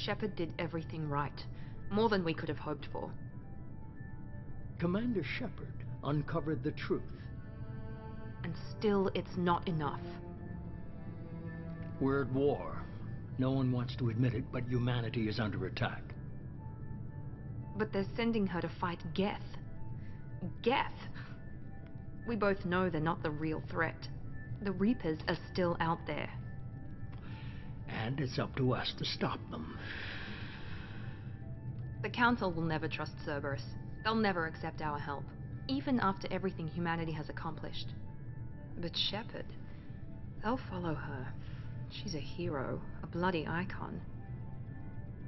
Shepard did everything right. More than we could have hoped for. Commander Shepard uncovered the truth. And still, it's not enough. We're at war. No one wants to admit it, but humanity is under attack. But they're sending her to fight Geth. Geth! We both know they're not the real threat. The Reapers are still out there. And it's up to us to stop them. The Council will never trust Cerberus. They'll never accept our help, even after everything humanity has accomplished. But Shepard, they'll follow her. She's a hero, a bloody icon.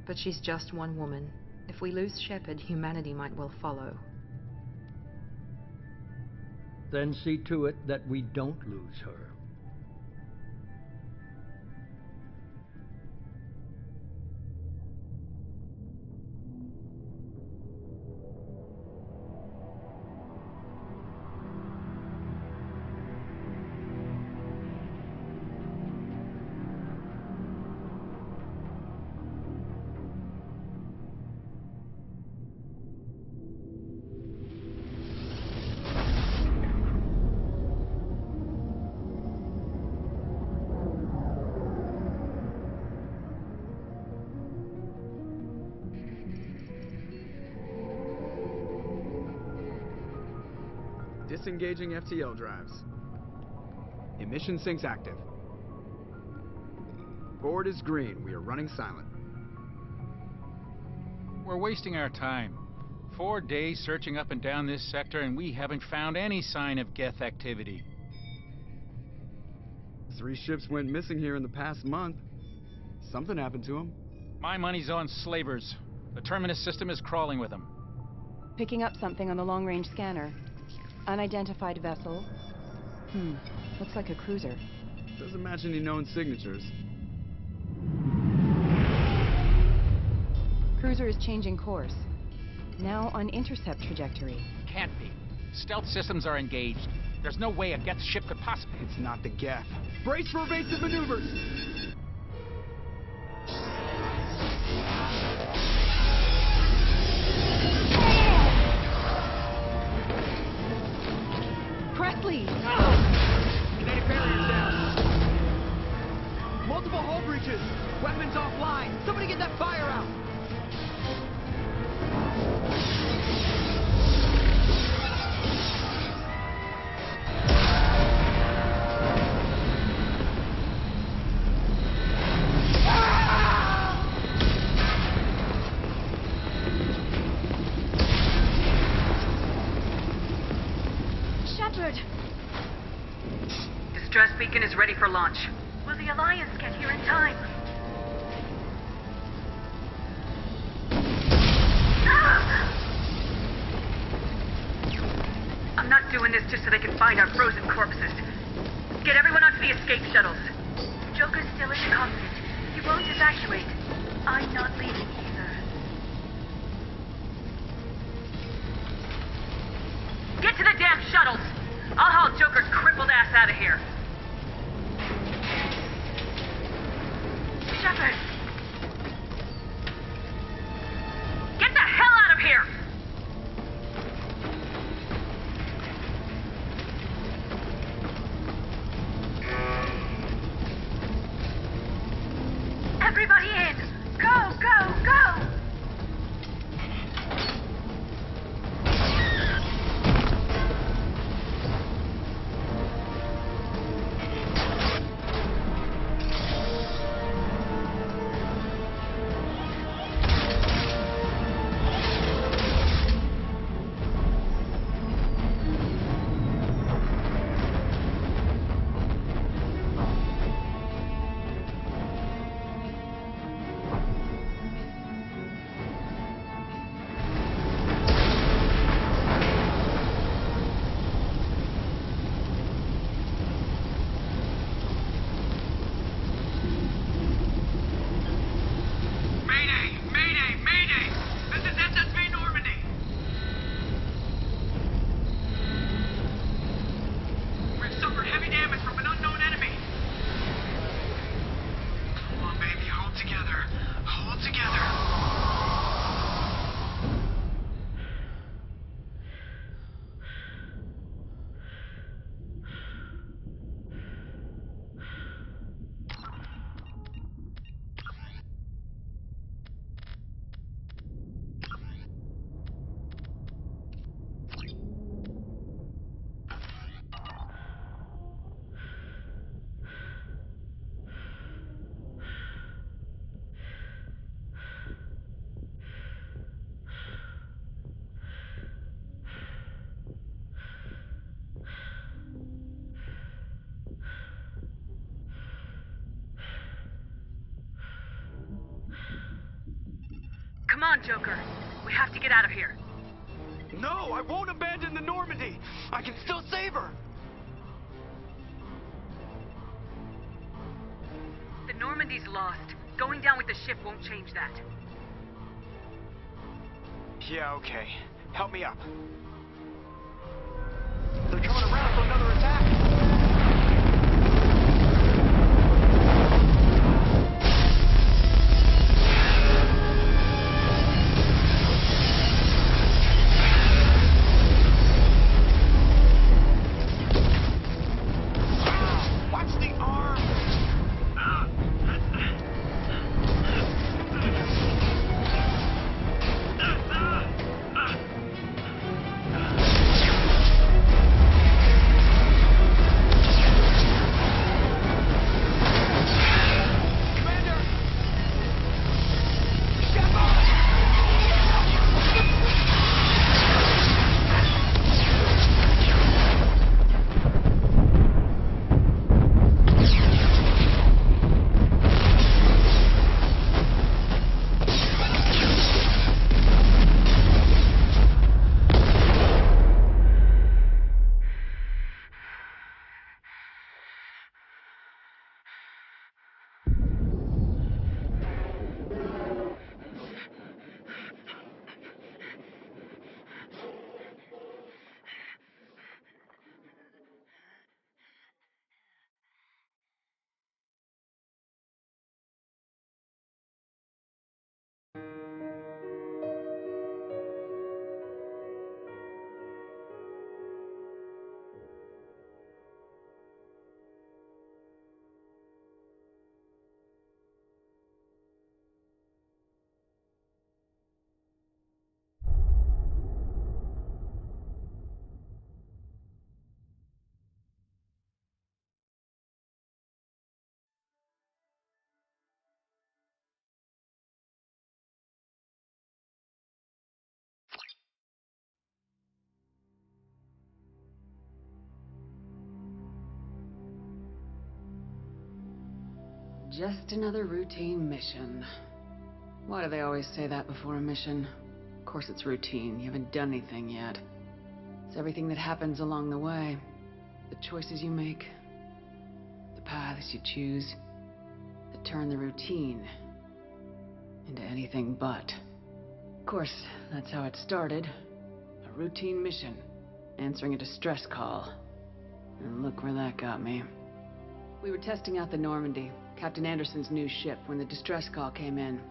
But she's just one woman. If we lose Shepard, humanity might well follow. Then see to it that we don't lose her. Disengaging FTL drives. Emission sinks active. Board is green. We are running silent. We're wasting our time. 4 days searching up and down this sector, and we haven't found any sign of Geth activity. 3 ships went missing here in the past month. Something happened to them. My money's on slavers. The Terminus system is crawling with them. Picking up something on the long-range scanner. Unidentified vessel. Looks like a cruiser. Doesn't match any known signatures. Cruiser is changing course. Now on intercept trajectory. Can't be. Stealth systems are engaged. There's no way a Geth ship could possibly... It's not the Geth. Brace for evasive maneuvers! Presley! Kinetic barriers down. Multiple hull breaches. Weapons offline. Somebody get that fire out. Distress beacon is ready for launch. Will the Alliance get here in time? I'm not doing this just so they can find our frozen corpses. Get everyone onto the escape shuttles. Joker's still in the cockpit. He won't evacuate. I'm not leaving either. Get to the damn shuttles! I'll haul Joker's crippled ass out of here. Shepard! Get the hell out of here! Everybody in! Go, go, go! Come on, Joker. We have to get out of here. No, I won't abandon the Normandy. I can still save her. The Normandy's lost. Going down with the ship won't change that. Yeah, okay. Help me up. They're coming around for another attack. Just another routine mission. Why do they always say that before a mission? Of course it's routine. You haven't done anything yet. It's everything that happens along the way. The choices you make, the paths you choose, that turn the routine into anything but. Of course, that's how it started. A routine mission, answering a distress call. And look where that got me. We were testing out the Normandy, Captain Anderson's new ship, when the distress call came in.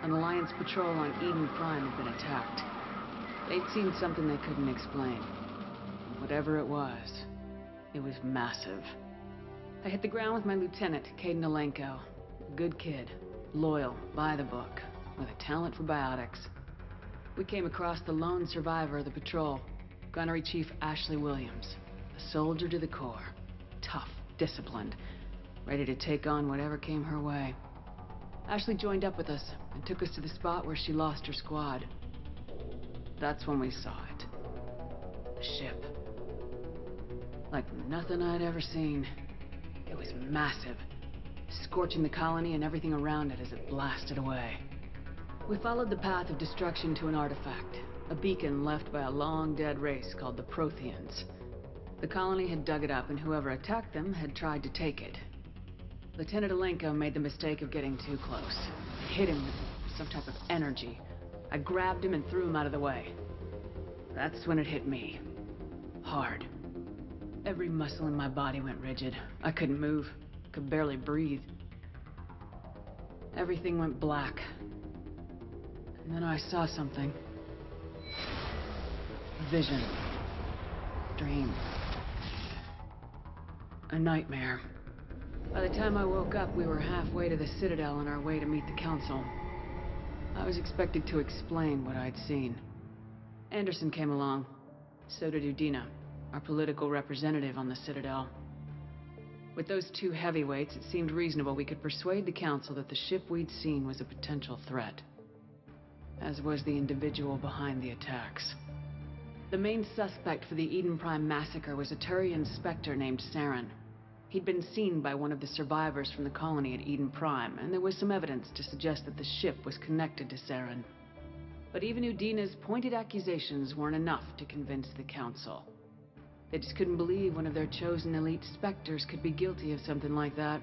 An Alliance patrol on Eden Prime had been attacked. They'd seen something they couldn't explain. Whatever it was massive. I hit the ground with my lieutenant, Caden Alenko. Good kid, loyal, by the book, with a talent for biotics. We came across the lone survivor of the patrol, Gunnery Chief Ashley Williams. A soldier to the core. Tough, disciplined, ready to take on whatever came her way. Ashley joined up with us and took us to the spot where she lost her squad. That's when we saw it. The ship. Like nothing I'd ever seen. It was massive, scorching the colony and everything around it as it blasted away. We followed the path of destruction to an artifact, a beacon left by a long-dead race called the Protheans. The colony had dug it up, and whoever attacked them had tried to take it. Lieutenant Alenko made the mistake of getting too close. I hit him with some type of energy. I grabbed him and threw him out of the way. That's when it hit me. Hard. Every muscle in my body went rigid. I couldn't move. Could barely breathe. Everything went black. And then I saw something. A vision. Dream. A nightmare. By the time I woke up, we were halfway to the Citadel on our way to meet the Council. I was expected to explain what I'd seen. Anderson came along. So did Udina, our political representative on the Citadel. With those two heavyweights, it seemed reasonable we could persuade the Council that the ship we'd seen was a potential threat. As was the individual behind the attacks. The main suspect for the Eden Prime massacre was a Turian Spectre named Saren. He'd been seen by one of the survivors from the colony at Eden Prime, and there was some evidence to suggest that the ship was connected to Saren. But even Udina's pointed accusations weren't enough to convince the Council. They just couldn't believe one of their chosen elite Spectres could be guilty of something like that.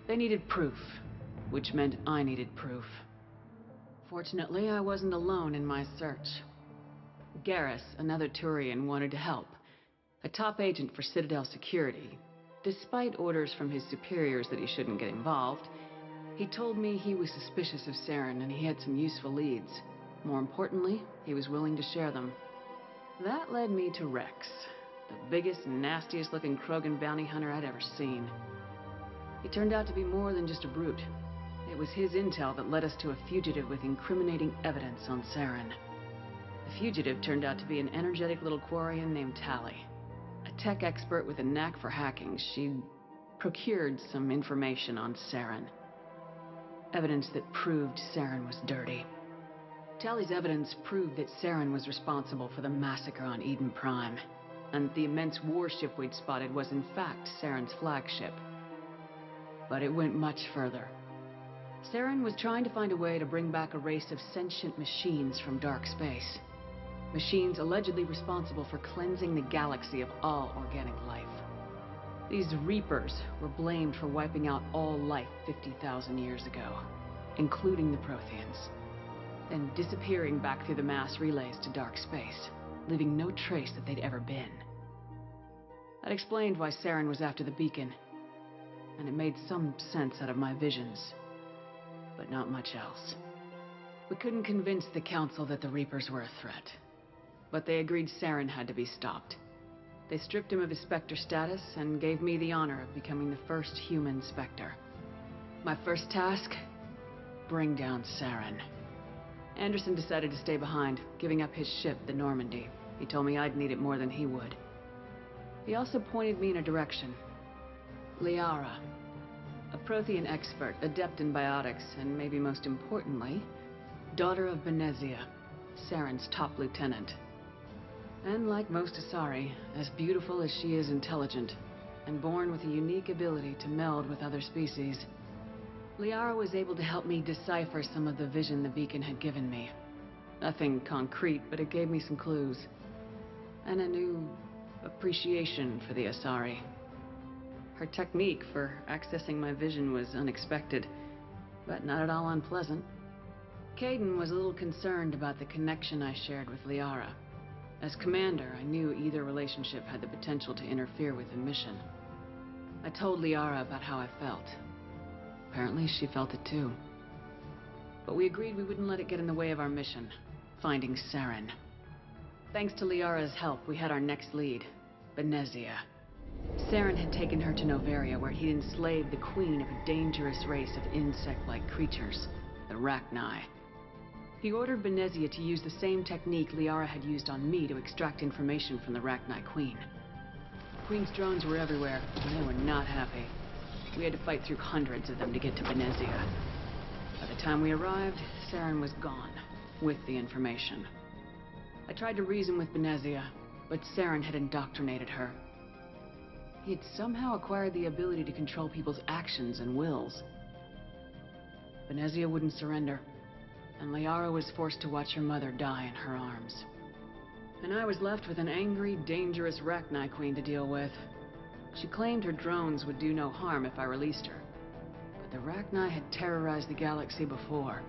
They needed proof, which meant I needed proof. Fortunately, I wasn't alone in my search. Garrus, another Turian, wanted to help. A top agent for Citadel Security. Despite orders from his superiors that he shouldn't get involved, he told me he was suspicious of Saren and he had some useful leads. More importantly, he was willing to share them. That led me to Rex, the biggest, nastiest looking Krogan bounty hunter I'd ever seen. He turned out to be more than just a brute. It was his intel that led us to a fugitive with incriminating evidence on Saren. The fugitive turned out to be an energetic little Quarian named Tali. A tech expert with a knack for hacking, she'd procured some information on Saren. Evidence that proved Saren was dirty. Tali's evidence proved that Saren was responsible for the massacre on Eden Prime, and the immense warship we'd spotted was in fact Saren's flagship. But it went much further. Saren was trying to find a way to bring back a race of sentient machines from dark space. Machines allegedly responsible for cleansing the galaxy of all organic life. These Reapers were blamed for wiping out all life 50,000 years ago, including the Protheans, then disappearing back through the mass relays to dark space, leaving no trace that they'd ever been. That explained why Saren was after the beacon, and it made some sense out of my visions, but not much else. We couldn't convince the Council that the Reapers were a threat, but they agreed Saren had to be stopped. They stripped him of his Spectre status and gave me the honor of becoming the first human Spectre. My first task? Bring down Saren. Anderson decided to stay behind, giving up his ship, the Normandy. He told me I'd need it more than he would. He also pointed me in a direction. Liara, a Prothean expert, adept in biotics, and maybe most importantly, daughter of Benezia, Saren's top lieutenant. And like most Asari, as beautiful as she is intelligent, and born with a unique ability to meld with other species, Liara was able to help me decipher some of the vision the beacon had given me. Nothing concrete, but it gave me some clues. And a new appreciation for the Asari. Her technique for accessing my vision was unexpected, but not at all unpleasant. Kaidan was a little concerned about the connection I shared with Liara. As commander, I knew either relationship had the potential to interfere with the mission. I told Liara about how I felt. Apparently, she felt it too. But we agreed we wouldn't let it get in the way of our mission, finding Saren. Thanks to Liara's help, we had our next lead, Benezia. Saren had taken her to Noveria, where he'd enslaved the queen of a dangerous race of insect-like creatures, the Rachni. He ordered Benezia to use the same technique Liara had used on me to extract information from the Rachni queen. The queen's drones were everywhere, and they were not happy. We had to fight through hundreds of them to get to Benezia. By the time we arrived, Saren was gone, with the information. I tried to reason with Benezia, but Saren had indoctrinated her. He had somehow acquired the ability to control people's actions and wills. Benezia wouldn't surrender, and Liara was forced to watch her mother die in her arms. And I was left with an angry, dangerous Rachni queen to deal with. She claimed her drones would do no harm if I released her. But the Rachni had terrorized the galaxy before.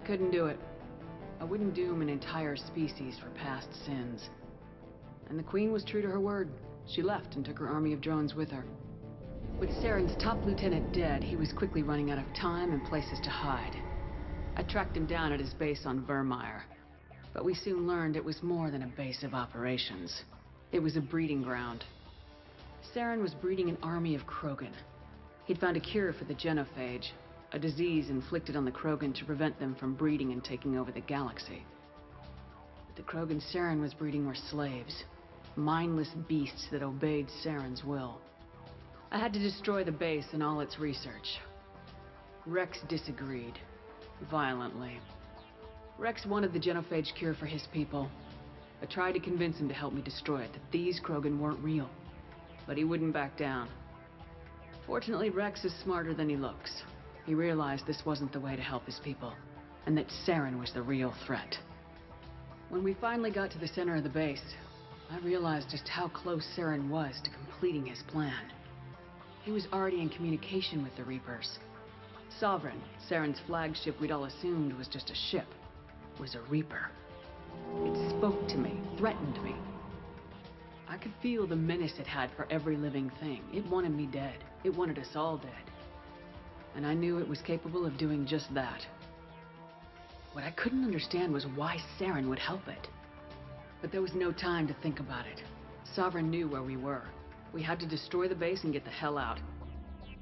I couldn't do it. I wouldn't doom an entire species for past sins. And the queen was true to her word. She left and took her army of drones with her. With Saren's top lieutenant dead, he was quickly running out of time and places to hide. I tracked him down at his base on Vermeer. But we soon learned it was more than a base of operations. It was a breeding ground. Saren was breeding an army of Krogan. He'd found a cure for the genophage, a disease inflicted on the Krogan to prevent them from breeding and taking over the galaxy. But the Krogan Saren was breeding were slaves, mindless beasts that obeyed Saren's will. I had to destroy the base and all its research. Rex disagreed, violently. Rex wanted the genophage cure for his people. I tried to convince him to help me destroy it, that these Krogan weren't real. But he wouldn't back down. Fortunately, Rex is smarter than he looks. He realized this wasn't the way to help his people. and that Saren was the real threat. When we finally got to the center of the base, I realized just how close Saren was to completing his plan. He was already in communication with the Reapers. Sovereign, Saren's flagship we'd all assumed was just a ship, was a Reaper. It spoke to me, threatened me. I could feel the menace it had for every living thing. It wanted me dead. It wanted us all dead. And I knew it was capable of doing just that. What I couldn't understand was why Saren would help it. But there was no time to think about it. Sovereign knew where we were. We had to destroy the base and get the hell out.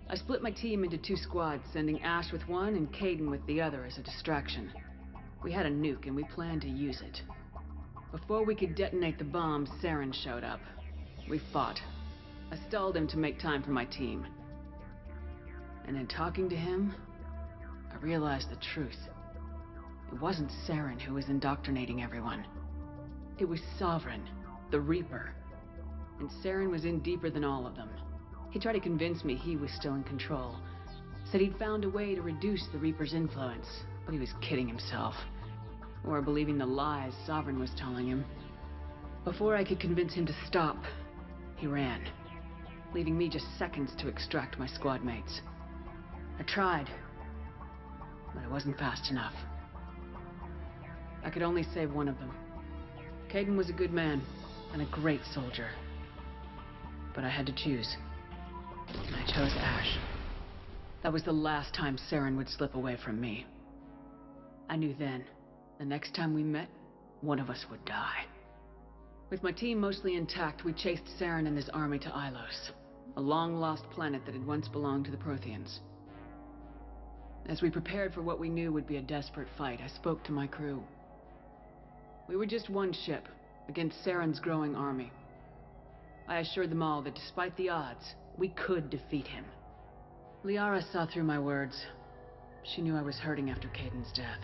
I split my team into 2 squads, sending Ash with one and Caden with the other as a distraction. We had a nuke and we planned to use it. Before we could detonate the bomb, Saren showed up. We fought. I stalled him to make time for my team. And in talking to him, I realized the truth. It wasn't Saren who was indoctrinating everyone. It was Sovereign, the Reaper. And Saren was in deeper than all of them. He tried to convince me he was still in control. Said he'd found a way to reduce the Reaper's influence, but he was kidding himself. Or believing the lies Sovereign was telling him. Before I could convince him to stop, he ran, leaving me just seconds to extract my squad mates. I tried, but I wasn't fast enough. I could only save one of them. Caden was a good man, and a great soldier. But I had to choose. And I chose Ash. That was the last time Saren would slip away from me. I knew then, the next time we met, one of us would die. With my team mostly intact, we chased Saren and his army to Ilos, a long-lost planet that had once belonged to the Protheans. As we prepared for what we knew would be a desperate fight, I spoke to my crew. We were just one ship, against Saren's growing army. I assured them all that despite the odds, we could defeat him. Liara saw through my words. She knew I was hurting after Caden's death.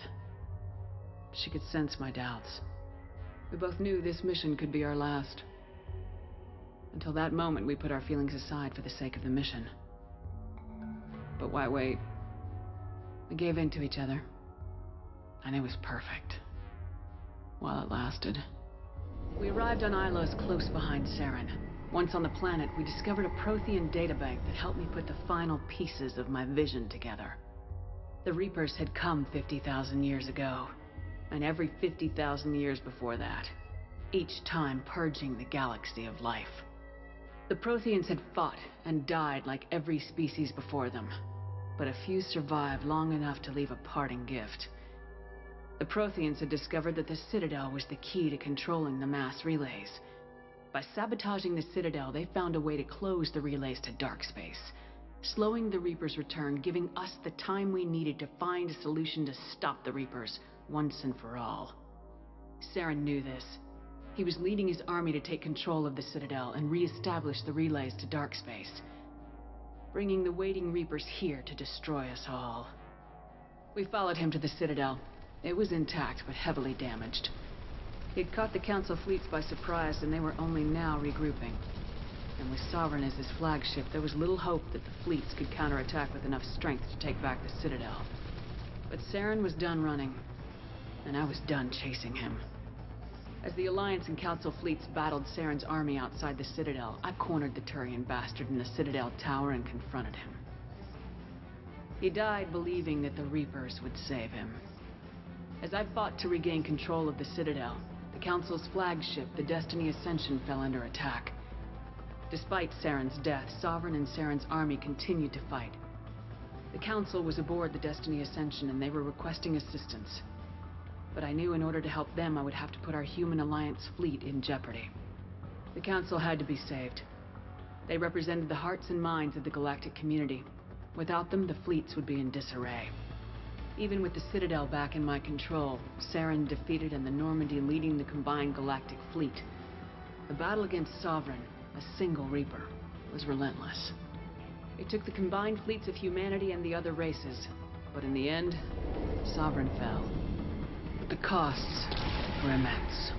She could sense my doubts. We both knew this mission could be our last. Until that moment, we put our feelings aside for the sake of the mission. But why wait? We gave in to each other. And it was perfect. While it lasted. We arrived on Ilos close behind Saren. Once on the planet, we discovered a Prothean databank that helped me put the final pieces of my vision together. The Reapers had come 50,000 years ago, and every 50,000 years before that, each time purging the galaxy of life. The Protheans had fought and died like every species before them, but a few survived long enough to leave a parting gift. The Protheans had discovered that the Citadel was the key to controlling the mass relays. By sabotaging the Citadel, they found a way to close the relays to dark space, slowing the Reapers' return, giving us the time we needed to find a solution to stop the Reapers once and for all. Saren knew this. He was leading his army to take control of the Citadel and re-establish the relays to dark space, bringing the waiting Reapers here to destroy us all. We followed him to the Citadel. It was intact, but heavily damaged. He'd caught the Council fleets by surprise, and they were only now regrouping. And with Sovereign as his flagship, there was little hope that the fleets could counterattack with enough strength to take back the Citadel. But Saren was done running, and I was done chasing him. As the Alliance and Council fleets battled Saren's army outside the Citadel, I cornered the Turian bastard in the Citadel tower and confronted him. He died believing that the Reapers would save him. As I fought to regain control of the Citadel, the Council's flagship, the Destiny Ascension, fell under attack. Despite Saren's death, Sovereign and Saren's army continued to fight. The Council was aboard the Destiny Ascension and they were requesting assistance. But I knew in order to help them, I would have to put our human Alliance fleet in jeopardy. The Council had to be saved. They represented the hearts and minds of the galactic community. Without them, the fleets would be in disarray. Even with the Citadel back in my control, Saren defeated and the Normandy leading the combined galactic fleet. The battle against Sovereign, a single Reaper, was relentless. It took the combined fleets of humanity and the other races, but in the end, Sovereign fell. But the costs were immense.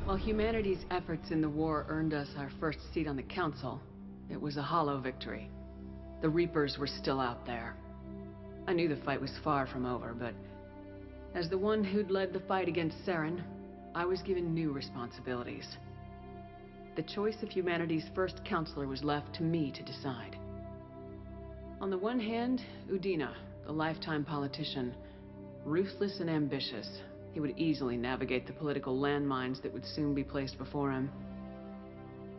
While humanity's efforts in the war earned us our first seat on the Council, it was a hollow victory. The Reapers were still out there. I knew the fight was far from over, but As the one who'd led the fight against Saren, I was given new responsibilities. The choice of humanity's first counselor was left to me to decide. On the one hand, Udina, the lifetime politician, ruthless and ambitious. He would easily navigate the political landmines that would soon be placed before him.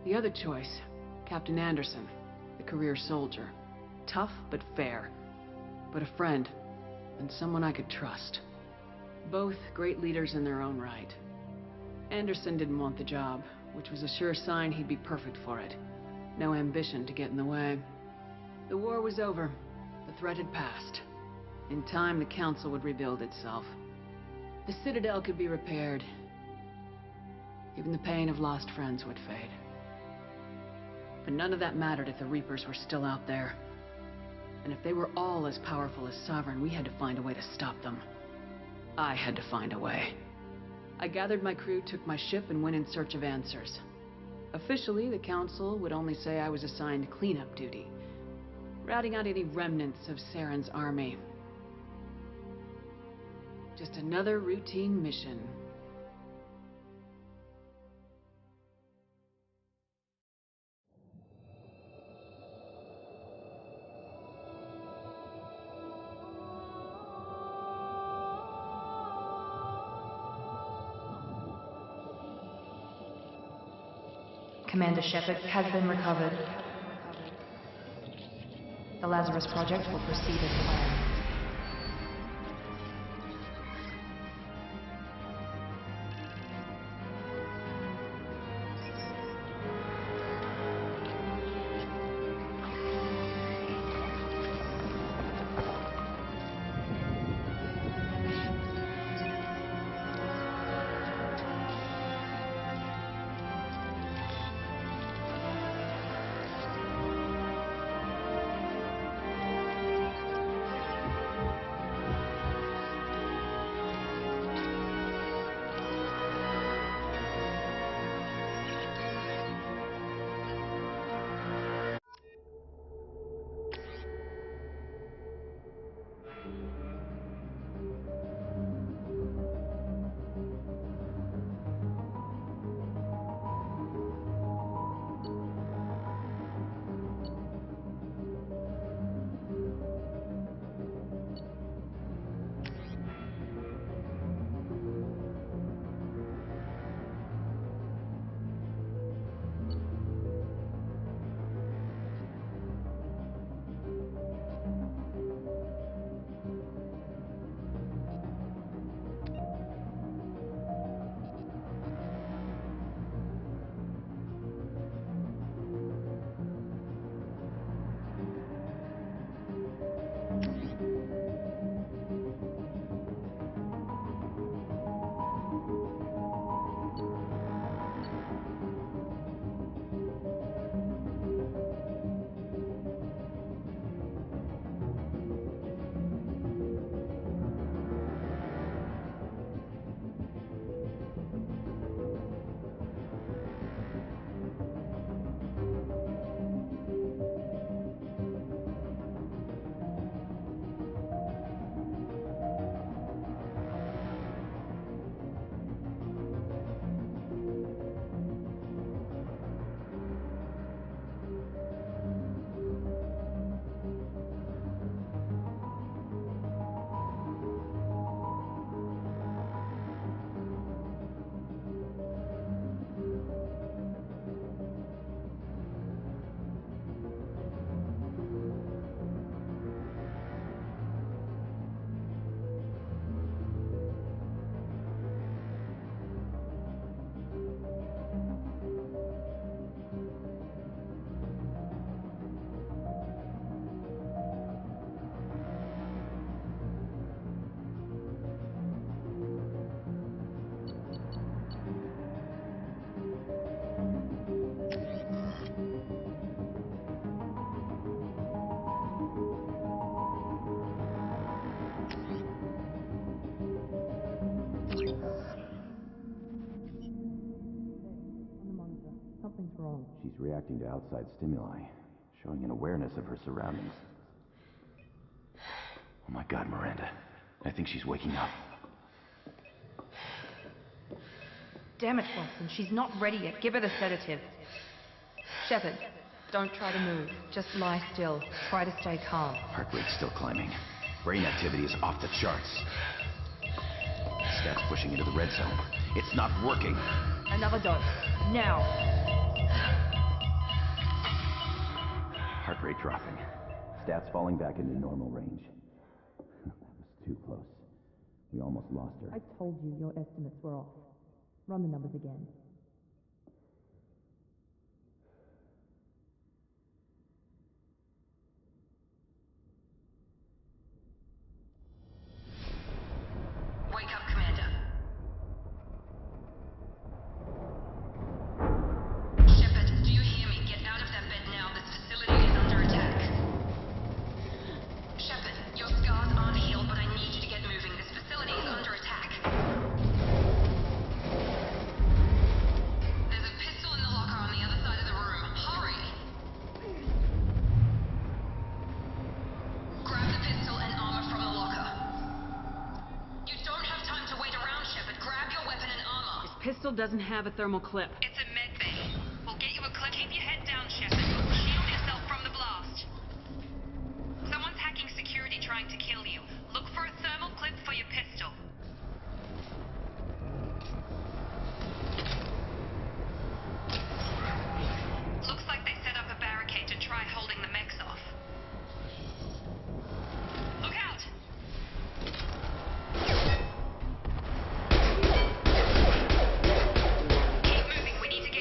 The other choice, Captain Anderson, the career soldier. Tough but fair. But a friend, and someone I could trust. Both great leaders in their own right. Anderson didn't want the job, which was a sure sign he'd be perfect for it. No ambition to get in the way. The war was over. The threat had passed. In time, the Council would rebuild itself. The Citadel could be repaired. Even the pain of lost friends would fade. But none of that mattered if the Reapers were still out there. And if they were all as powerful as Sovereign, we had to find a way to stop them. I had to find a way. I gathered my crew, took my ship, and went in search of answers. Officially, the Council would only say I was assigned cleanup duty, routing out any remnants of Saren's army. Just another routine mission. Commander Shepard has been recovered. The Lazarus Project will proceed as planned. She's reacting to outside stimuli, showing an awareness of her surroundings. Oh my God, Miranda. I think she's waking up. Damn it, Watson. She's not ready yet. Give her the sedative. Shepard, don't try to move. Just lie still. Try to stay calm. Heart rate's still climbing. Brain activity is off the charts. Stats pushing into the red zone. It's not working. Another dose. Now. Heart rate dropping. Stats falling back into normal range. That was too close. We almost lost her. I told you your estimates were off. Run the numbers again. Wake up, Commander. Shepard, do you hear me? Get out of that bed now. This facility is under attack. Shepard, your scars aren't healed, but I need you to get moving. This facility is under attack. There's a pistol in the locker on the other side of the room. Hurry! Grab the pistol and armor from the locker. You don't have time to wait around, Shepard. Grab your weapon and armor. This pistol doesn't have a thermal clip. It's a med bay. We'll get you a clip. Keep your head down, Shepard. Shield yourself from the blast. Someone's hacking security trying to kill you. Look for a thermal clip for your pistol. Looks like they set up a barricade to try holding the mechs off. Look out! Keep moving. We need to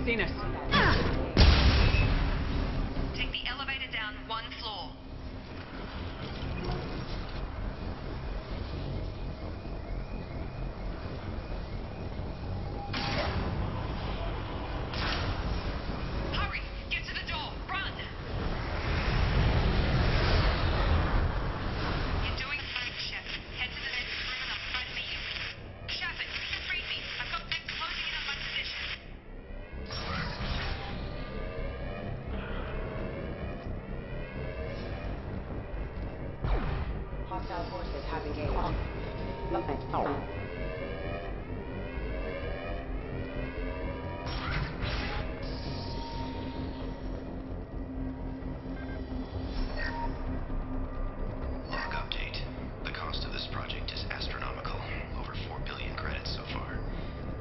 seen us. Take the elevator down 1 floor. Hurry! Get to the door! Run! You're doing fine, Shep. Head to the next room and I'll try to meet you. Shepard, just read me. I've got men closing in on my position. Hostile forces have engaged. Log update. The cost of this project is astronomical. Over 4 billion credits so far.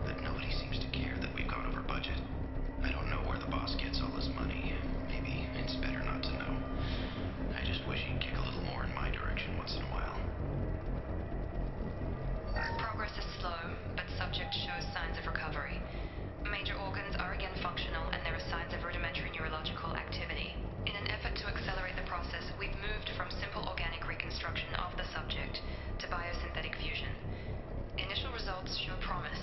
But nobody seems to care that we've gone over budget. I don't know where the boss gets all his money. Maybe it's better not to know. I just wish he'd kick a little more in my direction once in a while. Progress is slow, but subject shows signs of recovery. Major organs are again functional, and there are signs of rudimentary neurological activity. In an effort to accelerate the process, we've moved from simple organic reconstruction of the subject to biosynthetic fusion. Initial results show promise.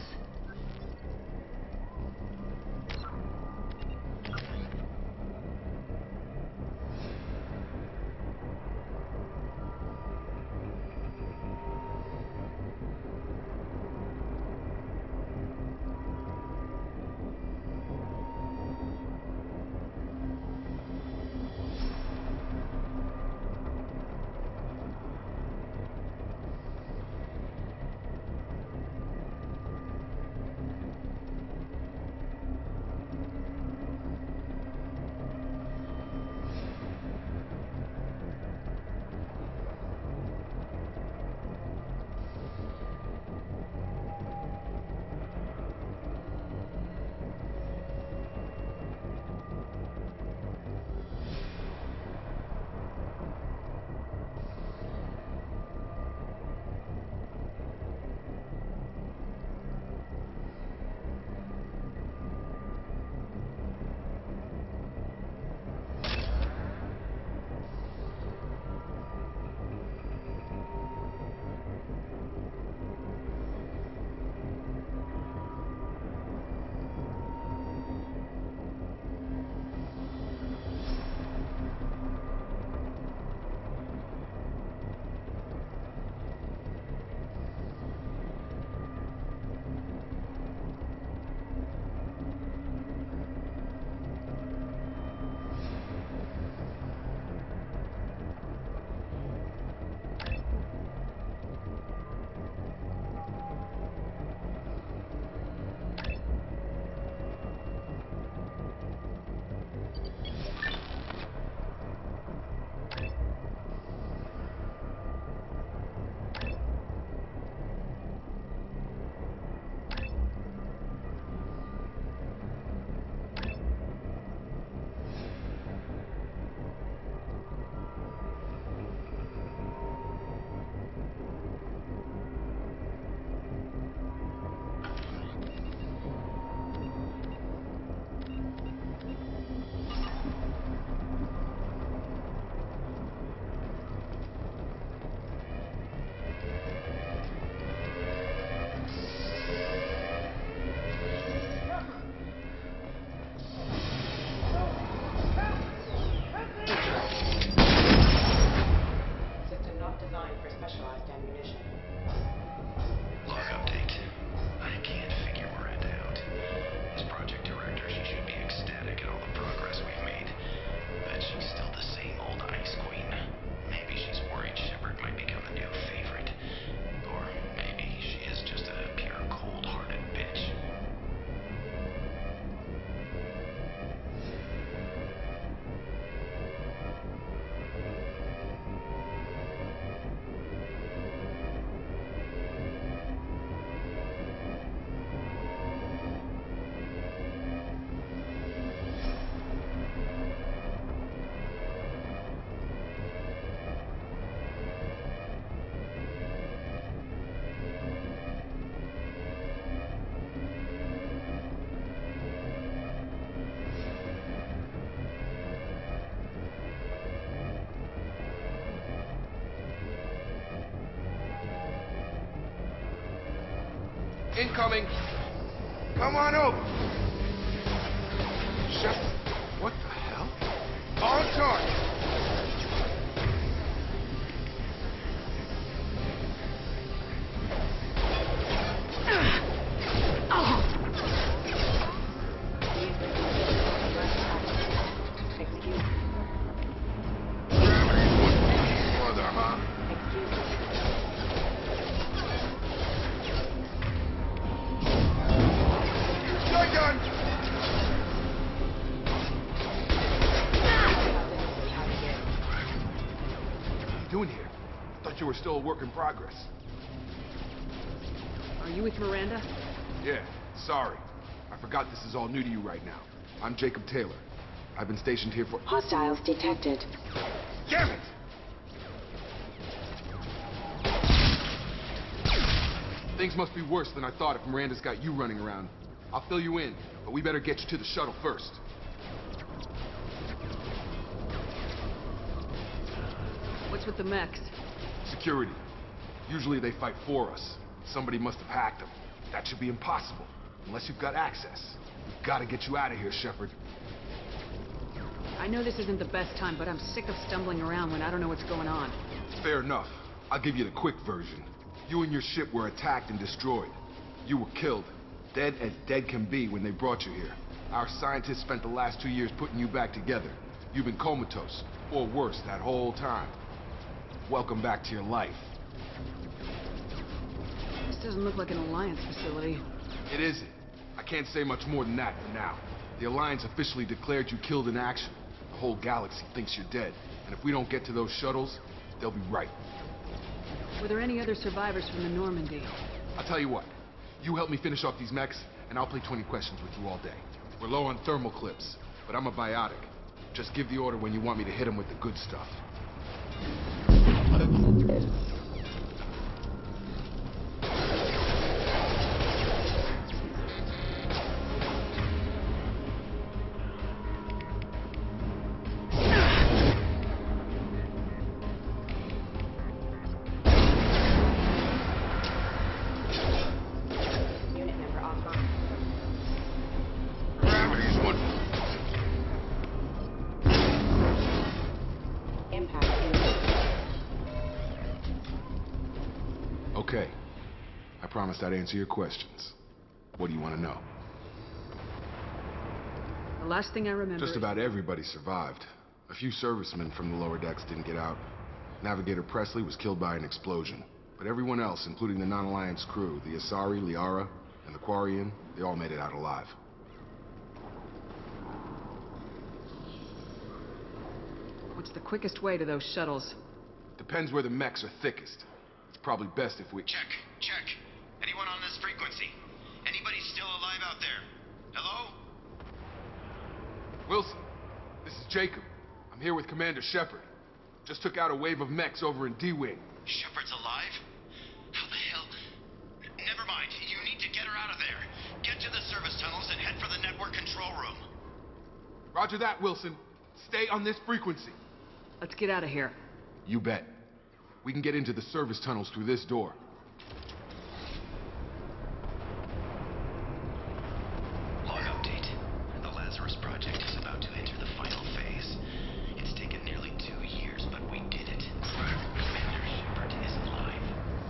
Incoming. Come on over. Shepard, what the hell? On target. Doing here? Thought you were still a work in progress. Are you with Miranda? Yeah, sorry. I forgot this is all new to you right now. I'm Jacob Taylor. I've been stationed here for— Hostiles detected. Damn it! Things must be worse than I thought if Miranda's got you running around. I'll fill you in, but we better get you to the shuttle first. What's with the mechs? Security. Usually they fight for us. Somebody must have hacked them. That should be impossible, unless you've got access. We've got to get you out of here, Shepard. I know this isn't the best time, but I'm sick of stumbling around when I don't know what's going on. Fair enough. I'll give you the quick version. You and your ship were attacked and destroyed. You were killed. Dead as dead can be when they brought you here. Our scientists spent the last 2 years putting you back together. You've been comatose, or worse, that whole time. Welcome back to your life. This doesn't look like an Alliance facility. It isn't. I can't say much more than that for now. The Alliance officially declared you killed in action. The whole galaxy thinks you're dead. And if we don't get to those shuttles, they'll be right. Were there any other survivors from the Normandy? I'll tell you what. You help me finish off these mechs, and I'll play 20 questions with you all day. We're low on thermal clips, but I'm a biotic. Just give the order when you want me to hit them with the good stuff. Unit member offline. Gravity's one. Impact. Okay. I promised I'd answer your questions. What do you want to know? The last thing I remember... Just about everybody survived. A few servicemen from the lower decks didn't get out. Navigator Presley was killed by an explosion. But everyone else, including the non-Alliance crew, the Asari, Liara, and the Quarian, they all made it out alive. What's the quickest way to those shuttles? Depends where the mechs are thickest. It's probably best if we... Check. Anyone on this frequency? Anybody still alive out there? Hello? Wilson, this is Jacob. I'm here with Commander Shepard. Just took out a wave of mechs over in D-Wing. Shepard's alive? How the hell? Never mind. You need to get her out of there. Get to the service tunnels and head for the network control room. Roger that, Wilson. Stay on this frequency. Let's get out of here. You bet. We can get into the service tunnels through this door. Log update. The Lazarus Project is about to enter the final phase. It's taken nearly 2 years, but we did it. Commander Shepard is alive.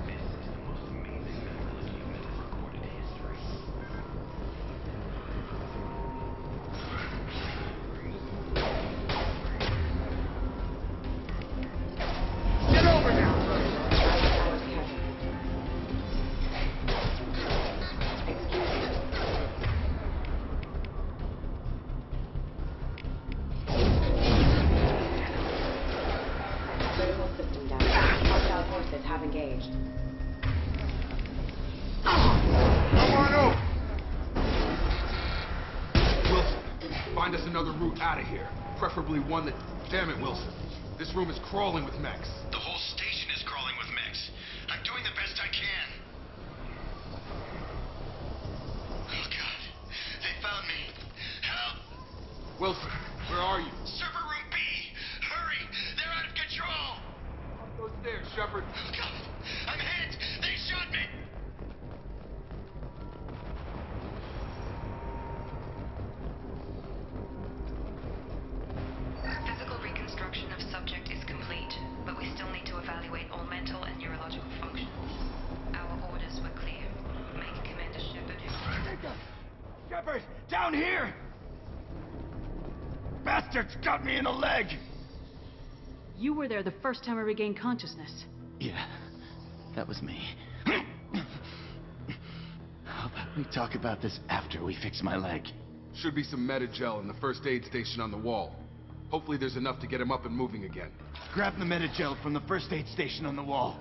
This is the most amazing medical achievement in recorded history. Get over here! Critical system down. Hostile forces have engaged. Come on over! Wilson, find us another route out of here. Preferably one that... Damn it, Wilson. This room is crawling with mechs. The whole station is crawling with mechs. I'm doing the best I can. Oh, God. They found me. Help! Wilson, where are you? Server room B! Hurry! They're out of control! Up those stairs, Shepard. Oh, God! I'm hit! They shot me! Down here! Bastards got me in the leg! You were there the first time I regained consciousness. Yeah, that was me. How about we talk about this after we fix my leg? Should be some Medi-gel in the first aid station on the wall. Hopefully there's enough to get him up and moving again. Grab the Medi-gel from the first aid station on the wall.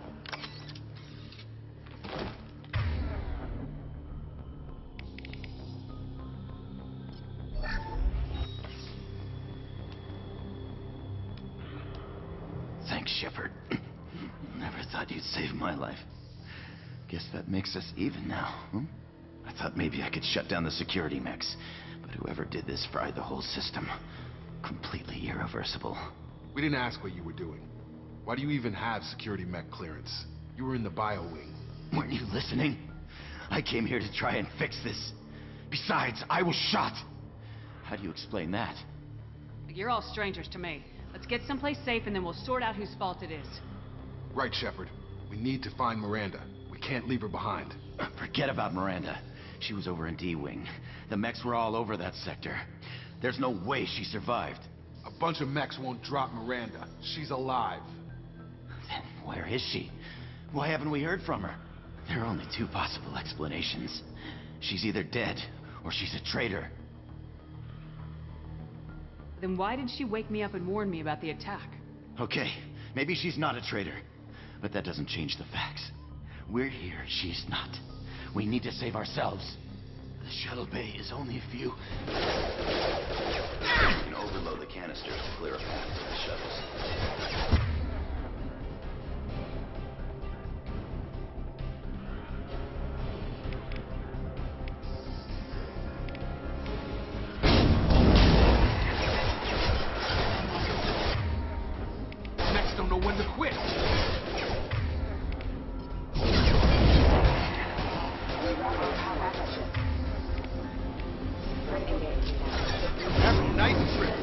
Thanks, Shepard. Never thought you'd save my life. Guess that makes us even now, huh? I thought maybe I could shut down the security mechs, but whoever did this fried the whole system. Completely irreversible. We didn't ask what you were doing. Why do you even have security mech clearance? You were in the bio wing. Weren't you listening? I came here to try and fix this. Besides, I was shot. How do you explain that? You're all strangers to me. Let's get someplace safe and then we'll sort out whose fault it is. Right, Shepard. We need to find Miranda. We can't leave her behind. Forget about Miranda. She was over in D-Wing. The mechs were all over that sector. There's no way she survived. A bunch of mechs won't drop Miranda. She's alive. Then where is she? Why haven't we heard from her? There are only two possible explanations. She's either dead, or she's a traitor. Then why did she wake me up and warn me about the attack? Okay, maybe she's not a traitor. But that doesn't change the facts. We're here, she's not. We need to save ourselves. The shuttle bay is only a few... You can overload the canisters to clear a path for the shuttles. Mechs don't know when to quit. Have a nice trip.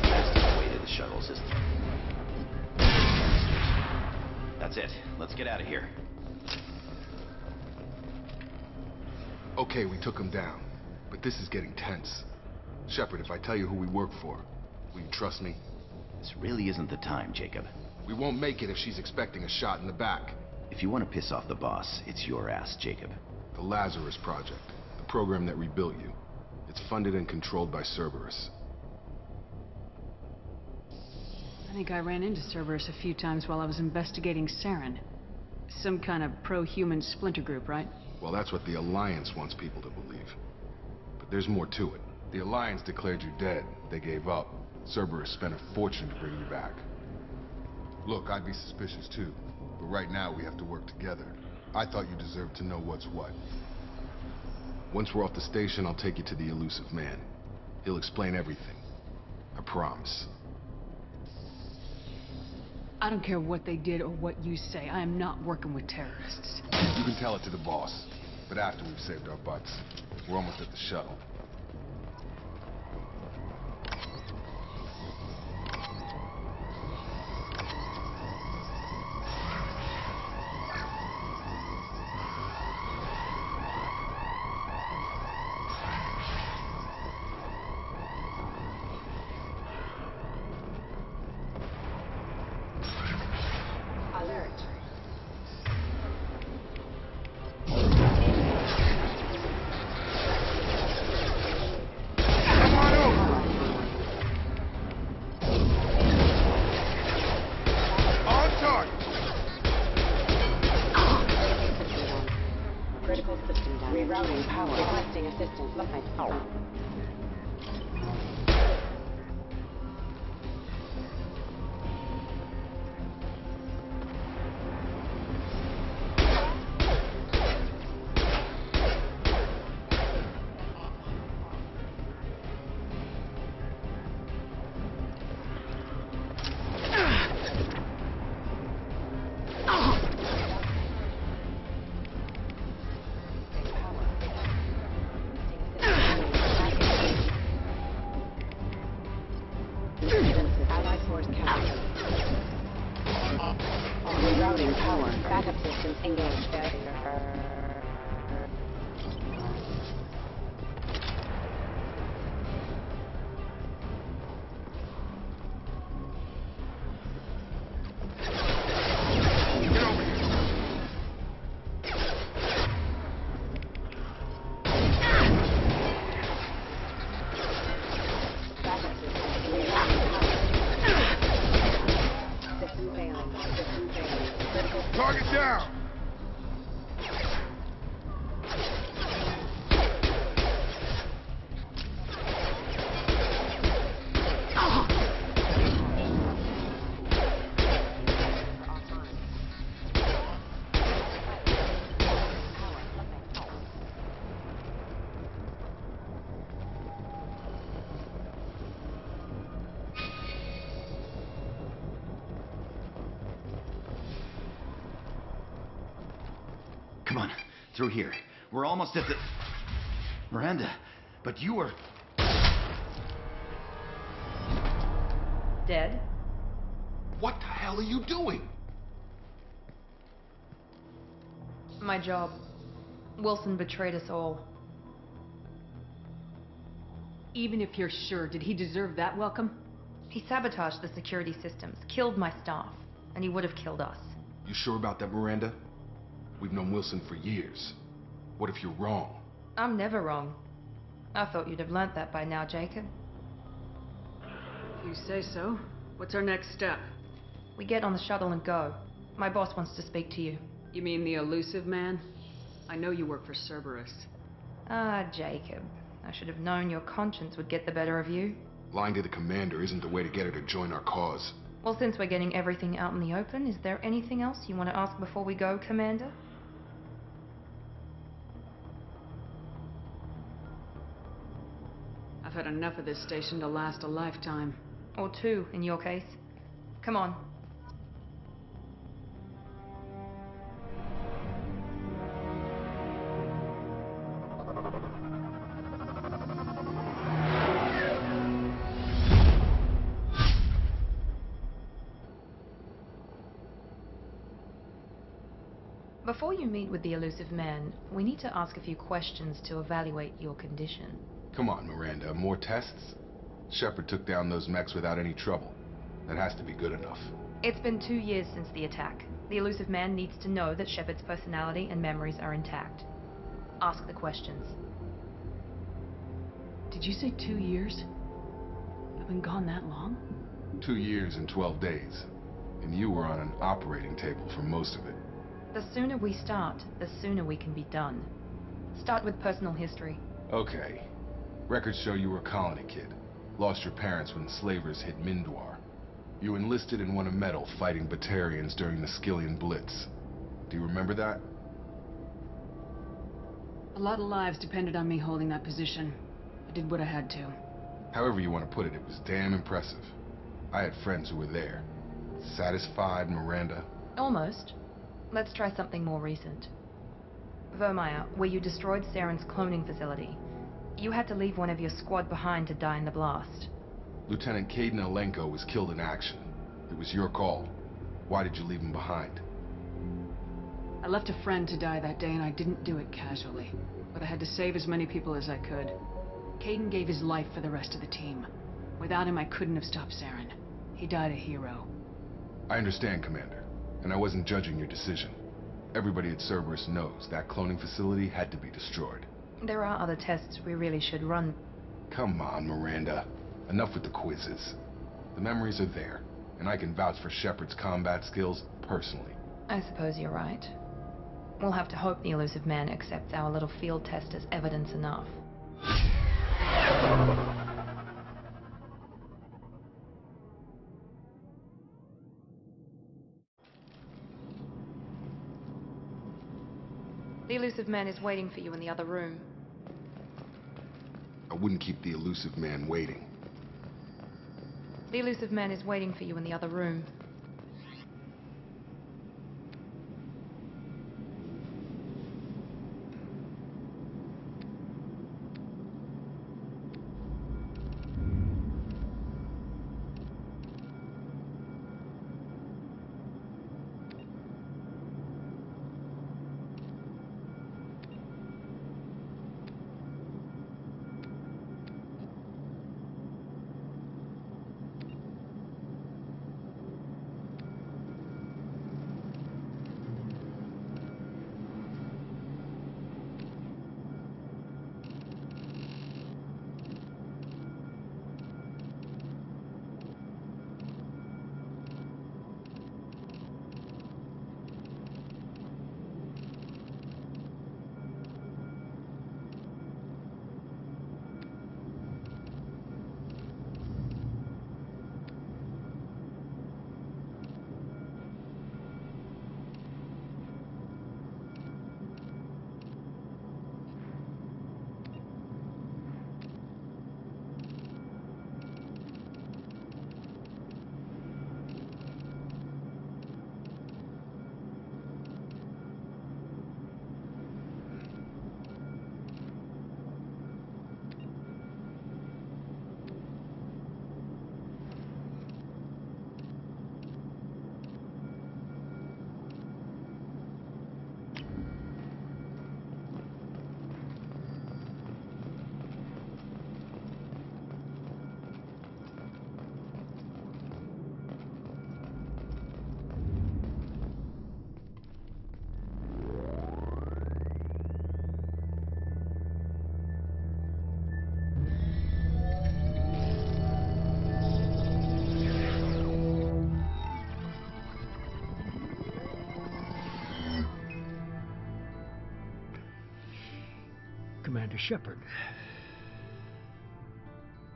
That's the way to the shuttle system. That's it. Let's get out of here. Okay, we took him down. But this is getting tense. Shepard, if I tell you who we work for, will you trust me? This really isn't the time, Jacob. We won't make it if she's expecting a shot in the back. If you want to piss off the boss, it's your ass, Jacob. The Lazarus Project. The program that rebuilt you. It's funded and controlled by Cerberus. I think I ran into Cerberus a few times while I was investigating Saren. Some kind of pro-human splinter group, right? Well, that's what the Alliance wants people to believe. But there's more to it. The Alliance declared you dead. They gave up. Cerberus spent a fortune to bring you back. Look, I'd be suspicious too. But right now we have to work together. I thought you deserved to know what's what. Once we're off the station, I'll take you to the elusive man. He'll explain everything. I promise. I don't care what they did or what you say. I am not working with terrorists. You can tell it to the boss. But after we've saved our butts. We're almost at the shuttle. Critical system down. Rerouting power. Requesting assistance. Power. Rerouting power. Backup systems engaged. failing. System failing. Critical. Target down! Come on, through here. We're almost at the... Miranda, but you were... Dead? What the hell are you doing? My job. Wilson betrayed us all. Even if you're sure, did he deserve that welcome? He sabotaged the security systems, killed my staff, and he would have killed us. You sure about that, Miranda? We've known Wilson for years. What if you're wrong? I'm never wrong. I thought you'd have learnt that by now, Jacob. If you say so. What's our next step? We get on the shuttle and go. My boss wants to speak to you. You mean the elusive man? I know you work for Cerberus. Ah, Jacob. I should have known your conscience would get the better of you. Lying to the commander isn't the way to get her to join our cause. Well, since we're getting everything out in the open, is there anything else you want to ask before we go, Commander? I've had enough of this station to last a lifetime. Or two, in your case. Come on. Before you meet with the elusive man, we need to ask a few questions to evaluate your condition. Come on, Miranda, more tests? Shepard took down those mechs without any trouble. That has to be good enough. It's been 2 years since the attack. The elusive man needs to know that Shepard's personality and memories are intact. Ask the questions. Did you say 2 years? I've been gone that long? 2 years and 12 days. And you were on an operating table for most of it. The sooner we start, the sooner we can be done. Start with personal history. Okay. Records show you were a colony kid. Lost your parents when slavers hit Mindwar. You enlisted and won a medal fighting Batarians during the Skillian Blitz. Do you remember that? A lot of lives depended on me holding that position. I did what I had to. However you want to put it, it was damn impressive. I had friends who were there. Satisfied, Miranda? Almost. Let's try something more recent. Vermeer, where you destroyed Saren's cloning facility. You had to leave one of your squad behind to die in the blast. Lieutenant Caden Alenko was killed in action. It was your call. Why did you leave him behind? I left a friend to die that day and I didn't do it casually. But I had to save as many people as I could. Caden gave his life for the rest of the team. Without him, I couldn't have stopped Saren. He died a hero. I understand, Commander. And I wasn't judging your decision. Everybody at Cerberus knows that cloning facility had to be destroyed. There are other tests we really should run. Come on, Miranda. Enough with the quizzes. The memories are there, and I can vouch for Shepard's combat skills personally. I suppose you're right. We'll have to hope the elusive man accepts our little field test as evidence enough. The elusive man is waiting for you in the other room. I wouldn't keep the elusive man waiting. The elusive man is waiting for you in the other room. Commander Shepard.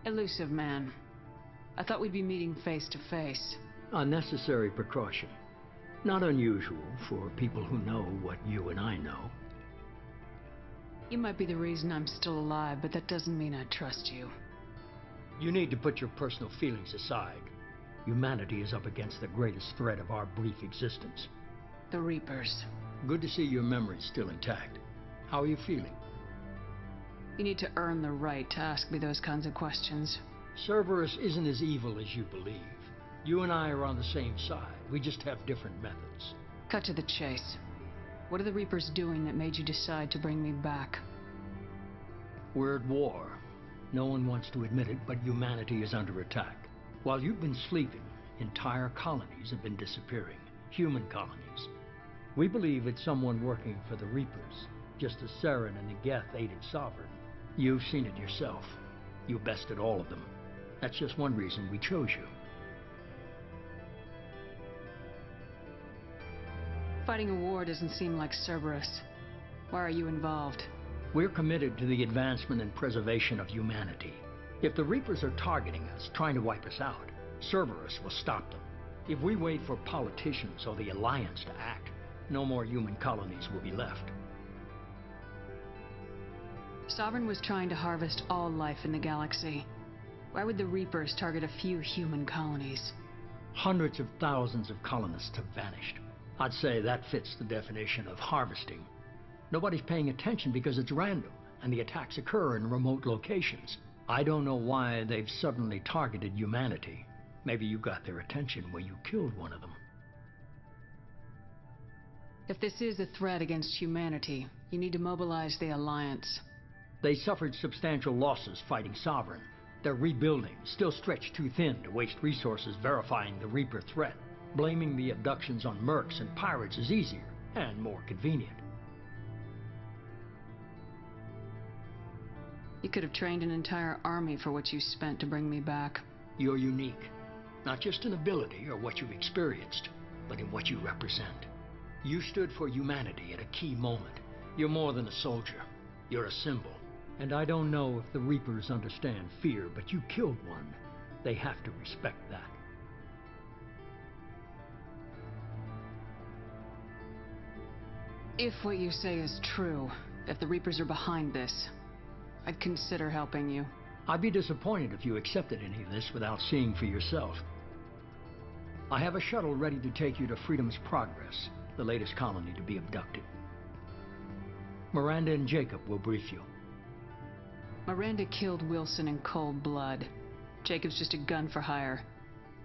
Elusive man. I thought we'd be meeting face to face. Unnecessary precaution. Not unusual for people who know what you and I know. You might be the reason I'm still alive, but that doesn't mean I trust you. You need to put your personal feelings aside. Humanity is up against the greatest threat of our brief existence. The Reapers. Good to see your memory's still intact. How are you feeling? You need to earn the right to ask me those kinds of questions. Cerberus isn't as evil as you believe. You and I are on the same side. We just have different methods. Cut to the chase. What are the Reapers doing that made you decide to bring me back? We're at war. No one wants to admit it, but humanity is under attack. While you've been sleeping, entire colonies have been disappearing. Human colonies. We believe it's someone working for the Reapers, just as Saren and the Geth aided Sovereign. You've seen it yourself. You bested all of them. That's just one reason we chose you. Fighting a war doesn't seem like Cerberus. Why are you involved? We're committed to the advancement and preservation of humanity. If the Reapers are targeting us, trying to wipe us out, Cerberus will stop them. If we wait for politicians or the Alliance to act, no more human colonies will be left. Sovereign was trying to harvest all life in the galaxy. Why would the Reapers target a few human colonies? Hundreds of thousands of colonists have vanished. I'd say that fits the definition of harvesting. Nobody's paying attention because it's random, and the attacks occur in remote locations. I don't know why they've suddenly targeted humanity. Maybe you got their attention when you killed one of them. If this is a threat against humanity, you need to mobilize the Alliance. They suffered substantial losses fighting Sovereign. They're rebuilding, still stretched too thin to waste resources verifying the Reaper threat. Blaming the abductions on mercs and pirates is easier and more convenient. You could have trained an entire army for what you spent to bring me back. You're unique. Not just in ability or what you've experienced, but in what you represent. You stood for humanity at a key moment. You're more than a soldier. You're a symbol. And I don't know if the Reapers understand fear, but you killed one. They have to respect that. If what you say is true, if the Reapers are behind this, I'd consider helping you. I'd be disappointed if you accepted any of this without seeing for yourself. I have a shuttle ready to take you to Freedom's Progress, the latest colony to be abducted. Miranda and Jacob will brief you. Miranda killed Wilson in cold blood. Jacob's just a gun for hire.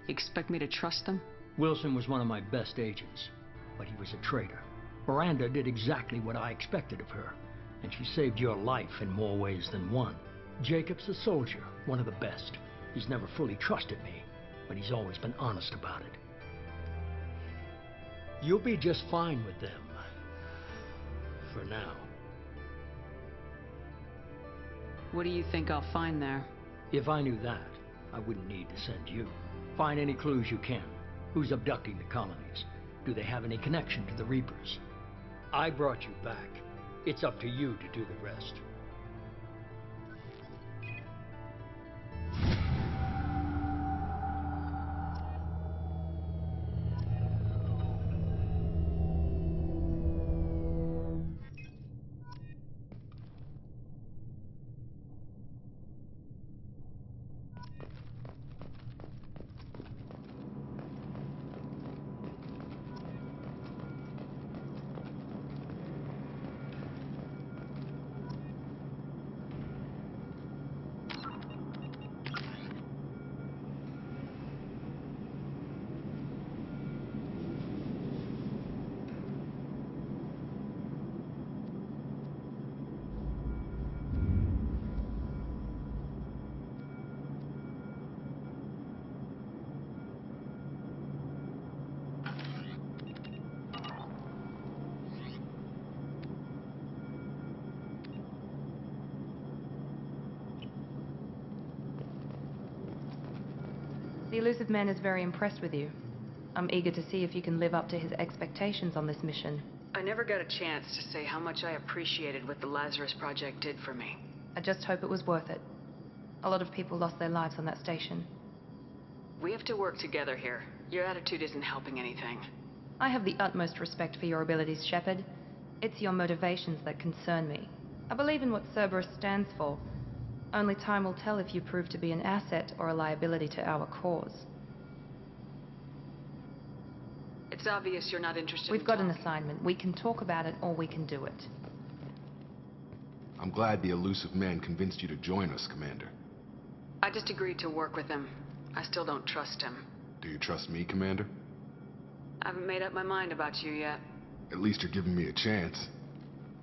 You expect me to trust them? Wilson was one of my best agents, but he was a traitor. Miranda did exactly what I expected of her, and she saved your life in more ways than one. Jacob's a soldier, one of the best. He's never fully trusted me, but he's always been honest about it. You'll be just fine with them. For now. What do you think I'll find there? If I knew that, I wouldn't need to send you. Find any clues you can. Who's abducting the colonies? Do they have any connection to the Reapers? I brought you back. It's up to you to do the rest. The elusive man is very impressed with you. I'm eager to see if you can live up to his expectations on this mission. I never got a chance to say how much I appreciated what the Lazarus Project did for me. I just hope it was worth it. A lot of people lost their lives on that station. We have to work together here. Your attitude isn't helping anything. I have the utmost respect for your abilities, Shepard. It's your motivations that concern me. I believe in what Cerberus stands for. Only time will tell if you prove to be an asset or a liability to our cause. It's obvious you're not interested We've in got an talking. assignment. We can talk about it or we can do it. I'm glad the elusive man convinced you to join us, Commander. I just agreed to work with him. I still don't trust him. Do you trust me, Commander? I haven't made up my mind about you yet. At least you're giving me a chance.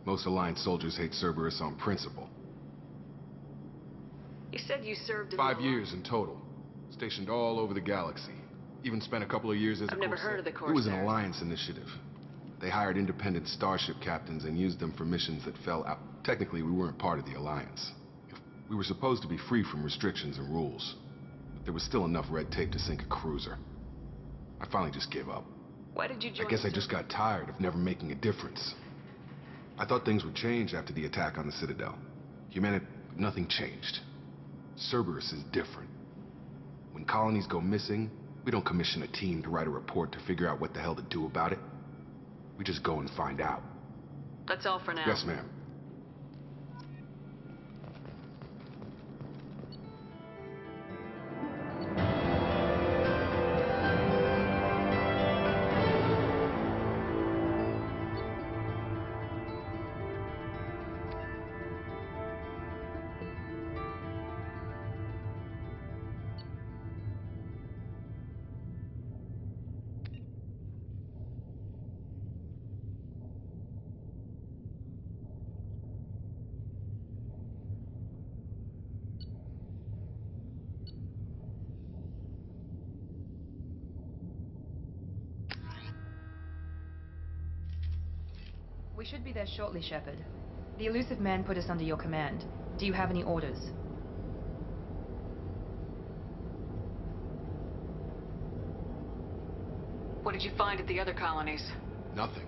Most Alliance soldiers hate Cerberus on principle. You said you served in 5 years in total. Stationed all over the galaxy. Even spent a couple of years as a I've never Corsair. heard of the Corsair. It was an Alliance initiative. They hired independent starship captains and used them for missions that fell out. Technically, we weren't part of the Alliance. We were supposed to be free from restrictions and rules. But there was still enough red tape to sink a cruiser. I finally just gave up. Why did you join? I guess I just got tired of never making a difference. I thought things would change after the attack on the Citadel. Humanity, nothing changed. Cerberus is different. When colonies go missing, we don't commission a team to write a report to figure out what the hell to do about it. We just go and find out. That's all for now. Yes, ma'am. We should be there shortly, Shepard. The elusive man put us under your command. Do you have any orders? What did you find at the other colonies? Nothing.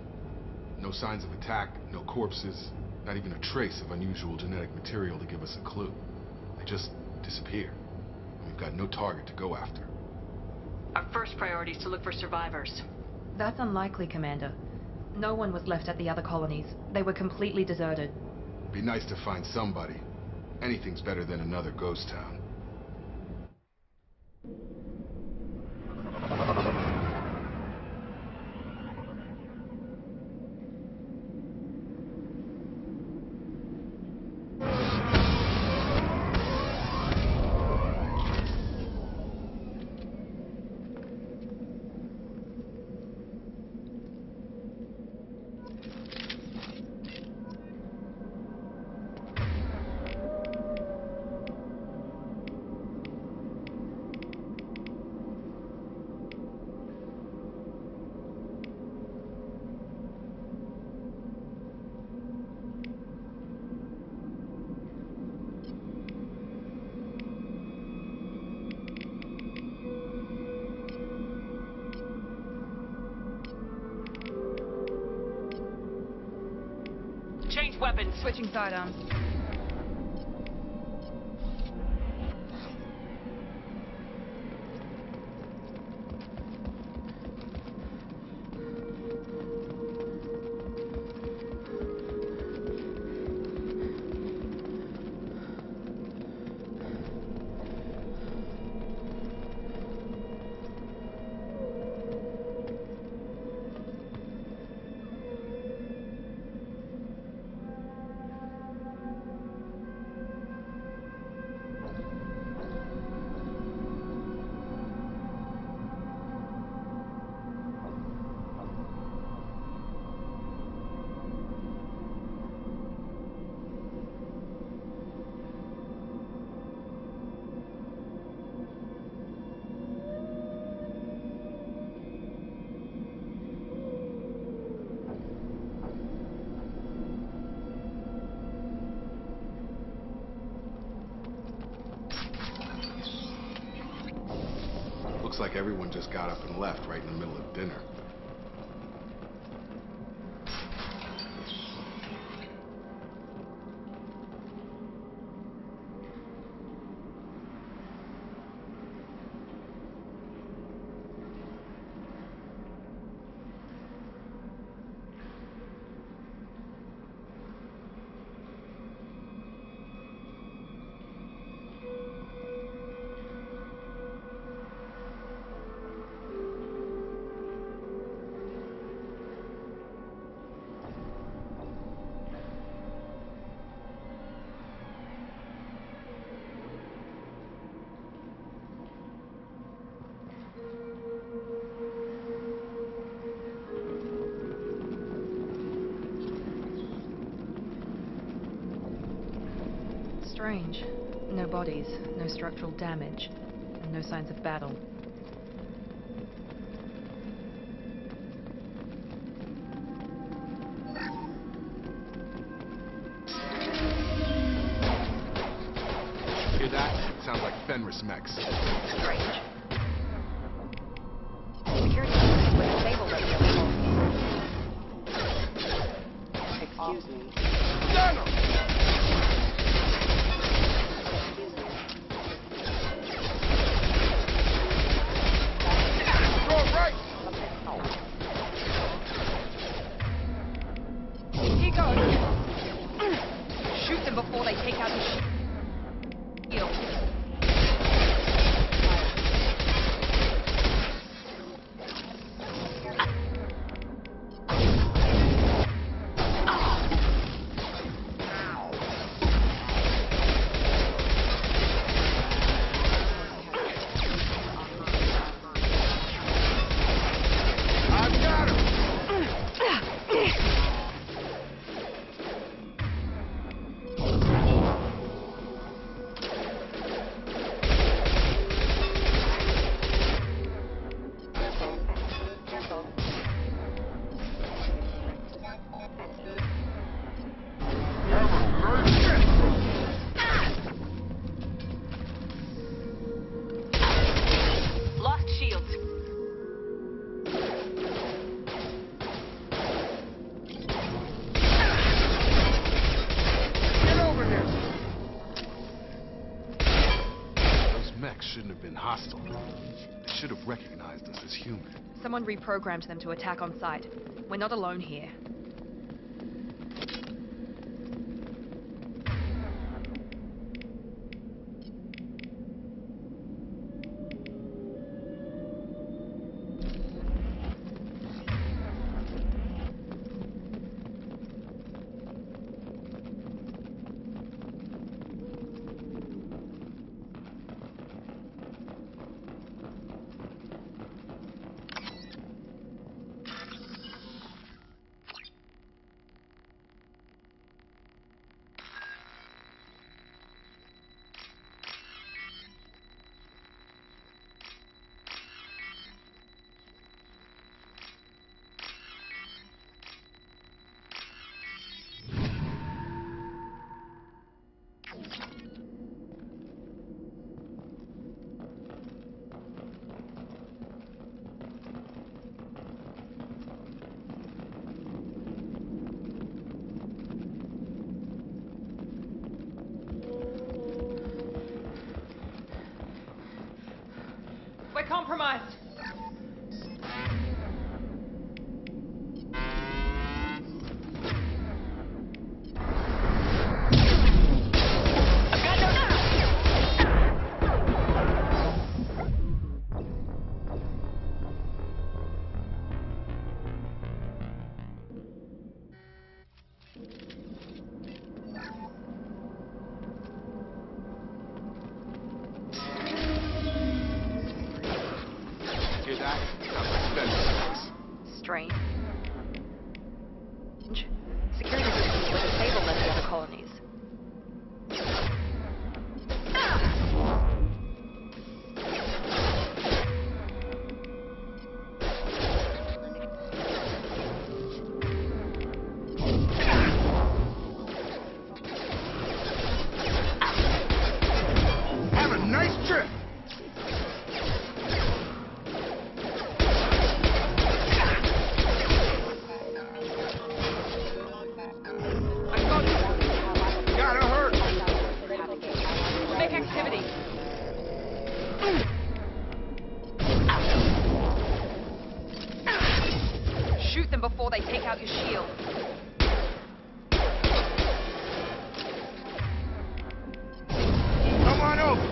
No signs of attack, no corpses, not even a trace of unusual genetic material to give us a clue. They just disappear. We've got no target to go after. Our first priority is to look for survivors. That's unlikely, Commander. No one was left at the other colonies. They were completely deserted. Be nice to find somebody. Anything's better than another ghost town. Change weapons. Switching sidearms. Looks like everyone just got up and left right in the middle of dinner. Strange. No bodies, no structural damage, and no signs of battle. Hear that? Sounds like Fenris mechs. Strange. Security systems were disabled at the other Excuse me. Dano! You're right! He goes! Shoot them before they take out his shield. Shouldn't have been hostile. They should have recognized us as human. Someone reprogrammed them to attack on sight. We're not alone here. We're compromised. Hear that? Sounds like Fenris mechs. Strange. Security systems were disabled at the other colonies. Have a nice trip! Gotta hurt! Make activity. Shoot them before they take out your shield. Come on over!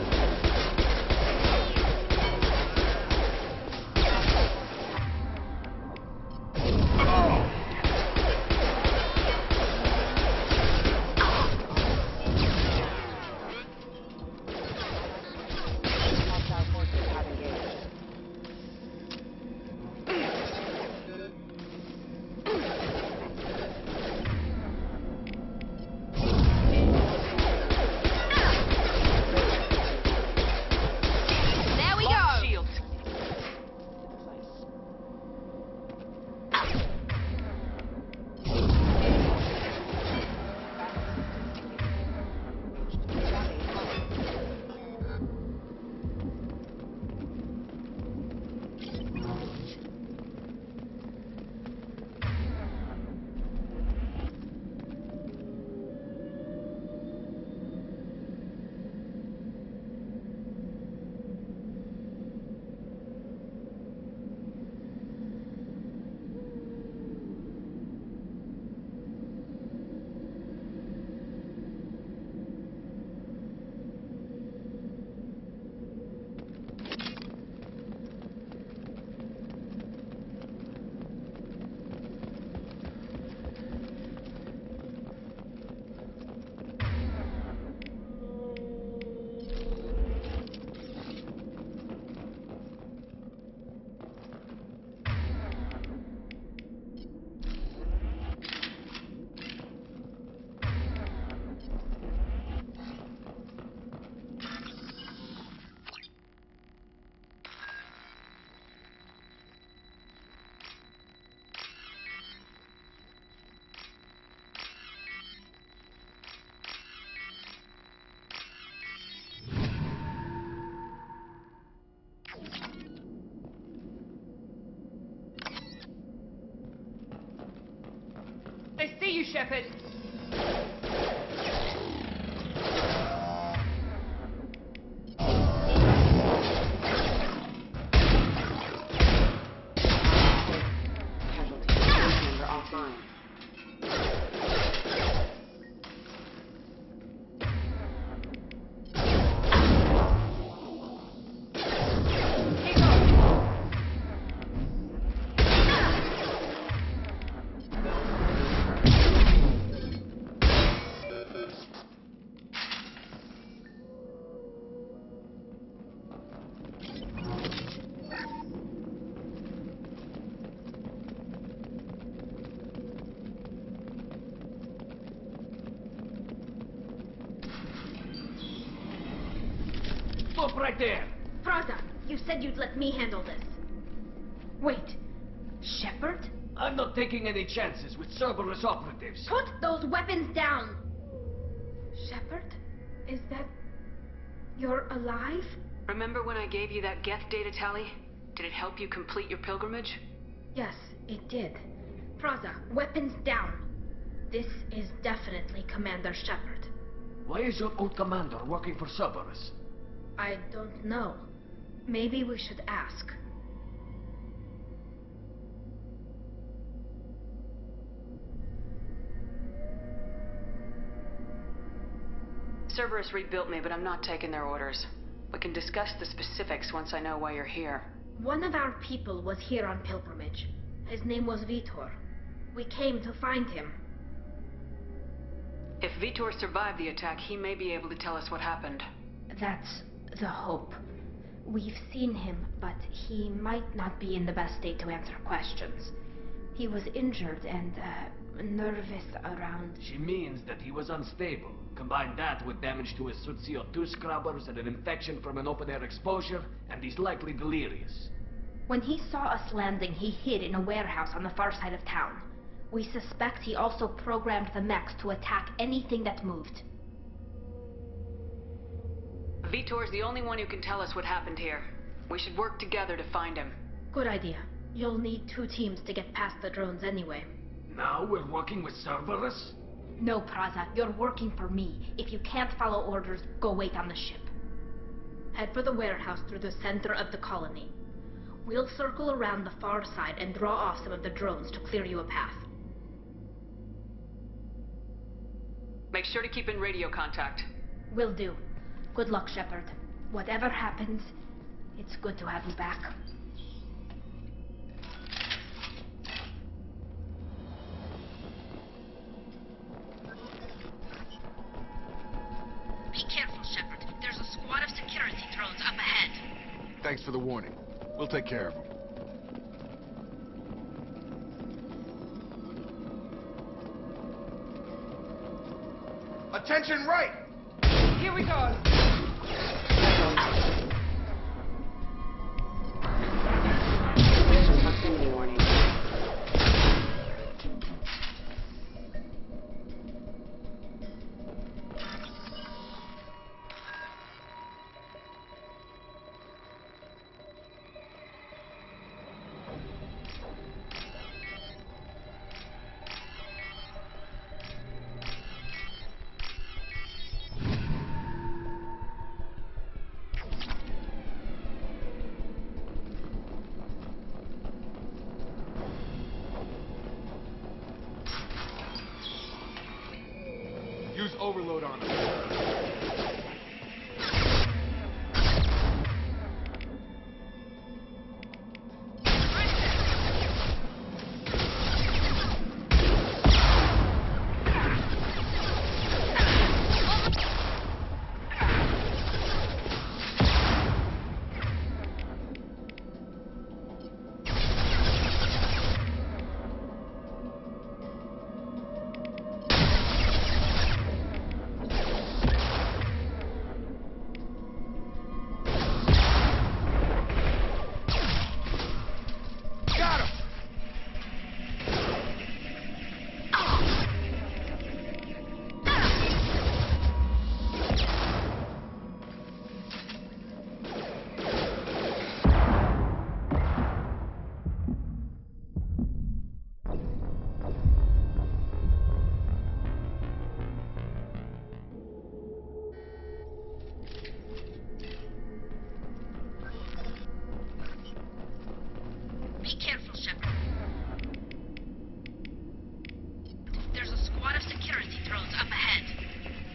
you, Shepard. Casualty member offline. Stop right there! Praza, you said you'd let me handle this. Wait, Shepard? I'm not taking any chances with Cerberus operatives. Put those weapons down! Shepard? Is that... you're alive? Remember when I gave you that Geth data tally? Did it help you complete your pilgrimage? Yes, it did. Praza, weapons down. This is definitely Commander Shepard. Why is your old commander working for Cerberus? I don't know. Maybe we should ask. Cerberus rebuilt me, but I'm not taking their orders. We can discuss the specifics once I know why you're here. One of our people was here on pilgrimage. His name was Vitor. We came to find him. If Vitor survived the attack, he may be able to tell us what happened. That's the hope. We've seen him, but he might not be in the best state to answer questions. He was injured and, nervous around... She means that he was unstable. Combine that with damage to his suit CO2 scrubbers and an infection from an open-air exposure, and he's likely delirious. When he saw us landing, he hid in a warehouse on the far side of town. We suspect he also programmed the mechs to attack anything that moved. Vitor's the only one who can tell us what happened here. We should work together to find him. Good idea. You'll need 2 teams to get past the drones anyway. Now we're working with Cerberus? No, Praza. You're working for me. If you can't follow orders, go wait on the ship. Head for the warehouse through the center of the colony. We'll circle around the far side and draw off some of the drones to clear you a path. Make sure to keep in radio contact. Will do. Good luck, Shepard. Whatever happens, it's good to have you back. Be careful, Shepard. There's a squad of security drones up ahead. Thanks for the warning. We'll take care of them. Attention right! Here we go! Proximity warning. Use overload on them.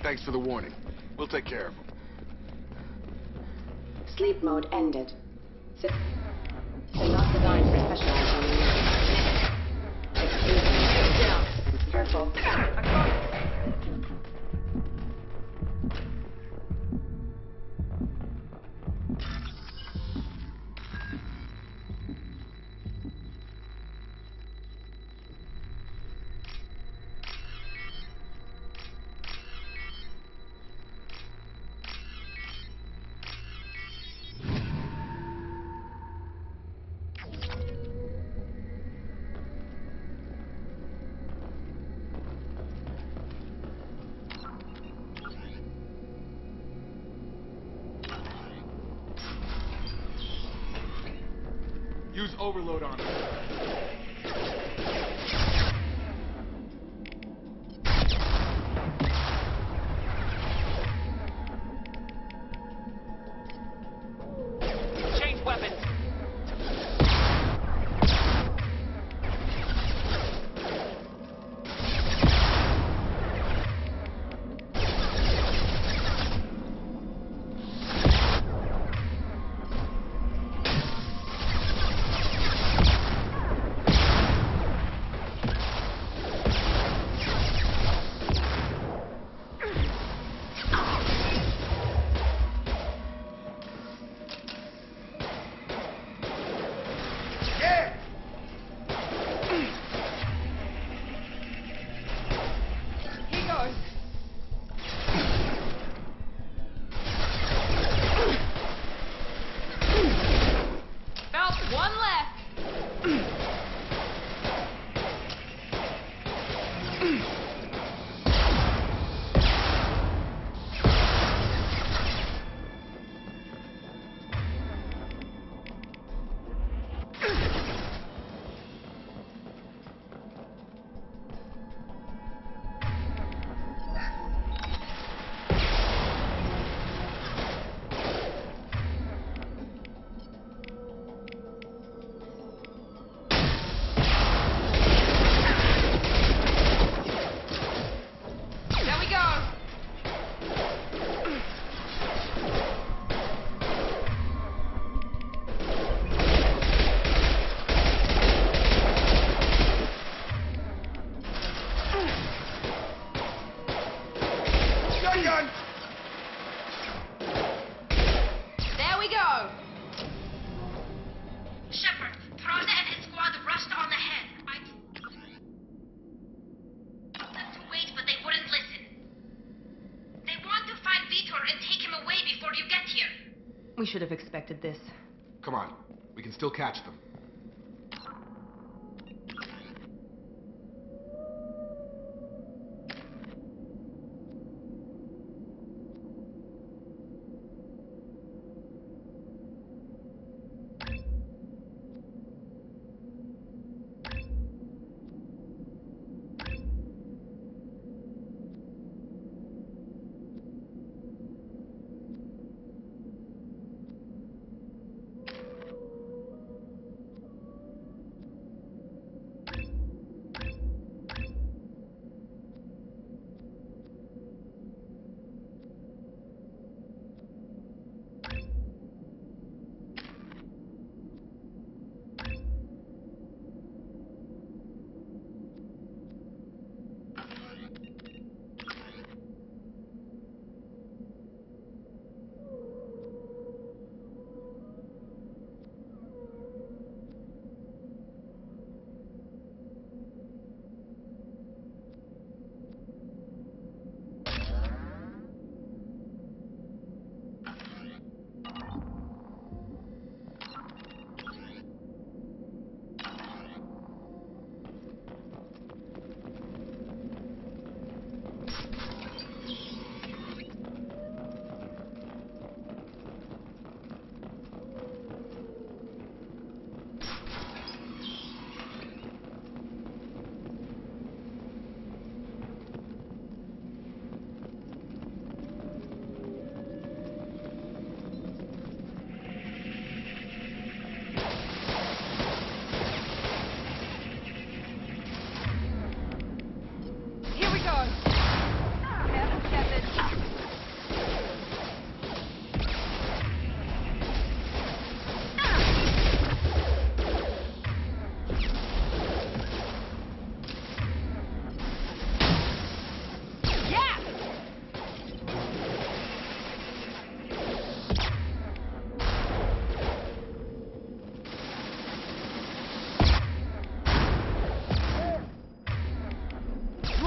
Thanks for the warning. We'll take care of him. Sleep mode ended. They're not designed for specializing in emergencies. Down. Careful. Use overload on him. Change weapons. We should have expected this. Come on. We can still catch them.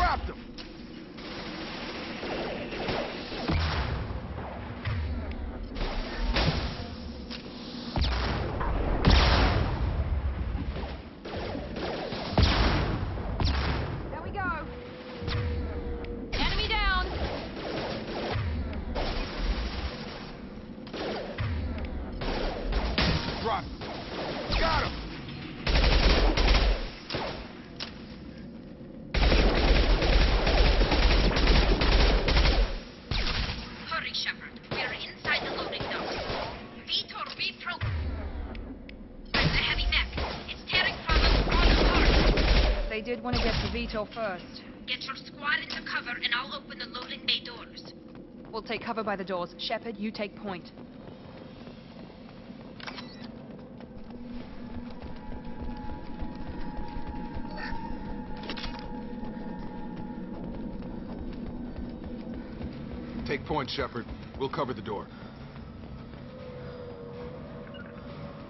Dropped him! There we go. Enemy down. Drop him. Got him! Hurry, Shepard. We are inside the loading dock. VTOL There's the heavy mech. It's tearing from us all apart. They did want to get to Vito first. Get your squad into cover and I'll open the loading bay doors. We'll take cover by the doors. Shepard, you take point. Take point, Shepard. We'll cover the door.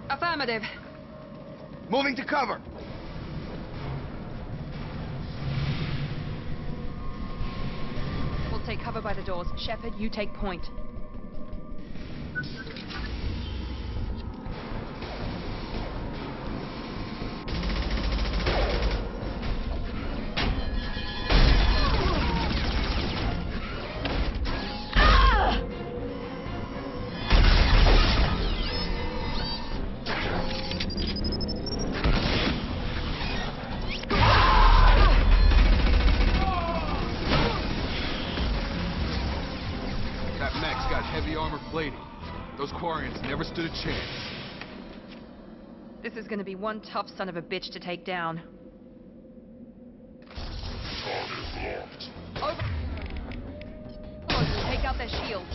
Affirmative. Moving to cover! We'll take cover by the doors. Shepard, you take point. That mech's got heavy armor plating. Those Quarians never stood a chance. This is gonna be one tough son of a bitch to take down. Over. Take out their shields.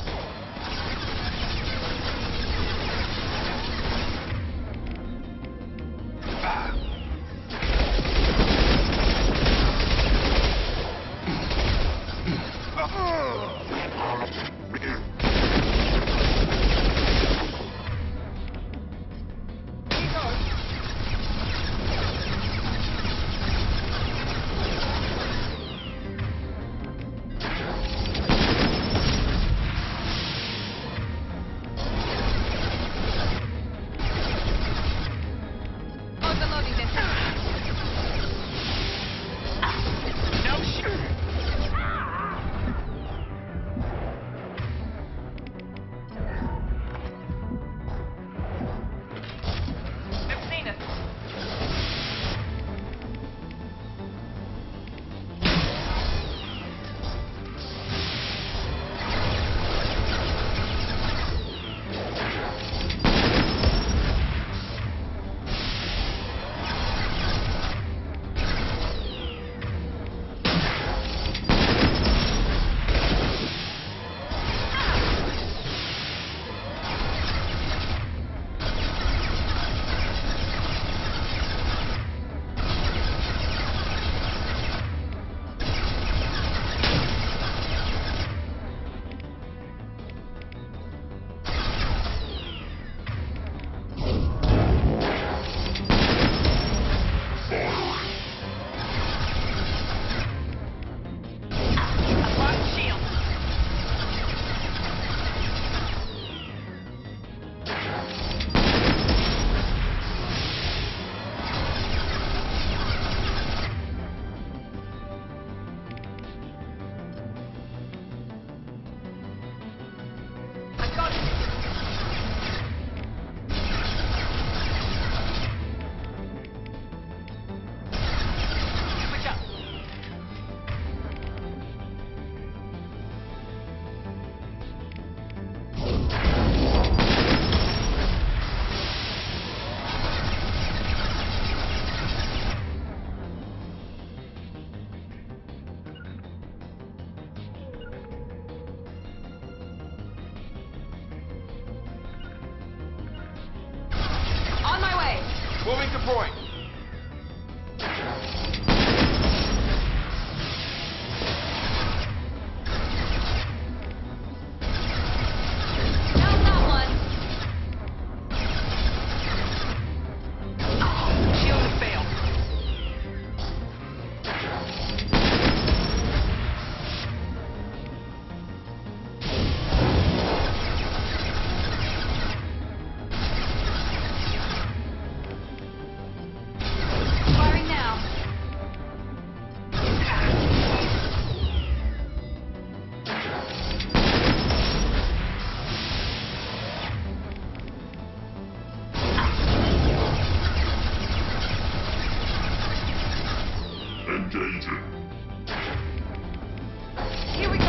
Moving to point. Here we go!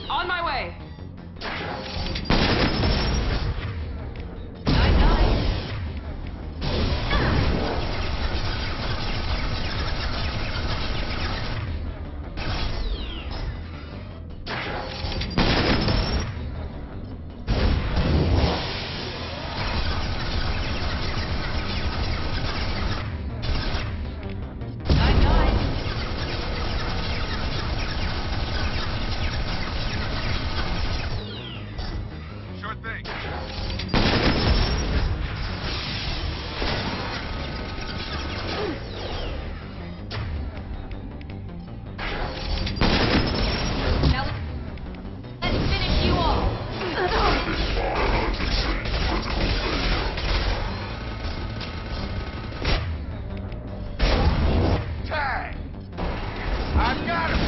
On my way! Sure thing. Now let's finish you all. Tag! I've got him!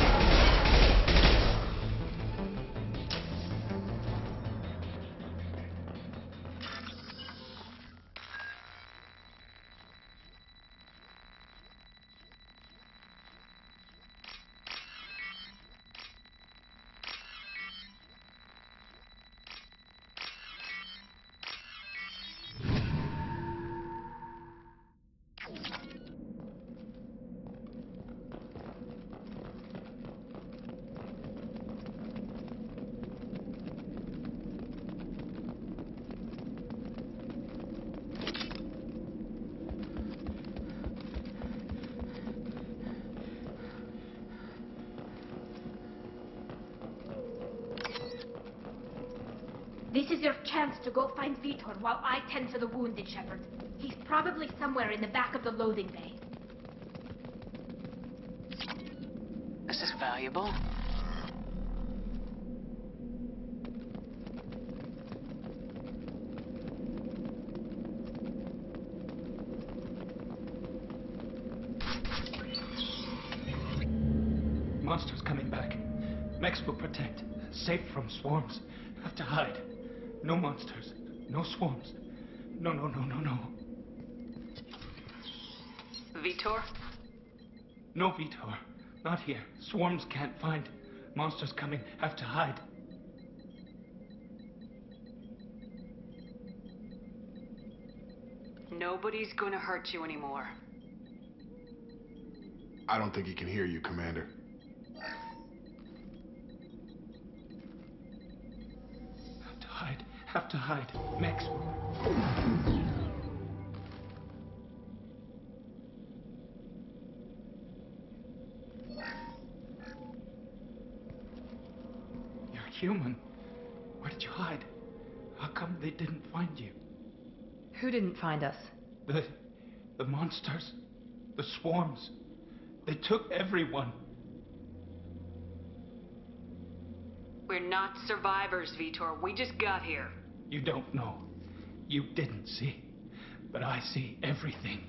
This is your chance to go find Vitor while I tend to the wounded, Shepard. He's probably somewhere in the back of the loading bay. This is valuable. Monsters coming back. Mechs will protect. Safe from swarms. Have to hide. No monsters. No swarms. No. Vitor? No Vitor. Not here. Swarms can't find. Monsters coming. Have to hide. Nobody's gonna hurt you anymore. I don't think he can hear you, Commander. Have to hide. Mechs. You're human. Where did you hide? How come they didn't find you? Who didn't find us? The monsters. The swarms. They took everyone. We're not survivors, Vitor. We just got here. You don't know. You didn't see. But I see everything.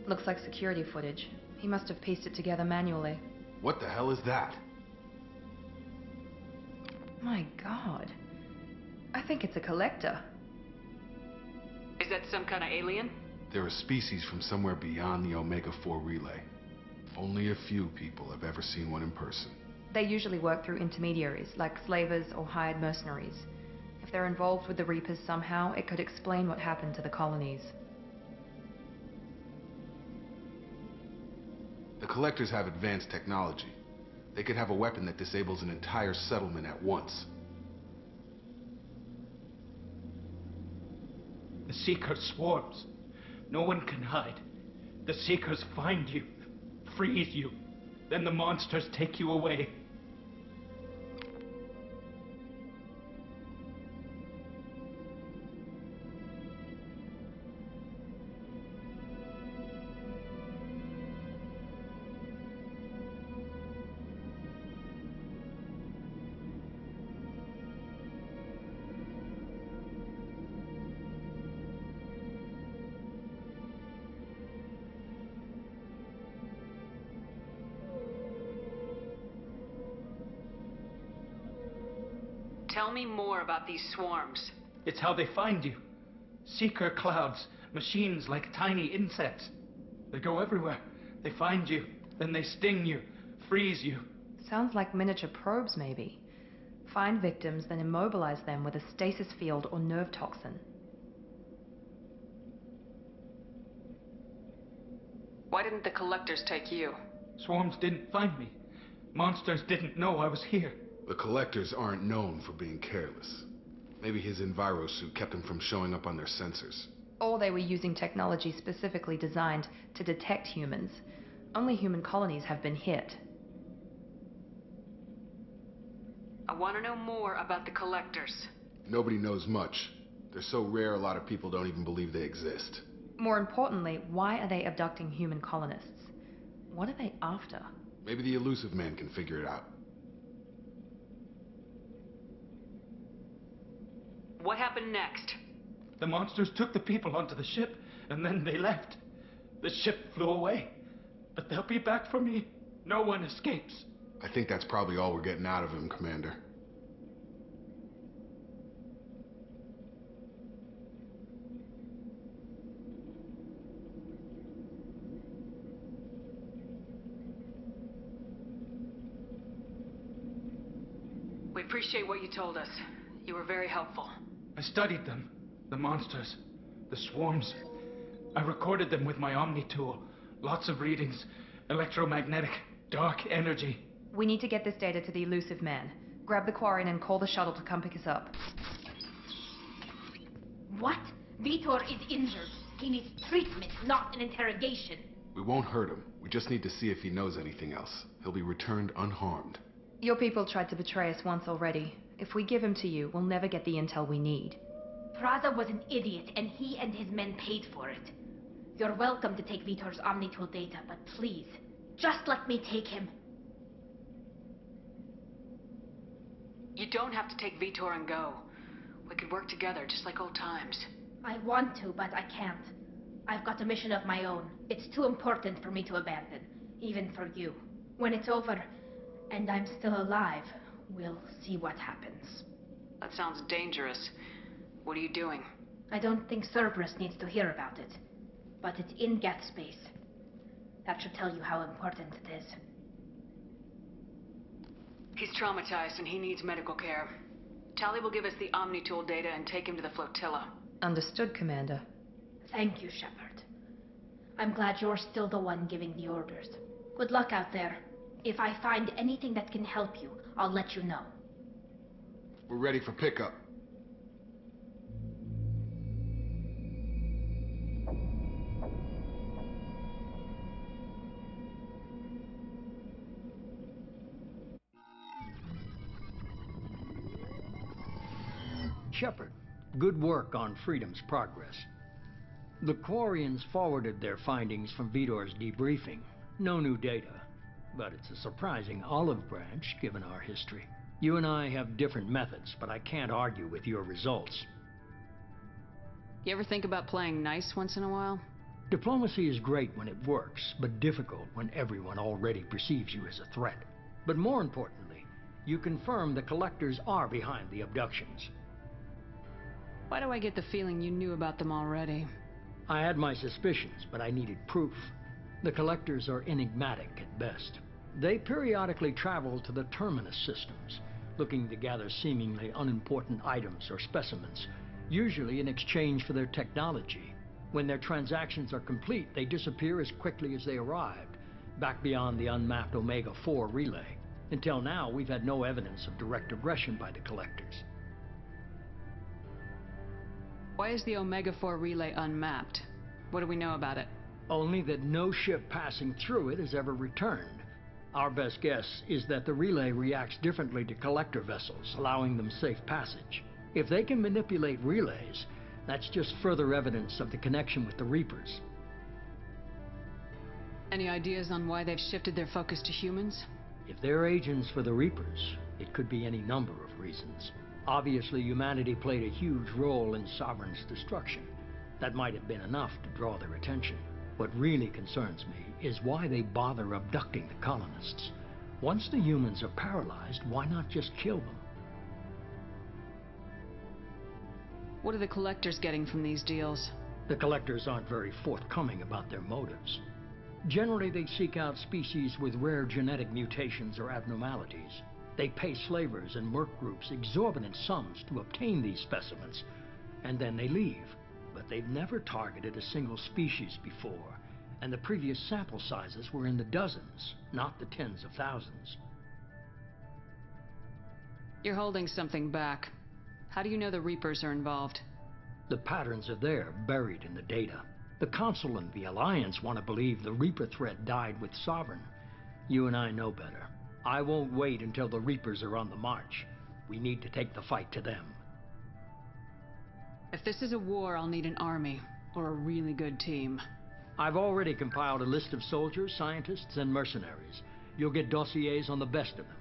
Looks like security footage. He must have pieced it together manually. What the hell is that? My God. I think it's a collector. Is that some kind of alien? They're a species from somewhere beyond the Omega-4 relay. Only a few people have ever seen one in person. They usually work through intermediaries, like slavers or hired mercenaries. If they're involved with the Reapers somehow, it could explain what happened to the colonies. The Collectors have advanced technology. They could have a weapon that disables an entire settlement at once. The Seekers swarms. No one can hide. The Seekers find you, freeze you. Then the monsters take you away. Tell me more about these swarms. It's how they find you. Seeker clouds, machines like tiny insects. They go everywhere. They find you, then they sting you, freeze you. Sounds like miniature probes, maybe. Find victims, then immobilize them with a stasis field or nerve toxin. Why didn't the collectors take you? Swarms didn't find me. Monsters didn't know I was here. The collectors aren't known for being careless. Maybe his envirosuit kept him from showing up on their sensors. Or they were using technology specifically designed to detect humans. Only human colonies have been hit. I want to know more about the collectors. Nobody knows much. They're so rare a lot of people don't even believe they exist. More importantly, why are they abducting human colonists? What are they after? Maybe the elusive man can figure it out. What happened next? The monsters took the people onto the ship, and then they left. The ship flew away. But they'll be back for me. No one escapes. I think that's probably all we're getting out of him, Commander. We appreciate what you told us. You were very helpful. I studied them. The monsters. The swarms. I recorded them with my Omni tool. Lots of readings. Electromagnetic. Dark energy. We need to get this data to the elusive man. Grab the Quarian and call the shuttle to come pick us up. What? Vitor is injured. He needs treatment, not an interrogation. We won't hurt him. We just need to see if he knows anything else. He'll be returned unharmed. Your people tried to betray us once already. If we give him to you, we'll never get the intel we need. Praza was an idiot, and he and his men paid for it. You're welcome to take Vitor's Omnitool data, but please, just let me take him. You don't have to take Vitor and go. We could work together, just like old times. I want to, but I can't. I've got a mission of my own. It's too important for me to abandon, even for you. When it's over, and I'm still alive, we'll see what happens. That sounds dangerous. What are you doing? I don't think Cerberus needs to hear about it. But it's in Geth space. That should tell you how important it is. He's traumatized and he needs medical care. Tally will give us the Omnitool data and take him to the flotilla. Understood, Commander. Thank you, Shepard. I'm glad you're still the one giving the orders. Good luck out there. If I find anything that can help you, I'll let you know. We're ready for pickup. Shepard, good work on Freedom's progress. The Quarians forwarded their findings from Vitor's debriefing. No new data, but it's a surprising olive branch given our history. You and I have different methods, but I can't argue with your results. You ever think about playing nice once in a while? Diplomacy is great when it works, but difficult when everyone already perceives you as a threat. But more importantly, you confirm the collectors are behind the abductions. Why do I get the feeling you knew about them already? I had my suspicions, but I needed proof. The collectors are enigmatic at best. They periodically travel to the terminus systems, looking to gather seemingly unimportant items or specimens, usually in exchange for their technology. When their transactions are complete, they disappear as quickly as they arrived, back beyond the unmapped Omega-4 relay. Until now, we've had no evidence of direct aggression by the collectors. Why is the Omega-4 relay unmapped? What do we know about it? Only that no ship passing through it has ever returned. Our best guess is that the relay reacts differently to collector vessels, allowing them safe passage. If they can manipulate relays, that's just further evidence of the connection with the Reapers. Any ideas on why they've shifted their focus to humans? If they're agents for the Reapers, it could be any number of reasons. Obviously, humanity played a huge role in Sovereign's destruction. That might have been enough to draw their attention. What really concerns me is why they bother abducting the colonists. Once the humans are paralyzed, why not just kill them? What are the collectors getting from these deals? The collectors aren't very forthcoming about their motives. Generally, they seek out species with rare genetic mutations or abnormalities. They pay slavers and merc groups exorbitant sums to obtain these specimens, and then they leave. But they've never targeted a single species before, and the previous sample sizes were in the dozens, not the tens of thousands. You're holding something back. How do you know the Reapers are involved? The patterns are there, buried in the data. The Council and the Alliance want to believe the Reaper threat died with Sovereign. You and I know better. I won't wait until the Reapers are on the march. We need to take the fight to them. If this is a war, I'll need an army, or a really good team. I've already compiled a list of soldiers, scientists, and mercenaries. You'll get dossiers on the best of them.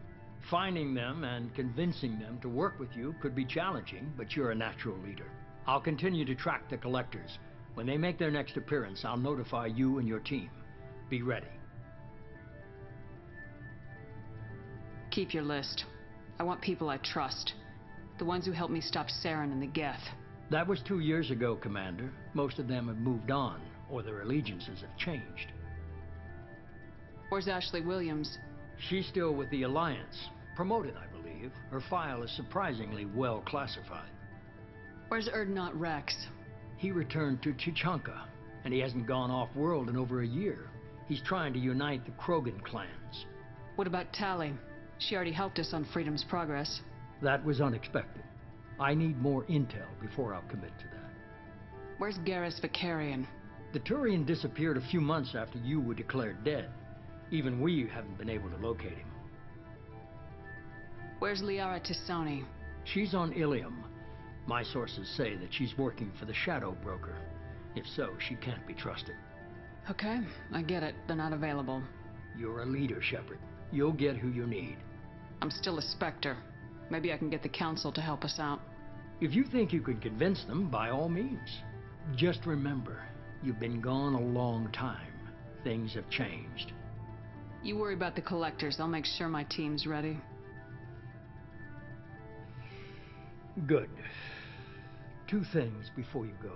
Finding them and convincing them to work with you could be challenging, but you're a natural leader. I'll continue to track the collectors. When they make their next appearance, I'll notify you and your team. Be ready. Keep your list. I want people I trust. The ones who helped me stop Saren and the Geth. That was 2 years ago, Commander. Most of them have moved on, or their allegiances have changed. Where's Ashley Williams? She's still with the Alliance. Promoted, I believe. Her file is surprisingly well classified. Where's Erdnot Rex? He returned to Chichanka, and he hasn't gone off-world in over a year. He's trying to unite the Krogan clans. What about Tali? She already helped us on Freedom's Progress. That was unexpected. I need more intel before I'll commit to that. Where's Garrus Vicarian? The Turian disappeared a few months after you were declared dead. Even we haven't been able to locate him. Where's Liara Tisoni? She's on Ilium. My sources say that she's working for the Shadow Broker. If so, she can't be trusted. Okay, I get it. They're not available. You're a leader, Shepard. You'll get who you need. I'm still a Spectre. Maybe I can get the Council to help us out. If you think you can convince them, by all means. Just remember, you've been gone a long time. Things have changed. You worry about the collectors. I'll make sure my team's ready. Good. 2 things before you go.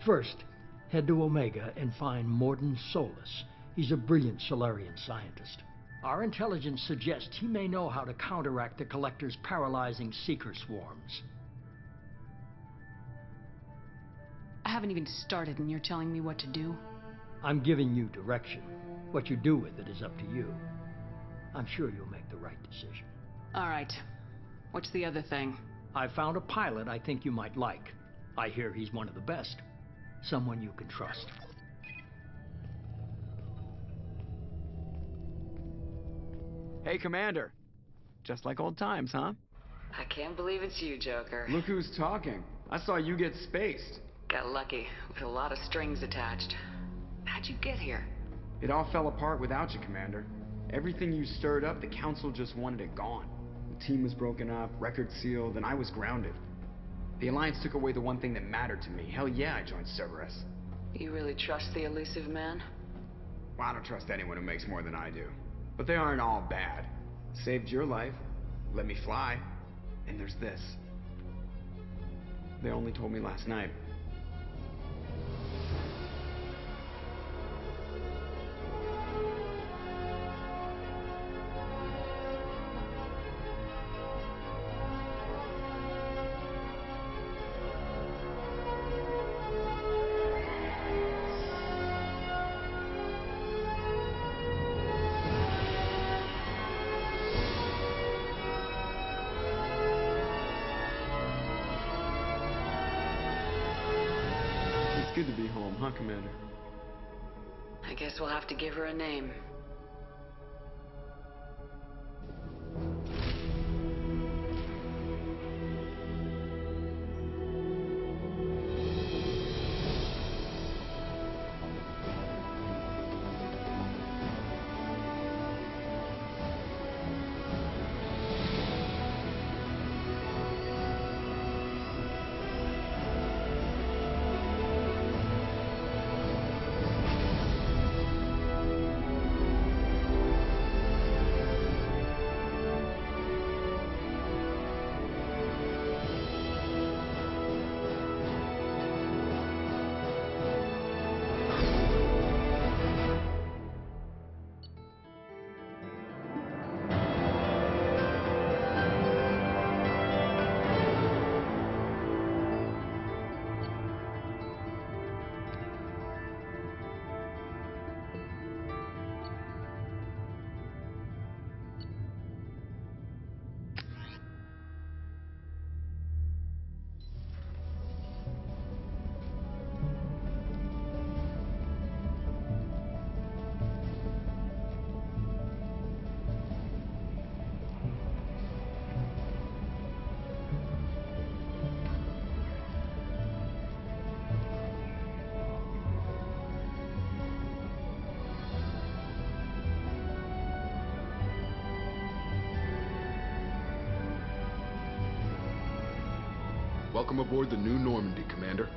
First, head to Omega and find Mordin Solus. He's a brilliant Solarian scientist. Our intelligence suggests he may know how to counteract the Collector's paralyzing Seeker swarms. I haven't even started and you're telling me what to do? I'm giving you direction. What you do with it is up to you. I'm sure you'll make the right decision. All right. What's the other thing? I found a pilot I think you might like. I hear he's one of the best. Someone you can trust. Hey, Commander. Just like old times, huh? I can't believe it's you, Joker. Look who's talking. I saw you get spaced. Got lucky, with a lot of strings attached. How'd you get here? It all fell apart without you, Commander. Everything you stirred up, the Council just wanted it gone. The team was broken up, record sealed, and I was grounded. The Alliance took away the one thing that mattered to me. Hell yeah, I joined Cerberus. You really trust the elusive man? Well, I don't trust anyone who makes more than I do. But they aren't all bad. Saved your life, let me fly, and there's this. They only told me last night. Good to be home, huh, Commander? I guess we'll have to give her a name. Welcome aboard the new Normandy, Commander.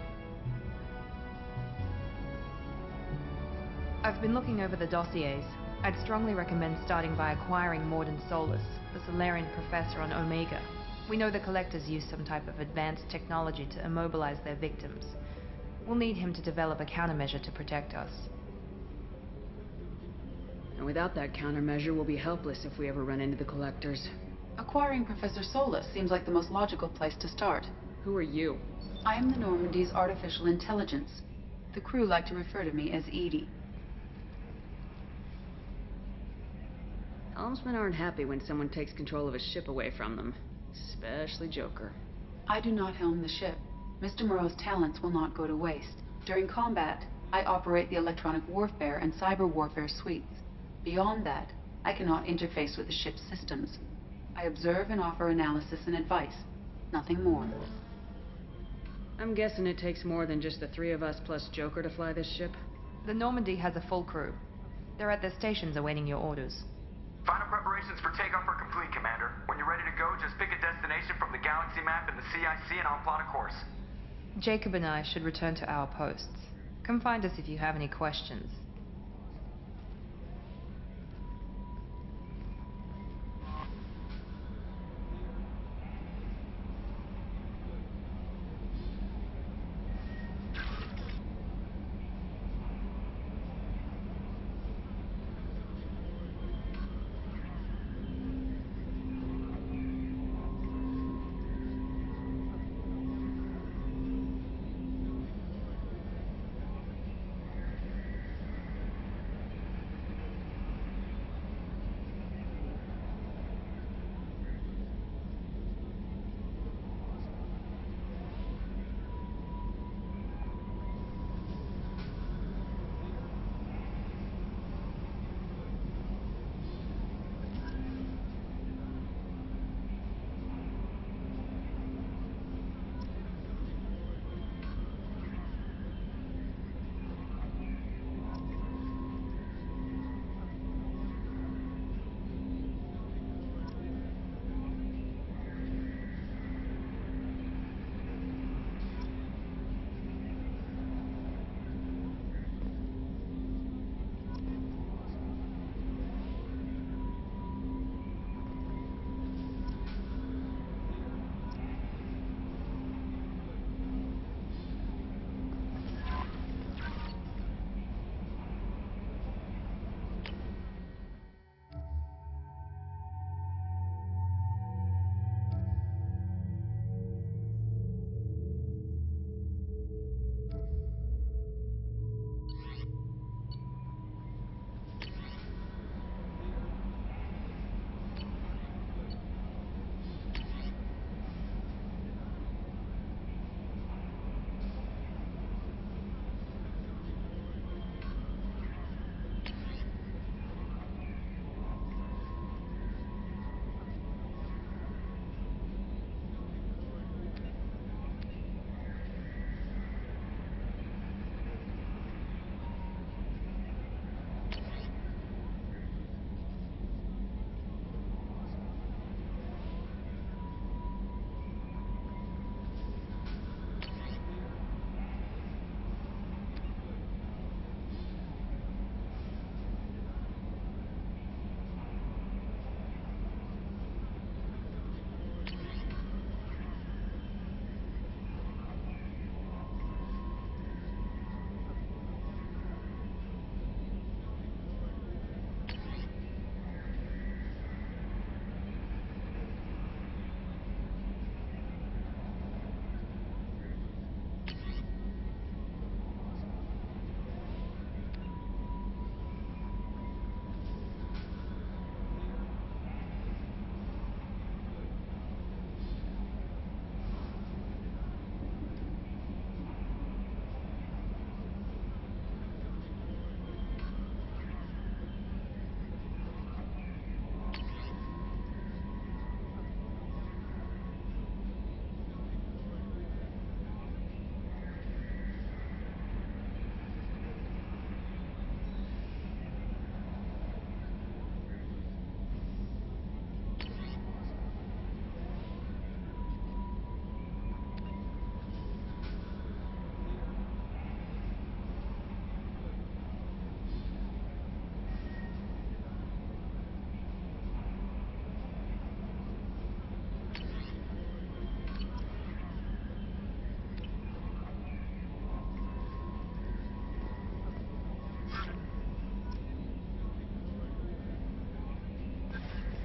I've been looking over the dossiers. I'd strongly recommend starting by acquiring Morden Solus, the Solarian professor on Omega. We know the Collectors use some type of advanced technology to immobilize their victims. We'll need him to develop a countermeasure to protect us. And without that countermeasure, we'll be helpless if we ever run into the Collectors. Acquiring Professor Solus seems like the most logical place to start. Who are you? I am the Normandy's artificial intelligence. The crew like to refer to me as Edie. Helmsmen aren't happy when someone takes control of a ship away from them. Especially Joker. I do not helm the ship. Mr. Moreau's talents will not go to waste. During combat, I operate the electronic warfare and cyber warfare suites. Beyond that, I cannot interface with the ship's systems. I observe and offer analysis and advice. Nothing more. I'm guessing it takes more than just the three of us plus Joker to fly this ship? The Normandy has a full crew. They're at their stations awaiting your orders. Final preparations for takeoff are complete, Commander. When you're ready to go, just pick a destination from the galaxy map in the CIC and I'll plot a course. Jacob and I should return to our posts. Come find us if you have any questions.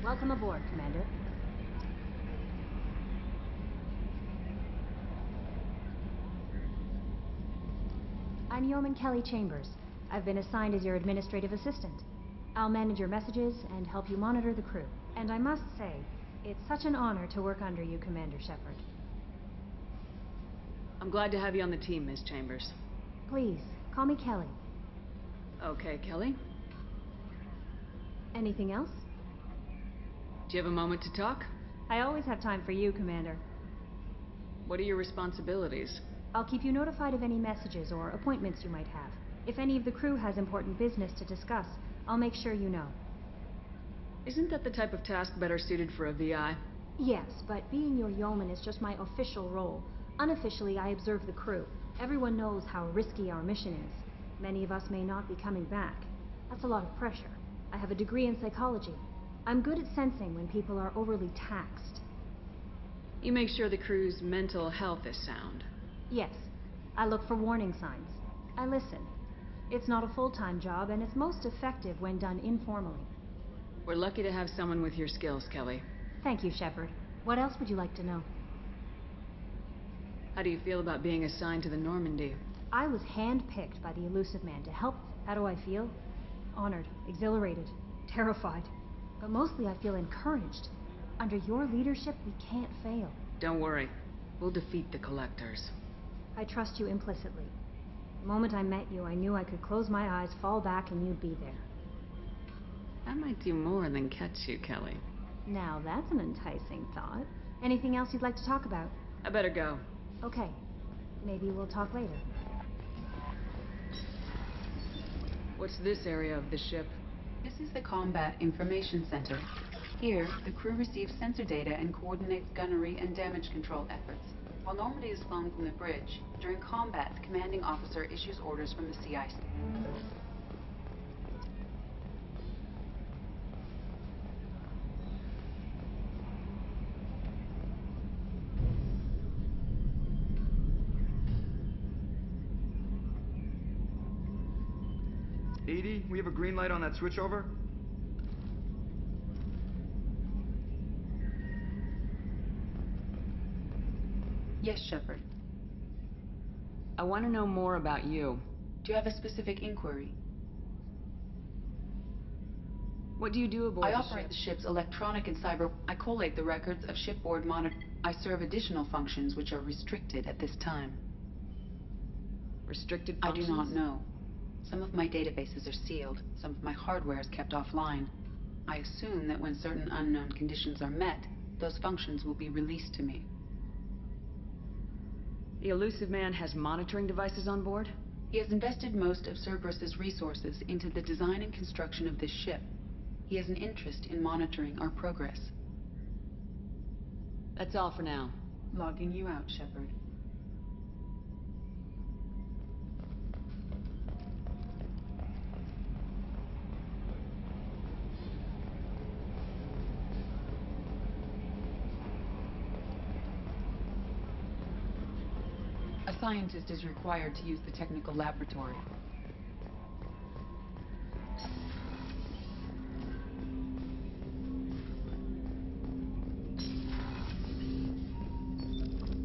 Welcome aboard, Commander. I'm Yeoman Kelly Chambers. I've been assigned as your administrative assistant. I'll manage your messages and help you monitor the crew. And I must say, it's such an honor to work under you, Commander Shepard. I'm glad to have you on the team, Miss Chambers. Please, call me Kelly. Okay, Kelly. Anything else? Do you have a moment to talk? I always have time for you, Commander. What are your responsibilities? I'll keep you notified of any messages or appointments you might have. If any of the crew has important business to discuss, I'll make sure you know. Isn't that the type of task better suited for a VI? Yes, but being your yeoman is just my official role. Unofficially, I observe the crew. Everyone knows how risky our mission is. Many of us may not be coming back. That's a lot of pressure. I have a degree in psychology. I'm good at sensing when people are overly taxed. You make sure the crew's mental health is sound. Yes. I look for warning signs. I listen. It's not a full-time job, and it's most effective when done informally. We're lucky to have someone with your skills, Kelly. Thank you, Shepard. What else would you like to know? How do you feel about being assigned to the Normandy? I was hand-picked by the Elusive Man to help. How do I feel? Honored, exhilarated, terrified. But mostly I feel encouraged. Under your leadership, we can't fail. Don't worry. We'll defeat the Collectors. I trust you implicitly. The moment I met you, I knew I could close my eyes, fall back, and you'd be there. I might do more than catch you, Kelly. Now that's an enticing thought. Anything else you'd like to talk about? I better go. Okay. Maybe we'll talk later. What's this area of the ship? This is the Combat Information Center. Here, the crew receives sensor data and coordinates gunnery and damage control efforts. While Normandy is flown from the bridge, during combat, the commanding officer issues orders from the CIC. Edie, we have a green light on that switchover? Yes, Shepard. I want to know more about you. Do you have a specific inquiry? What do you do aboard I the operate the ship's electronic and cyber... I collate the records of shipboard monitor... I serve additional functions which are restricted at this time. Restricted functions? I do not know. Some of my databases are sealed. Some of my hardware is kept offline. I assume that when certain unknown conditions are met, those functions will be released to me. The Elusive Man has monitoring devices on board? He has invested most of Cerberus's resources into the design and construction of this ship. He has an interest in monitoring our progress. That's all for now. Logging you out, Shepard. A scientist is required to use the technical laboratory.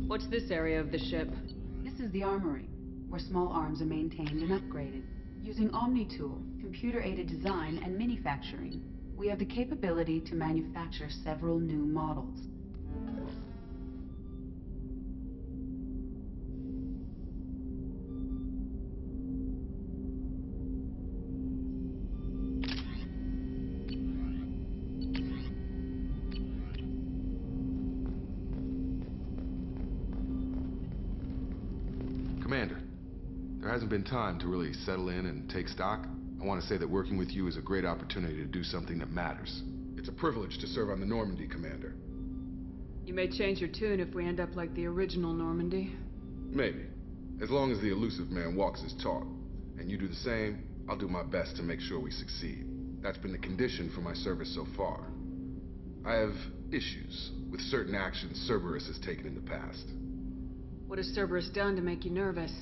What's this area of the ship? This is the armory, where small arms are maintained and upgraded. Using Omni-Tool, computer-aided design, and manufacturing, we have the capability to manufacture several new models. Commander, there hasn't been time to really settle in and take stock. I want to say that working with you is a great opportunity to do something that matters. It's a privilege to serve on the Normandy, Commander. You may change your tune if we end up like the original Normandy. Maybe. As long as the Elusive Man walks his talk, and you do the same, I'll do my best to make sure we succeed. That's been the condition for my service so far. I have issues with certain actions Cerberus has taken in the past. What has Cerberus done to make you nervous?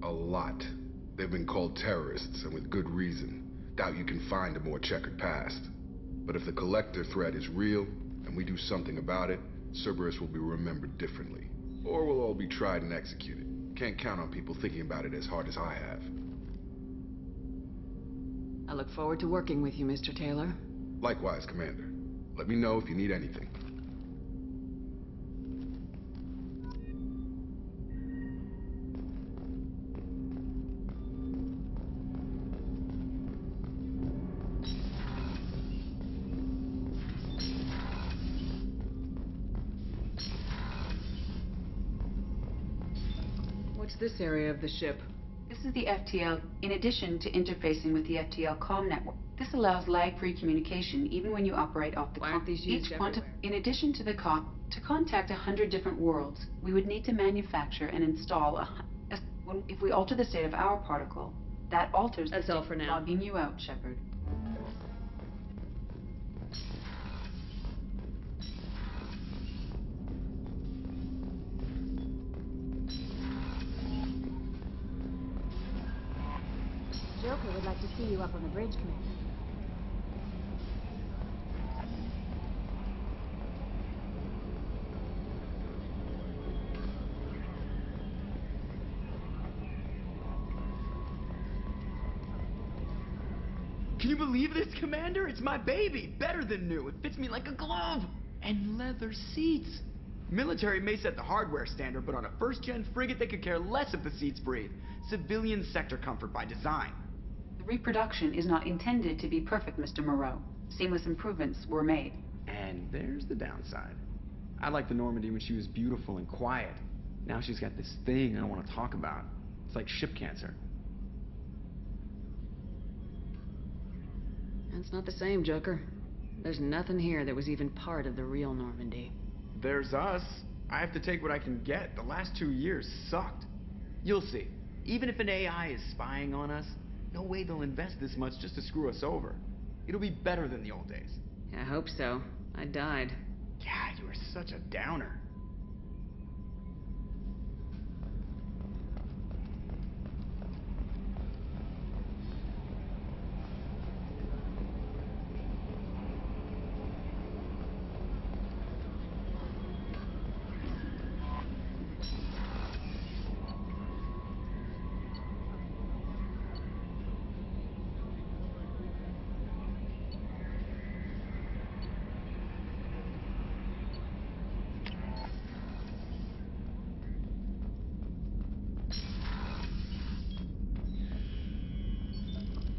A lot. They've been called terrorists, and with good reason. Doubt you can find a more checkered past. But if the Collector threat is real, and we do something about it, Cerberus will be remembered differently. Or we'll all be tried and executed. Can't count on people thinking about it as hard as I have. I look forward to working with you, Mr. Taylor. Likewise, Commander. Let me know if you need anything. What's this area of the ship? This is the FTL, in addition to interfacing with the FTL comm network. This allows lag-free communication even when you operate off the Why aren't these used everywhere? In addition to the to contact 100 different worlds, we would need to manufacture and install if we alter the state of our particle, that alters That's all for now. Logging you out, Shepard. Joker would like to see you up on the bridge, Commander. Can you believe this, Commander? It's my baby! Better than new. It fits me like a glove! And leather seats! Military may set the hardware standard, but on a first-gen frigate, they could care less if the seats breathe. Civilian sector comfort by design. The reproduction is not intended to be perfect, Mr. Moreau. Seamless improvements were made. And there's the downside. I liked the Normandy when she was beautiful and quiet. Now she's got this thing I don't want to talk about. It's like ship cancer. That's not the same, Joker. There's nothing here that was even part of the real Normandy. There's us. I have to take what I can get. The last 2 years sucked. You'll see. Even if an AI is spying on us, no way they'll invest this much just to screw us over. It'll be better than the old days. I hope so. I died. Yeah, you were such a downer.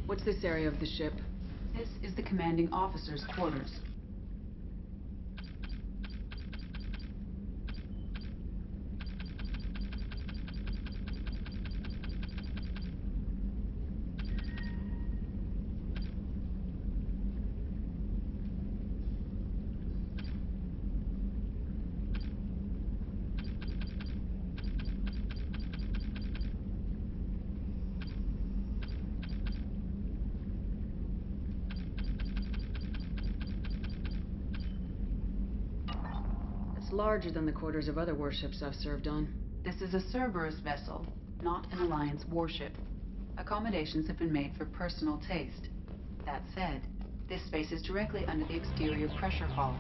What's this area of the ship? This is the commanding officer's quarters. Larger than the quarters of other warships I've served on. This is a Cerberus vessel, not an Alliance warship. Accommodations have been made for personal taste. That said, this space is directly under the exterior pressure hull.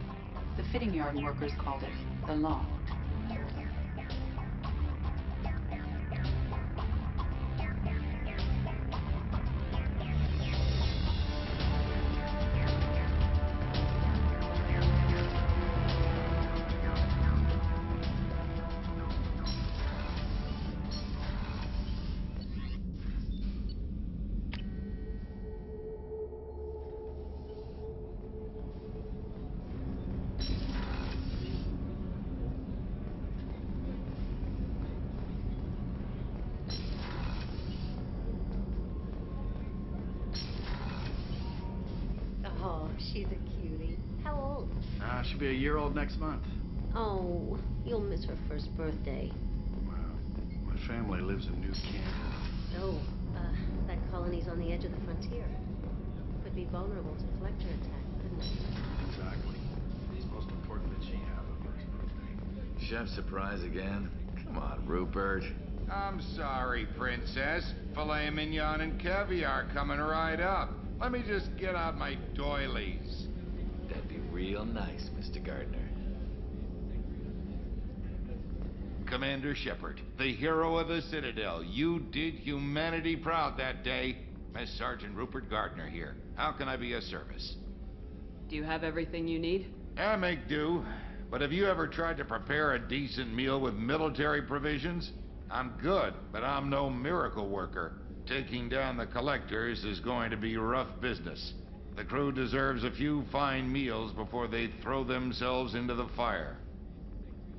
The fitting yard workers called it the loft. Oh, she's a cutie. How old? She'll be a year old next month. Oh, you'll miss her first birthday. Wow. My family lives in New Canton. Oh, that colony's on the edge of the frontier. Could be vulnerable to collector attack, couldn't it? Exactly. It's most important that she have a first birthday. Chef surprise again? Come on, Rupert. I'm sorry, Princess. Filet mignon and caviar coming right up. Let me just get out my doilies. real nice, Mr. Gardner. Commander Shepard, the hero of the Citadel. You did humanity proud that day. Master Sergeant Rupert Gardner here. How can I be of service? Do you have everything you need? I make do. But have you ever tried to prepare a decent meal with military provisions? I'm good, but I'm no miracle worker. Taking down the collectors is going to be rough business. The crew deserves a few fine meals before they throw themselves into the fire.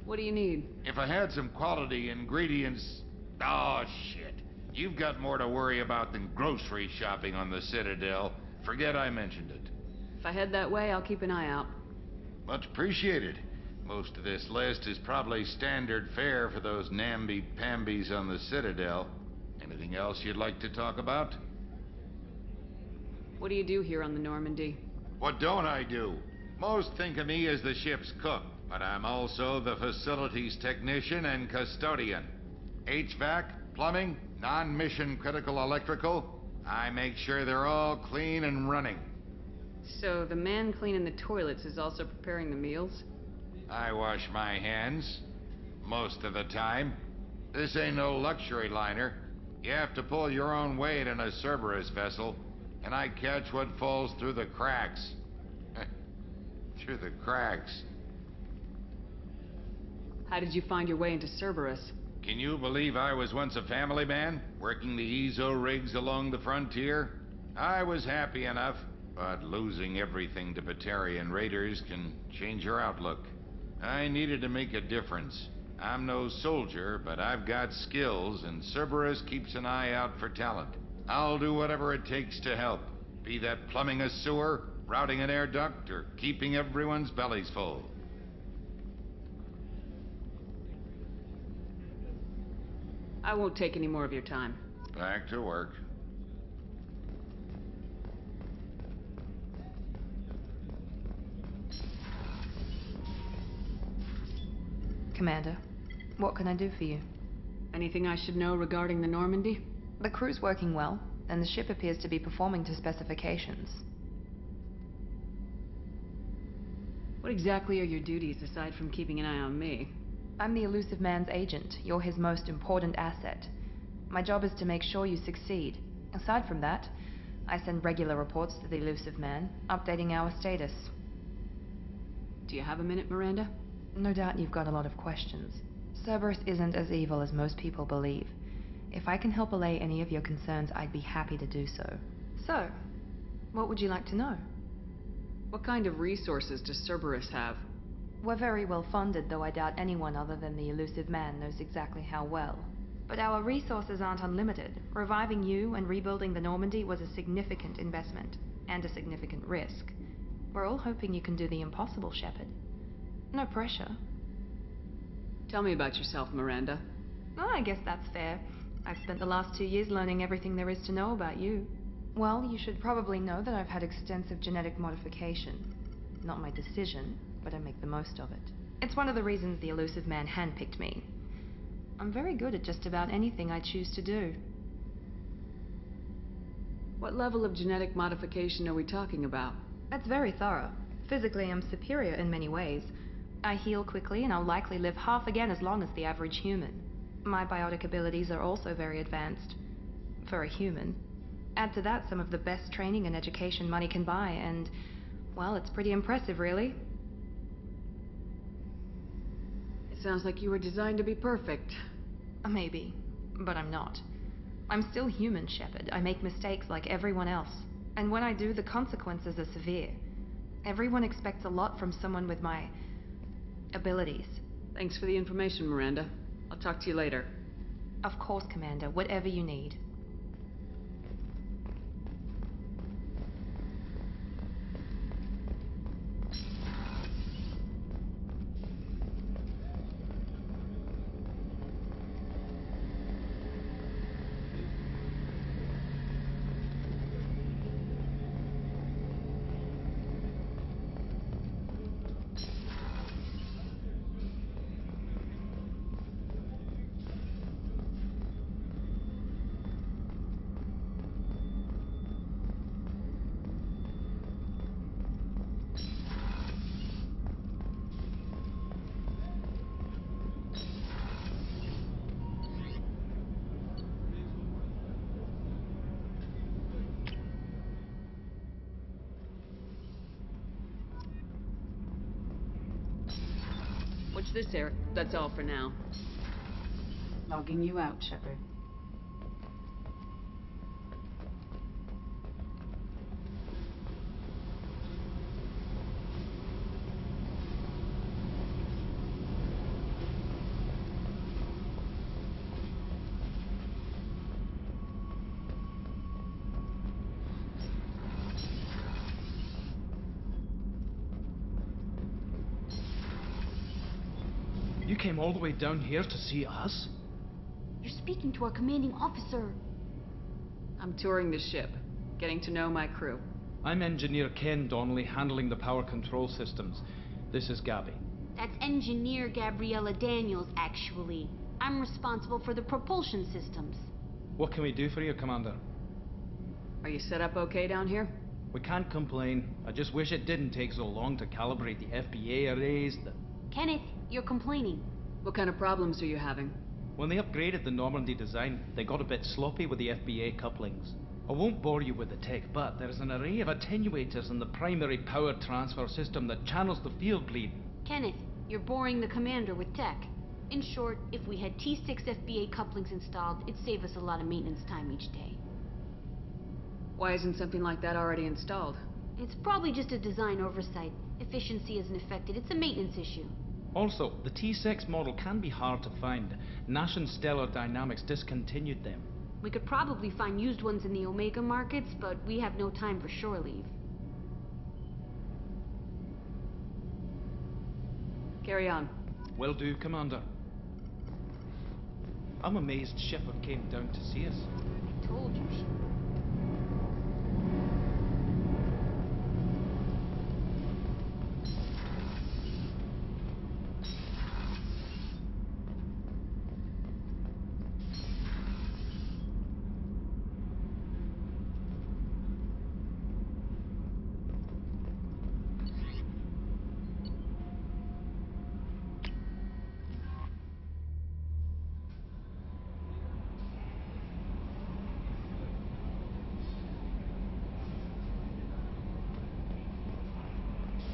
What do you need? If I had some quality ingredients... Oh, shit. You've got more to worry about than grocery shopping on the Citadel. Forget I mentioned it. If I head that way, I'll keep an eye out. Much appreciated. Most of this list is probably standard fare for those namby-pambies on the Citadel. Anything else you'd like to talk about? What do you do here on the Normandy? What don't I do? Most think of me as the ship's cook, but I'm also the facilities technician and custodian. HVAC, plumbing, non-mission critical electrical. I make sure they're all clean and running. So the man cleaning the toilets is also preparing the meals? I wash my hands. Most of the time. This ain't no luxury liner. You have to pull your own weight in a Cerberus vessel, and I catch what falls through the cracks. Through the cracks. How did you find your way into Cerberus? Can you believe I was once a family man, working the EZO rigs along the frontier? I was happy enough, but losing everything to Batarian raiders can change your outlook. I needed to make a difference. I'm no soldier, but I've got skills, and Cerberus keeps an eye out for talent. I'll do whatever it takes to help, be that plumbing a sewer, routing an air duct, or keeping everyone's bellies full. I won't take any more of your time. Back to work. Commander, what can I do for you? Anything I should know regarding the Normandy? The crew's working well, and the ship appears to be performing to specifications. What exactly are your duties aside from keeping an eye on me? I'm the Elusive Man's agent. You're his most important asset. My job is to make sure you succeed. Aside from that, I send regular reports to the Elusive Man, updating our status. Do you have a minute, Miranda? No doubt you've got a lot of questions. Cerberus isn't as evil as most people believe. If I can help allay any of your concerns, I'd be happy to do so. So, what would you like to know? What kind of resources does Cerberus have? We're very well funded, though I doubt anyone other than the Elusive Man knows exactly how well. But our resources aren't unlimited. Reviving you and rebuilding the Normandy was a significant investment, and a significant risk. We're all hoping you can do the impossible, Shepard. No pressure. Tell me about yourself, Miranda. Oh, I guess that's fair. I've spent the last 2 years learning everything there is to know about you. Well, you should probably know that I've had extensive genetic modification. Not my decision, but I make the most of it. It's one of the reasons the Elusive Man handpicked me. I'm very good at just about anything I choose to do. What level of genetic modification are we talking about? That's very thorough. Physically, I'm superior in many ways. I heal quickly, and I'll likely live half again as long as the average human. My biotic abilities are also very advanced. For a human. Add to that some of the best training and education money can buy, and, well, it's pretty impressive, really. It sounds like you were designed to be perfect. Maybe, but I'm not. I'm still human, Shepard. I make mistakes like everyone else. And when I do, the consequences are severe. Everyone expects a lot from someone with my abilities. Thanks for the information, Miranda. I'll talk to you later. Of course, Commander. Whatever you need. Watch this, Eric. That's all for now. Logging you out, Shepard. You came all the way down here to see us? You're speaking to our commanding officer. I'm touring the ship, getting to know my crew. I'm Engineer Ken Donnelly, handling the power control systems. This is Gabby. That's Engineer Gabriella Daniels, actually. I'm responsible for the propulsion systems. What can we do for you, Commander? Are you set up okay down here? We can't complain. I just wish it didn't take so long to calibrate the FBA arrays. Kenneth, you're complaining. What kind of problems are you having? When they upgraded the Normandy design, they got a bit sloppy with the FBA couplings. I won't bore you with the tech, but there's an array of attenuators in the primary power transfer system that channels the field bleed. Kenneth, you're boring the commander with tech. In short, if we had T6 FBA couplings installed, it'd save us a lot of maintenance time each day. Why isn't something like that already installed? It's probably just a design oversight. Efficiency isn't affected. It's a maintenance issue. Also, the T6 model can be hard to find. Nash and Stellar Dynamics discontinued them. We could probably find used ones in the Omega markets, but we have no time for shore leave. Carry on. Will do, Commander. I'm amazed Shepard came down to see us. I told you she...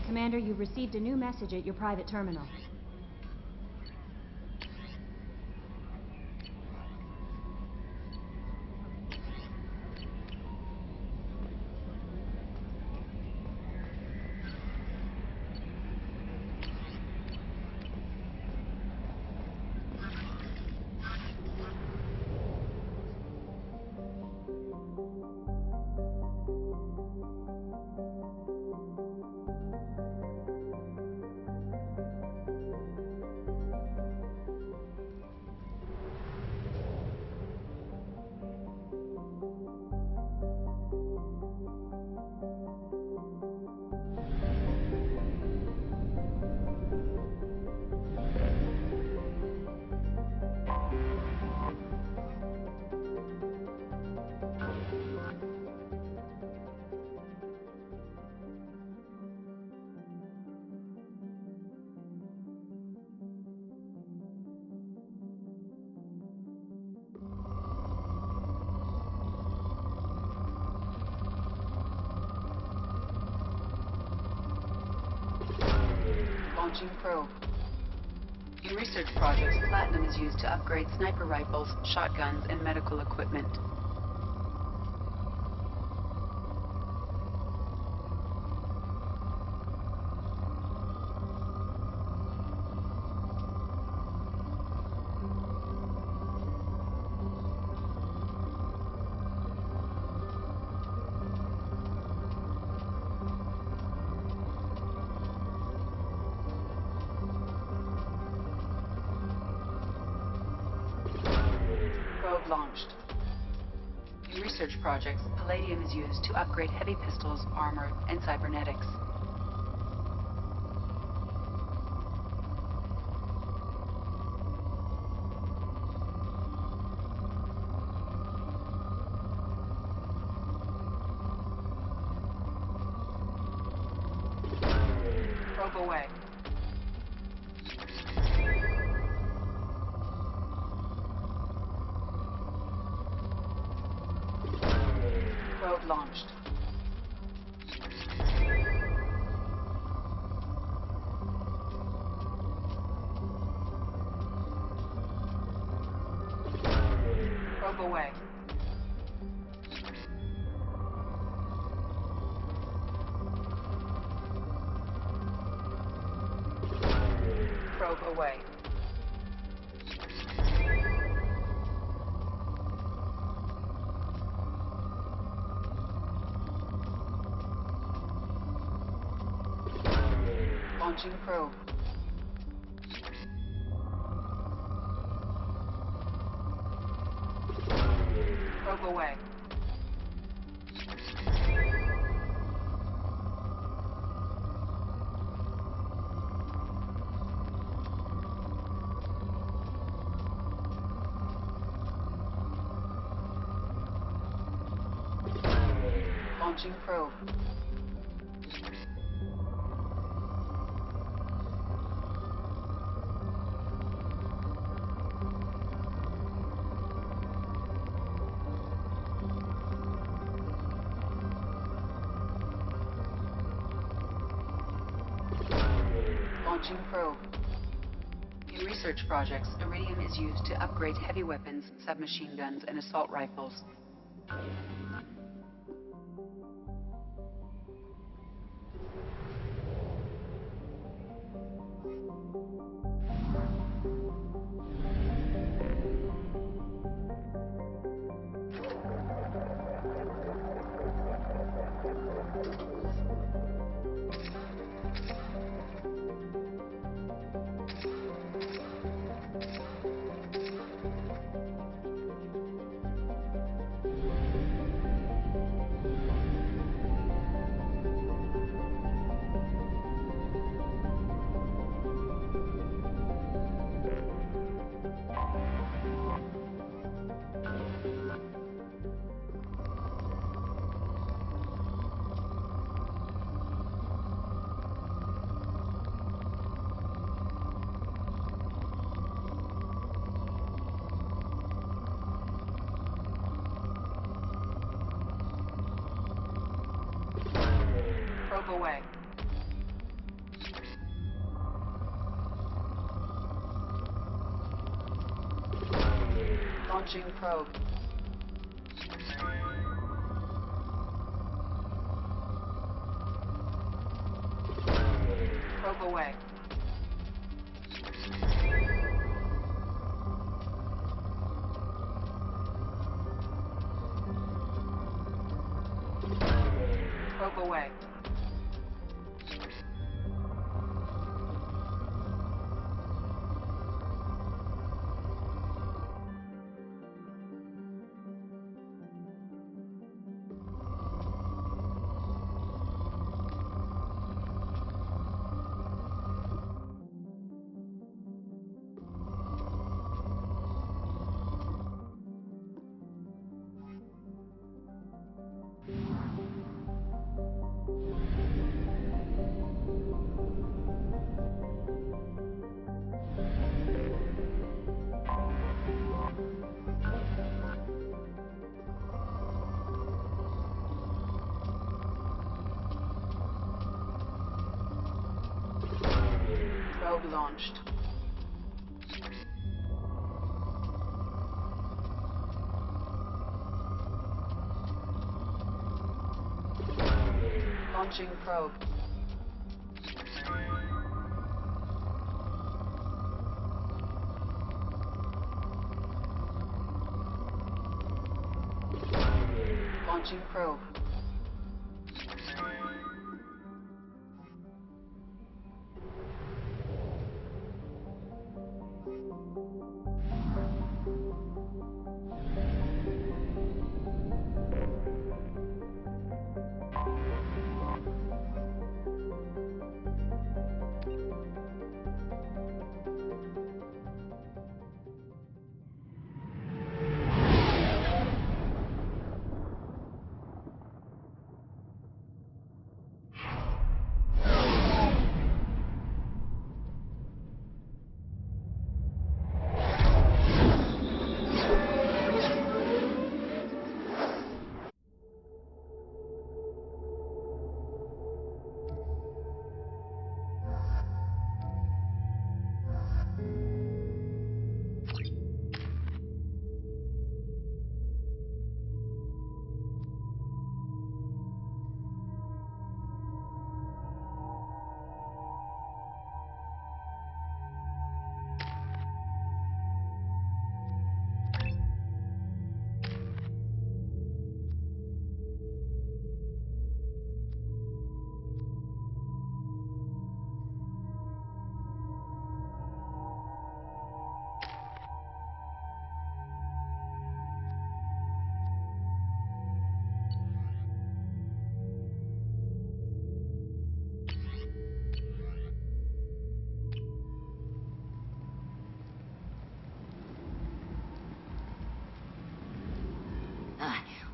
Commander, you've received a new message at your private terminal. Launching probe. In research projects, platinum is used to upgrade sniper rifles, shotguns, and medical equipment. Probe launched. In research projects, palladium is used to upgrade heavy pistols, armor, and cybernetics. Probe away. Probe launched. Probe away. Probe away. Launching probe. Probe away. Launching probe. Launching probe. In research projects, iridium is used to upgrade heavy weapons, submachine guns, and assault rifles. Probe away. Launching probe. Probe away. Probe away. Probe launched. Launching probe. Launching probe.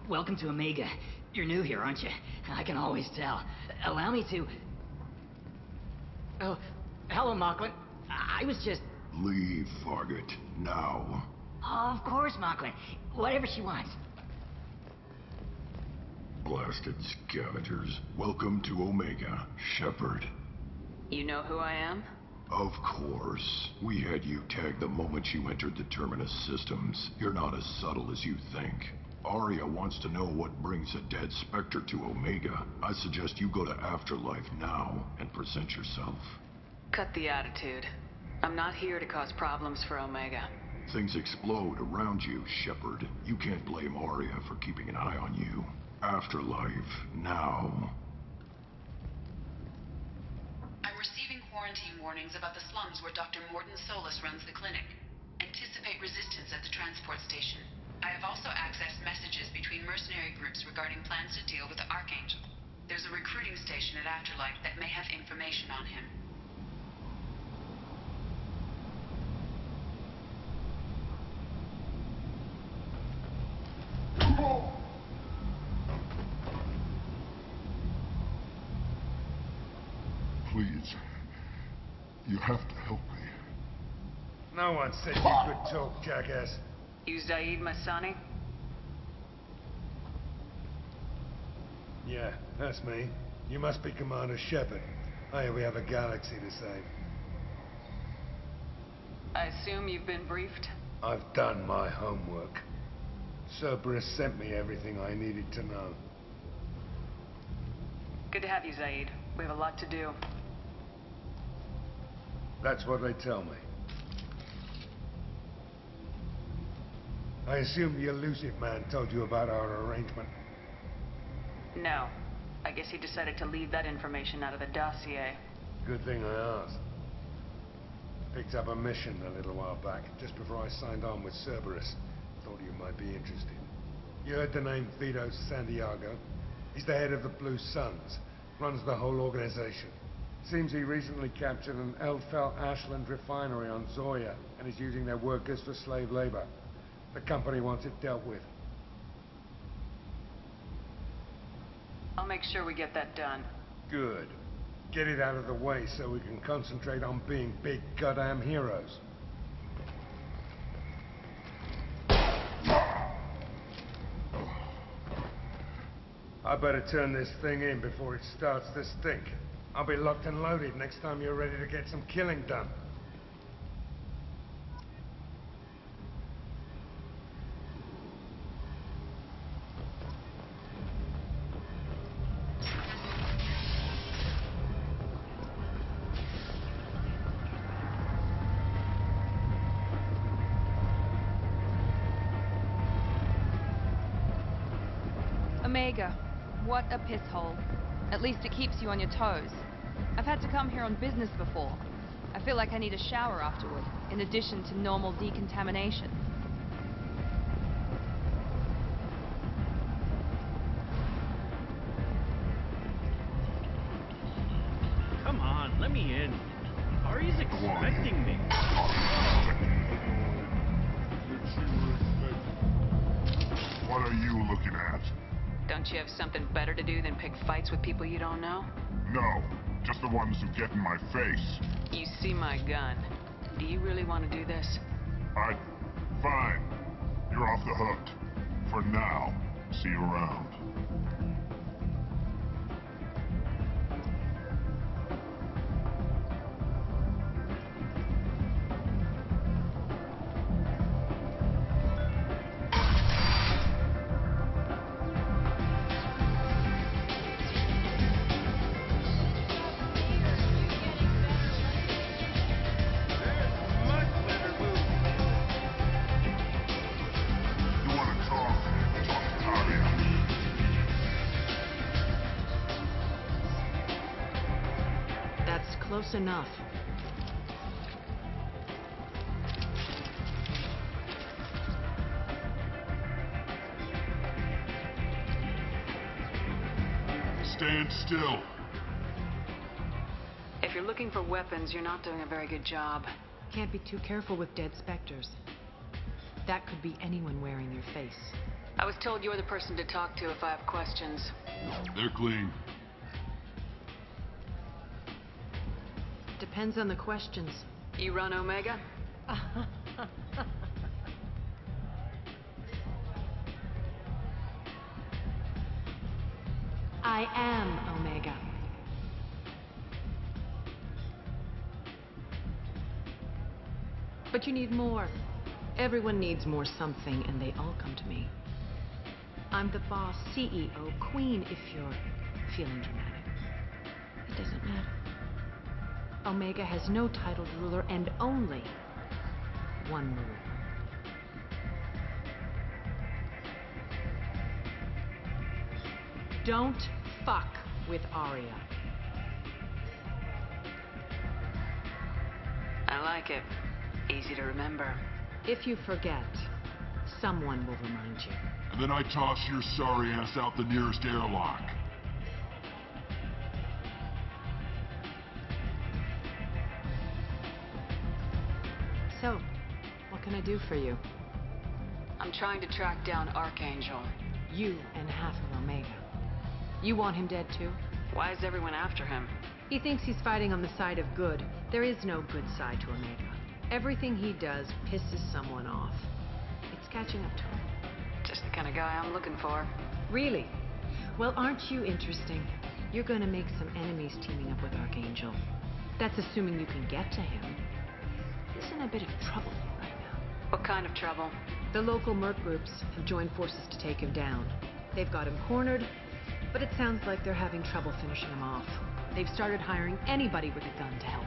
Welcome to Omega. You're new here, aren't you? I can always tell. Allow me to... Oh, hello, Mocklin. I was just... Leave, Fargate. Now. Oh, of course, Mocklin. Whatever she wants. Blasted scavengers. Welcome to Omega, Shepard. You know who I am? Of course. We had you tagged the moment you entered the Terminus systems. You're not as subtle as you think. Arya wants to know what brings a dead Spectre to Omega. I suggest you go to Afterlife now and present yourself. Cut the attitude. I'm not here to cause problems for Omega. Things explode around you, Shepard. You can't blame Arya for keeping an eye on you. Afterlife, now. I'm receiving quarantine warnings about the slums where Dr. Morton Solus runs the clinic. Anticipate resistance at the transport station. I have also accessed messages between mercenary groups regarding plans to deal with the Archangel. There's a recruiting station at Afterlife that may have information on him. Please. You have to help me. No one said you could talk, jackass. You Zaid Masani? Yeah, that's me. You must be Commander Shepard. Oh yeah, we have a galaxy to save. I assume you've been briefed? I've done my homework. Cerberus sent me everything I needed to know. Good to have you, Zaid. We have a lot to do. That's what they tell me. I assume the elusive man told you about our arrangement. No. I guess he decided to leave that information out of the dossier. Good thing I asked. Picked up a mission a little while back, just before I signed on with Cerberus. Thought you might be interested. You heard the name Vito Santiago? He's the head of the Blue Suns. Runs the whole organization. Seems he recently captured an Eldfell Ashland refinery on Zoya and is using their workers for slave labor. The company wants it dealt with. I'll make sure we get that done. Good. Get it out of the way so we can concentrate on being big goddamn heroes. I better turn this thing in before it starts to stink. I'll be locked and loaded next time you're ready to get some killing done. Omega, what a piss hole. At least it keeps you on your toes. I've had to come here on business before. I feel like I need a shower afterward, in addition to normal decontamination. Come on, let me in. Ari's expecting me. What are you looking at? Don't you have something better to do than pick fights with people you don't know? No, just the ones who get in my face. You see my gun. Do you really want to do this? Fine. You're off the hook. For now. See you around. Close enough. Stand still. If you're looking for weapons, you're not doing a very good job. Can't be too careful with dead specters. That could be anyone wearing their face. I was told you're the person to talk to if I have questions. They're clean. Depends on the questions. You run Omega? I am Omega. But you need more. Everyone needs more something, and they all come to me. I'm the boss, CEO, queen, if you're feeling dramatic. It doesn't matter. Omega has no titled ruler and only one rule. Don't fuck with Arya. I like it. Easy to remember. If you forget, someone will remind you. And then I toss your sorry ass out the nearest airlock. So, what can I do for you? I'm trying to track down Archangel. You and half of Omega. You want him dead too? Why is everyone after him? He thinks he's fighting on the side of good. There is no good side to Omega. Everything he does pisses someone off. It's catching up to him. Just the kind of guy I'm looking for. Really? Well, aren't you interesting? You're gonna make some enemies teaming up with Archangel. That's assuming you can get to him. He's in a bit of trouble right now. What kind of trouble? The local merc groups have joined forces to take him down. They've got him cornered, but it sounds like they're having trouble finishing him off. They've started hiring anybody with a gun to help.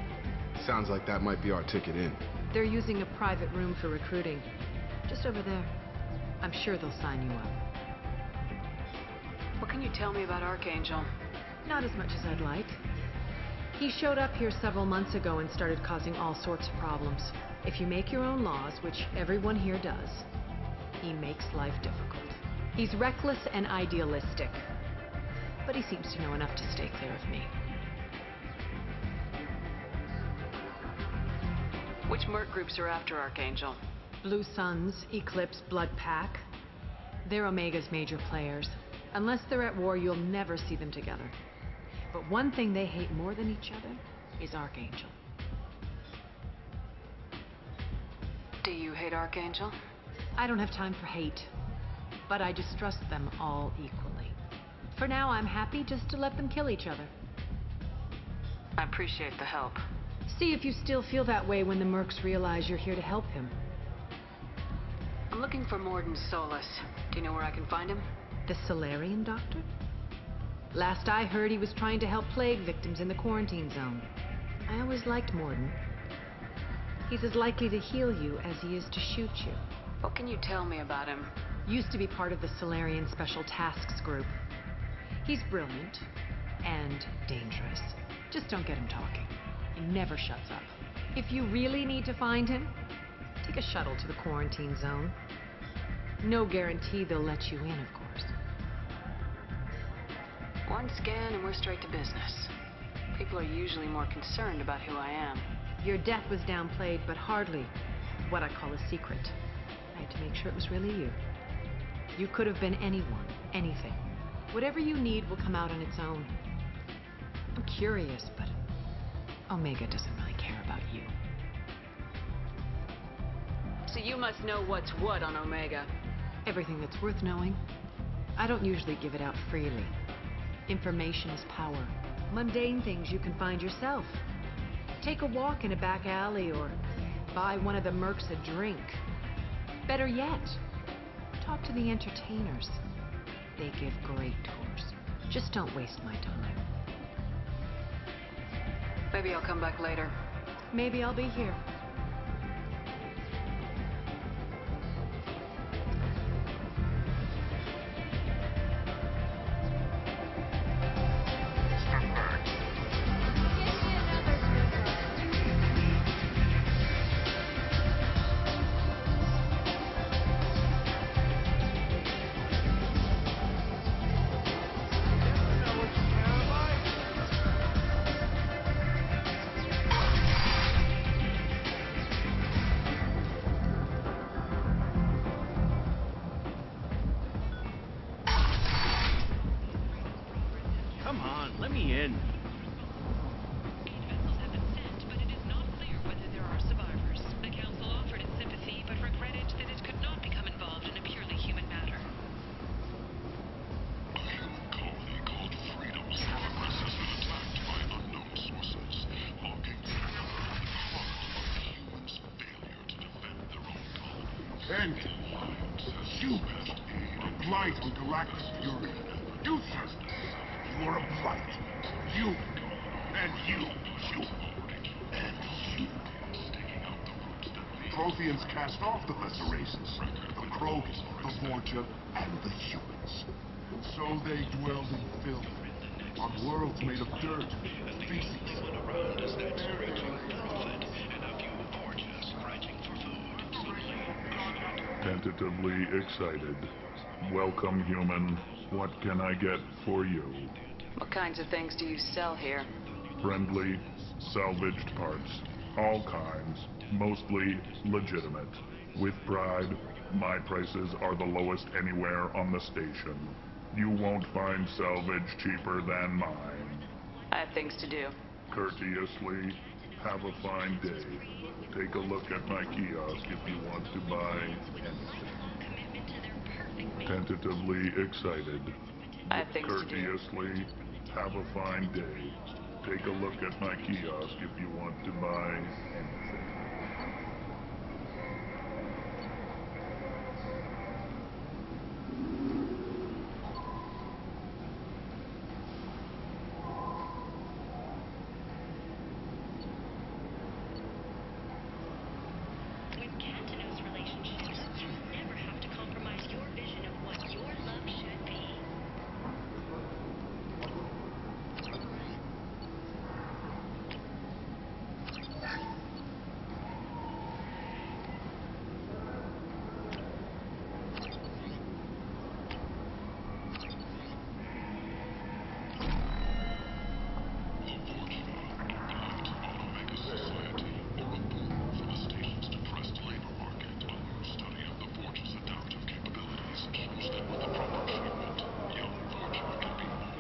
Sounds like that might be our ticket in. They're using a private room for recruiting. Just over there. I'm sure they'll sign you up. What can you tell me about Archangel? Not as much as I'd like. He showed up here several months ago and started causing all sorts of problems. If you make your own laws, which everyone here does, he makes life difficult. He's reckless and idealistic, but he seems to know enough to stay clear of me. Which merc groups are after Archangel? Blue Suns, Eclipse, Blood Pack. They're Omega's major players. Unless they're at war, you'll never see them together. But one thing they hate more than each other is Archangel. Do you hate Archangel? I don't have time for hate, but I distrust them all equally. For now, I'm happy just to let them kill each other. I appreciate the help. See if you still feel that way when the mercs realize you're here to help him. I'm looking for Morden Solus. Do you know where I can find him? The Solarian doctor? Last I heard, he was trying to help plague victims in the quarantine zone. I always liked Morden. He's as likely to heal you as he is to shoot you. What can you tell me about him? Used to be part of the Solarian Special Tasks Group. He's brilliant and dangerous. Just don't get him talking. He never shuts up. If you really need to find him, take a shuttle to the quarantine zone. No guarantee they'll let you in, of course. One scan and we're straight to business. People are usually more concerned about who I am. Your death was downplayed, but hardly what I call a secret. I had to make sure it was really you. You could have been anyone, anything. Whatever you need will come out on its own. I'm curious, but Omega doesn't really care about you. So you must know what's what on Omega. Everything that's worth knowing. I don't usually give it out freely. Information is power. Mundane things you can find yourself. Take a walk in a back alley or buy one of the mercs a drink. Better yet, talk to the entertainers. They give great tours. Just don't waste my time. Maybe I'll come back later. Maybe I'll be here. Let me in. Vessels have been sent, but it is not clear whether there are survivors. The Council offered its sympathy, but regretted that it could not become involved in a purely human matter. A human colony called Freedom's Progress has been attacked by unknown sources, mocking the heart of the humans' failure to defend their own colony. And you, a blight on galactic fury. You, sir, you are a blight. You, and you, and you. Protheans cast off the lesser races, the Krogan, the Vorcha, and the humans. So they dwelled in filth, on worlds made of dirt, feces. Tentatively excited. Welcome, human. What can I get for you? What kinds of things do you sell here? Friendly, salvaged parts. All kinds. Mostly legitimate. With pride, my prices are the lowest anywhere on the station. You won't find salvage cheaper than mine. I have things to do. Courteously, have a fine day. Take a look at my kiosk if you want to buy anything. Tentatively excited. I have things to do. Courteously, have a fine day. Take a look at my kiosk if you want to buy anything. With Cantinos relationships, you never have to compromise your vision of what your love should be.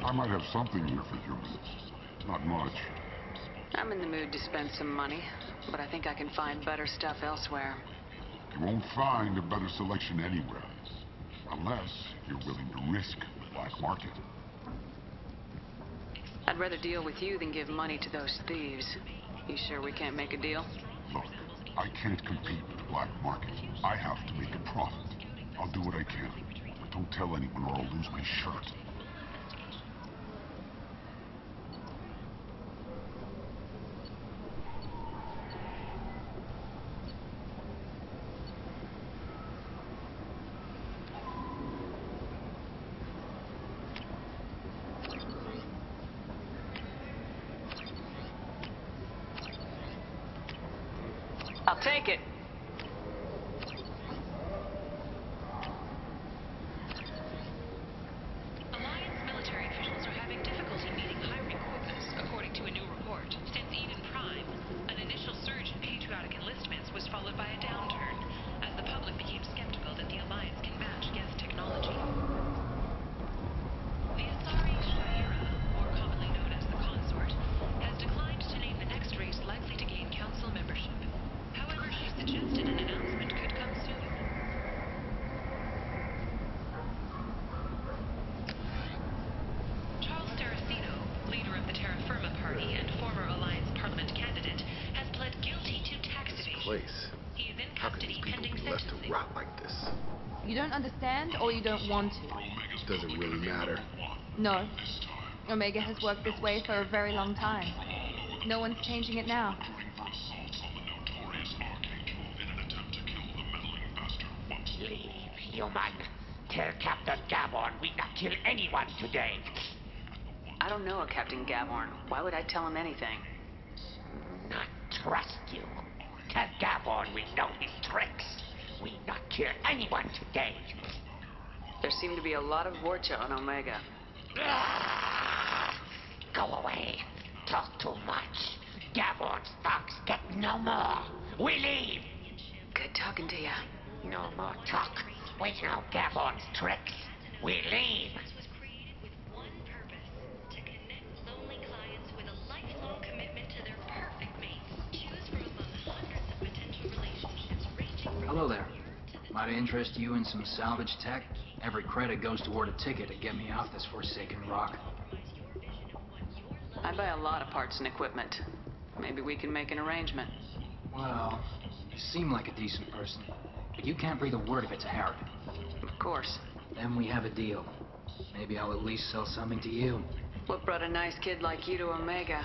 I might have something here for humans. Not much. I'm in the mood to spend some money, but I think I can find better stuff elsewhere. You won't find a better selection anywhere. Unless you're willing to risk the black market. I'd rather deal with you than give money to those thieves. You sure we can't make a deal? Look, I can't compete with the black market. I have to make a profit. I'll do what I can. But don't tell anyone or I'll lose my shirt. I'll take it. Alliance military officials are having difficulty meeting hiring quotas, according to a new report. Since Eden Prime, an initial surge in patriotic enlistments was followed by a downturn, as the public became skeptical that the Alliance can match Geth technology. The Asari Shaira, more commonly known as the Consort, has declined to name the next race likely to gain council membership. However, she suggested an announcement could come soon. Charles Saraceno, leader of the Terra Firma Party and former Alliance Parliament candidate, has pled guilty to tax evasion. Place. He is in How can custody these people pending be left sentencing. to rot like this? You don't understand, or you don't want to? Doesn't really matter. No. Omega has worked this way for a very long time. No one's changing it now. Leave, human. Tell Captain Gaborn we not kill anyone today. I don't know a Captain Gaborn. Why would I tell him anything? Not trust you. Tell Gaborn we know his tricks. We not kill anyone today. There seem to be a lot of Vorcha on Omega. Go away. Talk too much. Gaborn's thugs get no more. We leave. Good talking to you. No more talk. We know Gaborn's tricks. We leave. Was created with one purpose: to connect Hello there. Might I interest you in some salvage tech? Every credit goes toward a ticket to get me off this forsaken rock. I buy a lot of parts and equipment. Maybe we can make an arrangement. Well, you seem like a decent person, but you can't breathe a word of it to Harrod. Of course. Then we have a deal. Maybe I'll at least sell something to you. What brought a nice kid like you to Omega?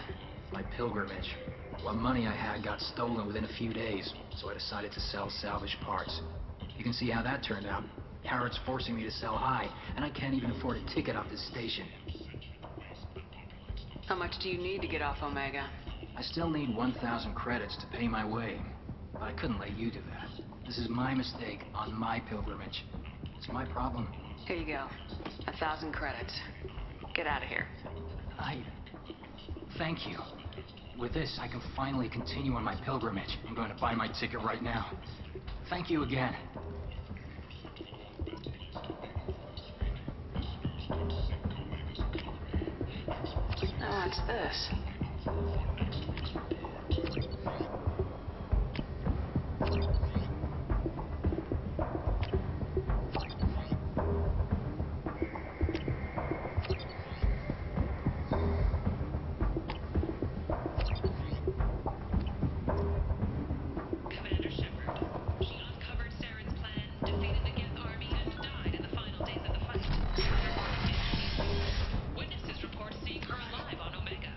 My pilgrimage. What money I had got stolen within a few days, so I decided to sell salvage parts. You can see how that turned out. Harrod's forcing me to sell high, and I can't even afford a ticket off this station. How much do you need to get off Omega? I still need 1,000 credits to pay my way, but I couldn't let you do that. This is my mistake on my pilgrimage. It's my problem. Here you go. 1,000 credits. Get out of here. Thank you. With this, I can finally continue on my pilgrimage. I'm going to buy my ticket right now. Thank you again. Now what's this? Commander Shepard. She uncovered Saren's plan, defeated the Geth army, and died in the final days of the fight. Witnesses report seeing her alive on Omega.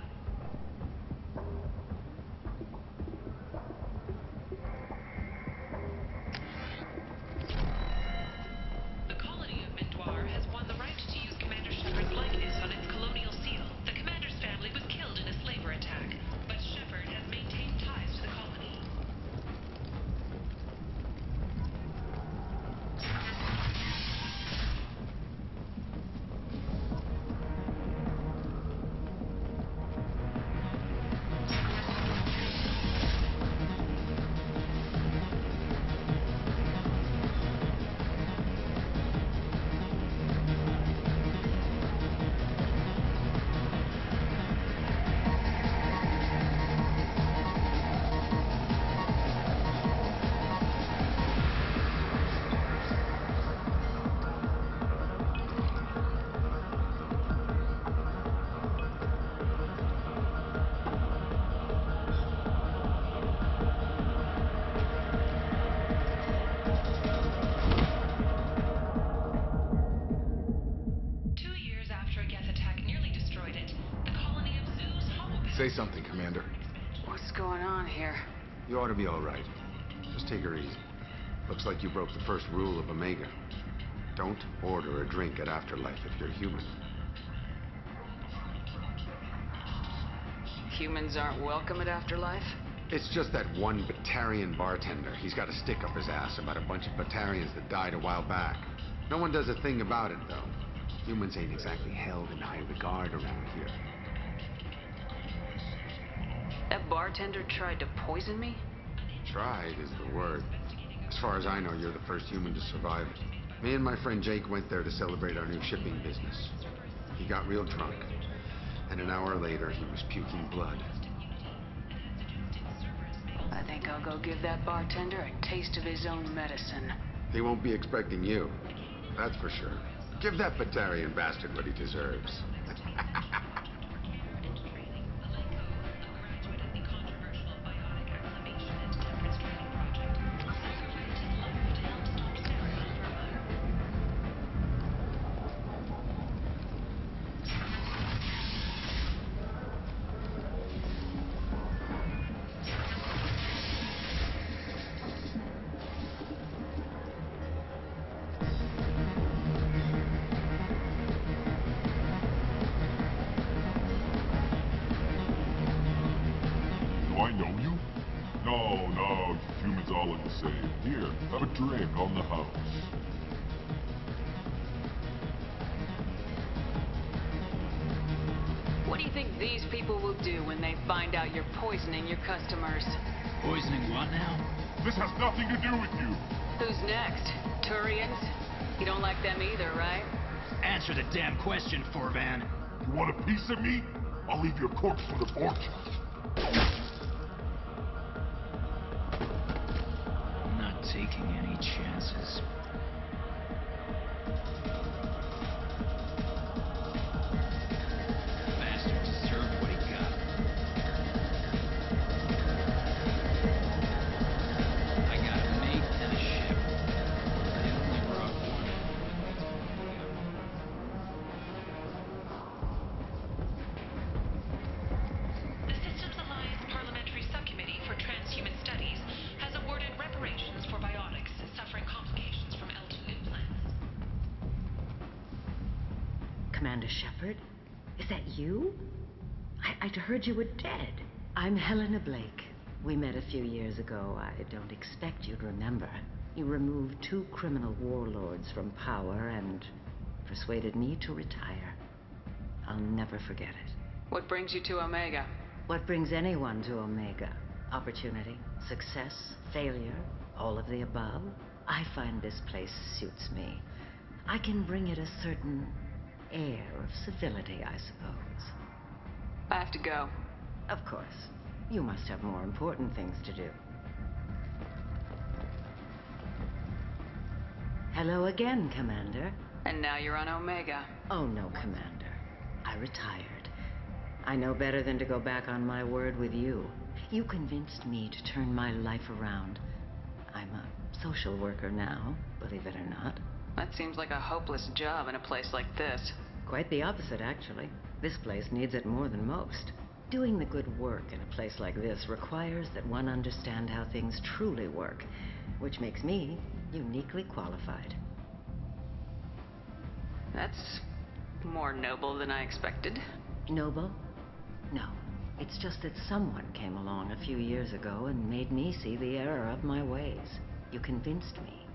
The colony of Vanguard has won the right to use Commander Shepard's likeness on its colonial seal. The commander's family was killed in a slaver attack, but Shepard has maintained ties to the colony. Say something, Commander. What's going on here? You ought to be all right. Just take her easy. Looks like you broke the first rule of Omega. Don't order a drink at Afterlife if you're human. Humans aren't welcome at Afterlife? It's just that one Batarian bartender. He's got a stick up his ass about a bunch of Batarians that died a while back. No one does a thing about it, though. Humans ain't exactly held in high regard around here. That bartender tried to poison me? Tried is the word. As far as I know, you're the first human to survive it. Me and my friend Jake went there to celebrate our new shipping business. He got real drunk, and an hour later he was puking blood. I think I'll go give that bartender a taste of his own medicine. He won't be expecting you, that's for sure. Give that Batarian bastard what he deserves. Here, have a drink on the house. What do you think these people will do when they find out you're poisoning your customers? Poisoning what now? This has nothing to do with you. Who's next? Turians? You don't like them either, right? Answer the damn question, Forvan. You want a piece of me? I'll leave your corpse for the vultures. taking any chances. Bastard deserved what he got. I got a mate and a ship. I only brought one. The Systems Alliance Parliamentary Subcommittee for Transhuman Studies has awarded reparations for biotics suffering complications from L2 implants. Commander Shepard? Is that you? I'd heard you were dead. I'm Helena Blake. We met a few years ago. I don't expect you'd remember. You removed 2 criminal warlords from power and persuaded me to retire. I'll never forget it. What brings you to Omega? What brings anyone to Omega? Opportunity, success, failure, all of the above. I find this place suits me. I can bring it a certain air of civility, I suppose. I have to go. Of course. You must have more important things to do. Hello again, Commander. And now you're on Omega. Oh, no, Commander. I retired. I know better than to go back on my word with you. You convinced me to turn my life around. I'm a social worker now, believe it or not. That seems like a hopeless job in a place like this. Quite the opposite, actually. This place needs it more than most. Doing the good work in a place like this requires that one understand how things truly work, which makes me uniquely qualified. That's more noble than I expected. Noble? No. It's just that someone came along a few years ago and made me see the error of my ways. You convinced me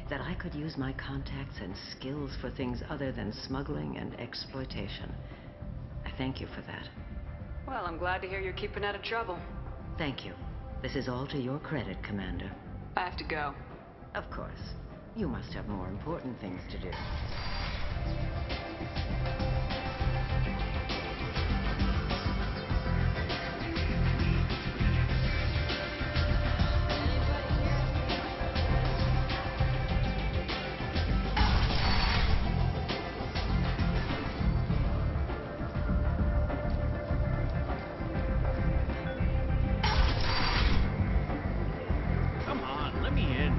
that I could use my contacts and skills for things other than smuggling and exploitation. I thank you for that. Well, I'm glad to hear you're keeping out of trouble. Thank you. This is all to your credit, Commander. I have to go. Of course. You must have more important things to do. Come on, let me in.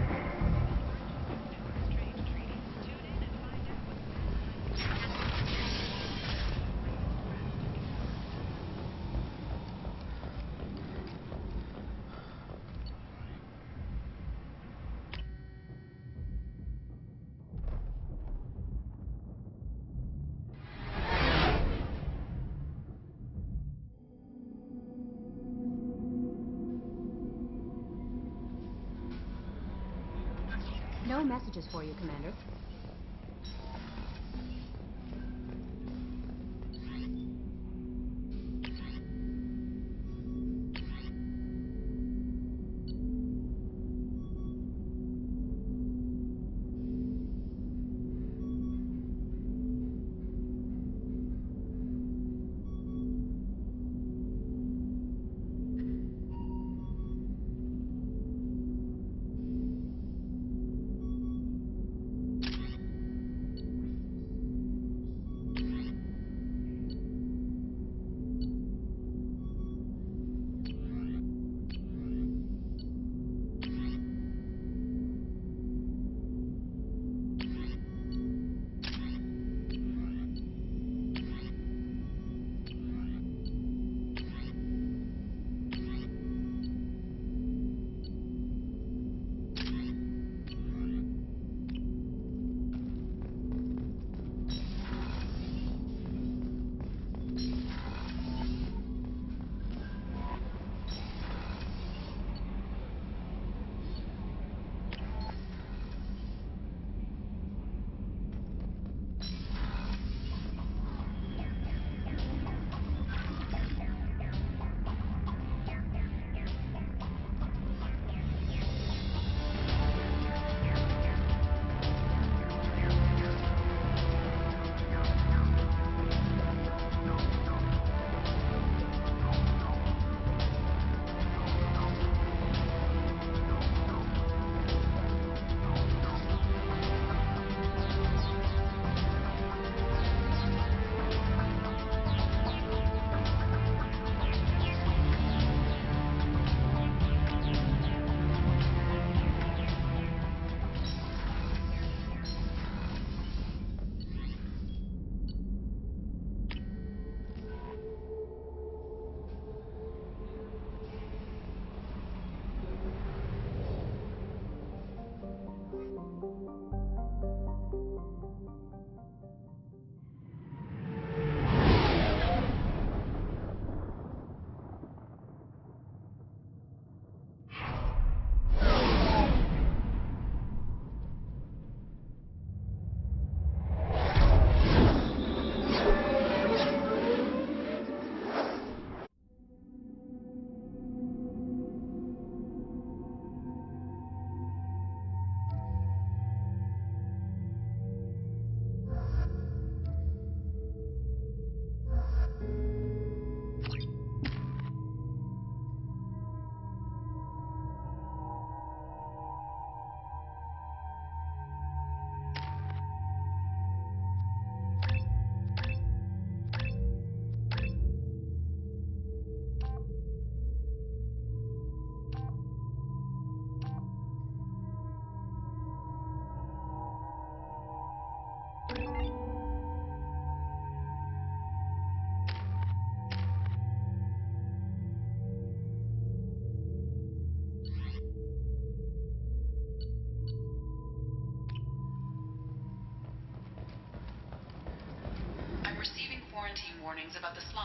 No messages for you, Commander.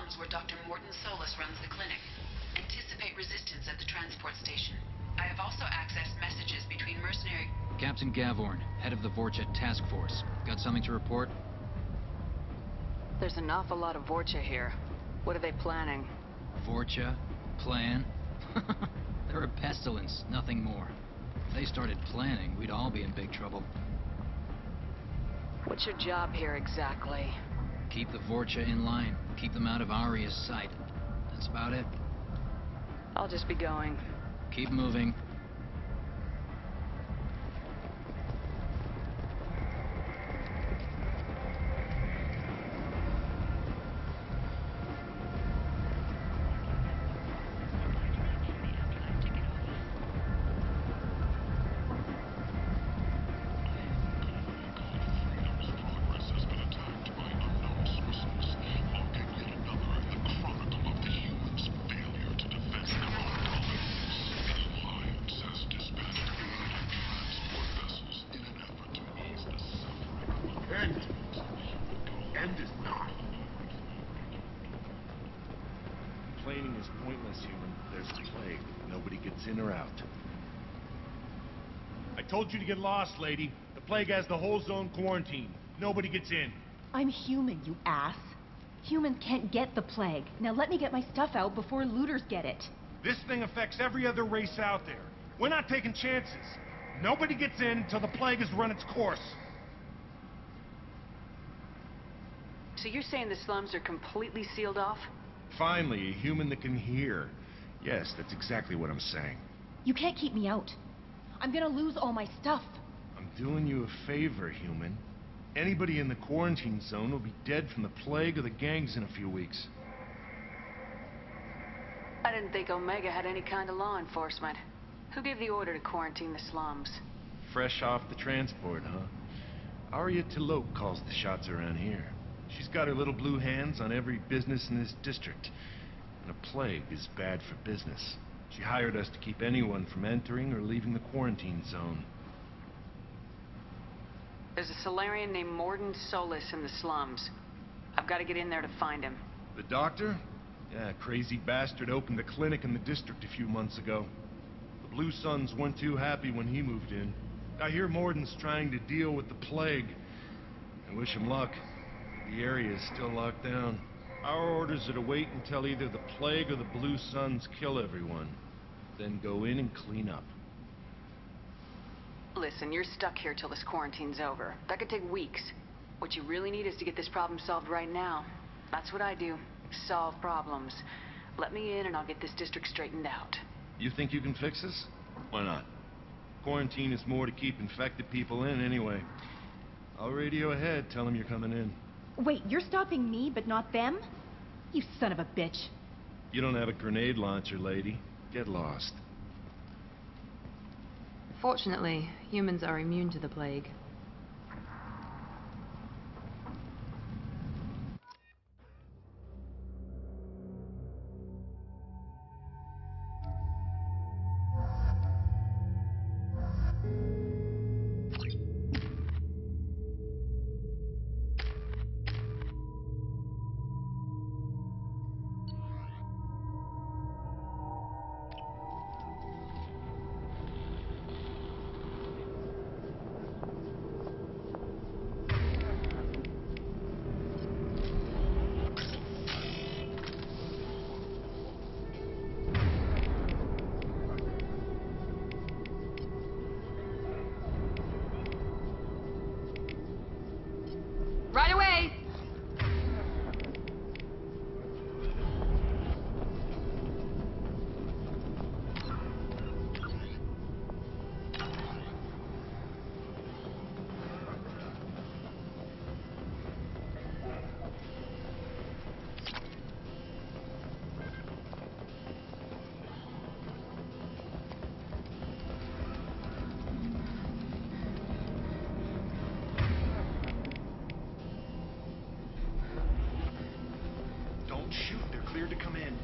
slums where Dr. Morton Solus runs the clinic. Anticipate resistance at the transport station. I have also accessed messages between mercenary... Captain Gavorn, head of the Vorcha Task Force. Got something to report? There's an awful lot of Vorcha here. What are they planning? Vorcha? Plan? They're a pestilence, nothing more. If they started planning, we'd all be in big trouble. What's your job here exactly? Keep the Vorcha in line. Keep them out of Aria's sight. That's about it. I'll just be going. Keep moving. End is not. Complaining is pointless, human. There's a plague. Nobody gets in or out. I told you to get lost, lady. The plague has the whole zone quarantined. Nobody gets in. I'm human, you ass. Humans can't get the plague. Now let me get my stuff out before looters get it. This thing affects every other race out there. We're not taking chances. Nobody gets in until the plague has run its course. So you're saying the slums are completely sealed off? Finally, a human that can hear. Yes, that's exactly what I'm saying. You can't keep me out. I'm gonna lose all my stuff. I'm doing you a favor, human. Anybody in the quarantine zone will be dead from the plague or the gangs in a few weeks. I didn't think Omega had any kind of law enforcement. Who gave the order to quarantine the slums? Fresh off the transport, huh? Aria Tilok calls the shots around here. She's got her little blue hands on every business in this district. And a plague is bad for business. She hired us to keep anyone from entering or leaving the quarantine zone. There's a Solarian named Morton Solus in the slums. I've got to get in there to find him. The doctor? Yeah, crazy bastard opened a clinic in the district a few months ago. The Blue Suns weren't too happy when he moved in. I hear Morton's trying to deal with the plague. I wish him luck. The area is still locked down. Our orders are to wait until either the plague or the Blue Suns kill everyone. Then go in and clean up. Listen, you're stuck here till this quarantine's over. That could take weeks. What you really need is to get this problem solved right now. That's what I do. Solve problems. Let me in and I'll get this district straightened out. You think you can fix this? Why not? Quarantine is more to keep infected people in anyway. I'll radio ahead, tell them you're coming in. Wait, you're stopping me, but not them? You son of a bitch. You don't have a grenade launcher, lady. Get lost. Fortunately, humans are immune to the plague. Right away! Shoot, they're cleared to come in.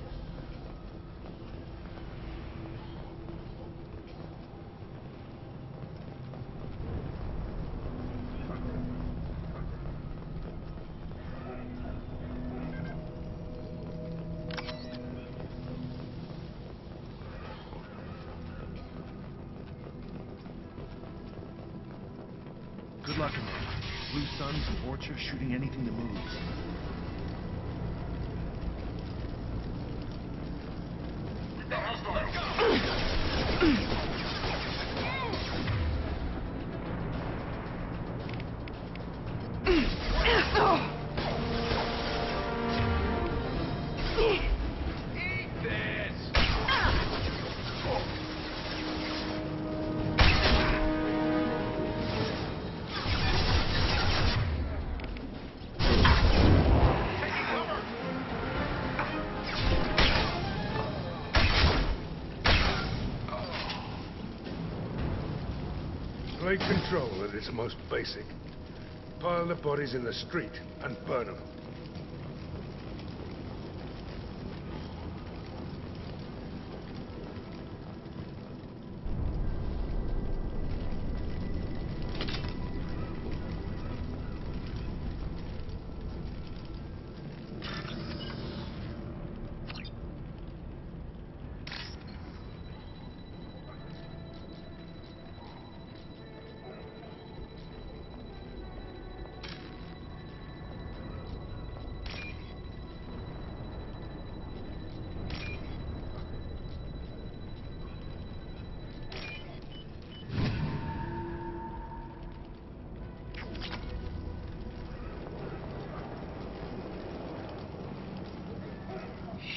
luck in there. Blue Suns and Orchard shooting anything that moves. Plague control at its most basic. Pile the bodies in the street and burn them.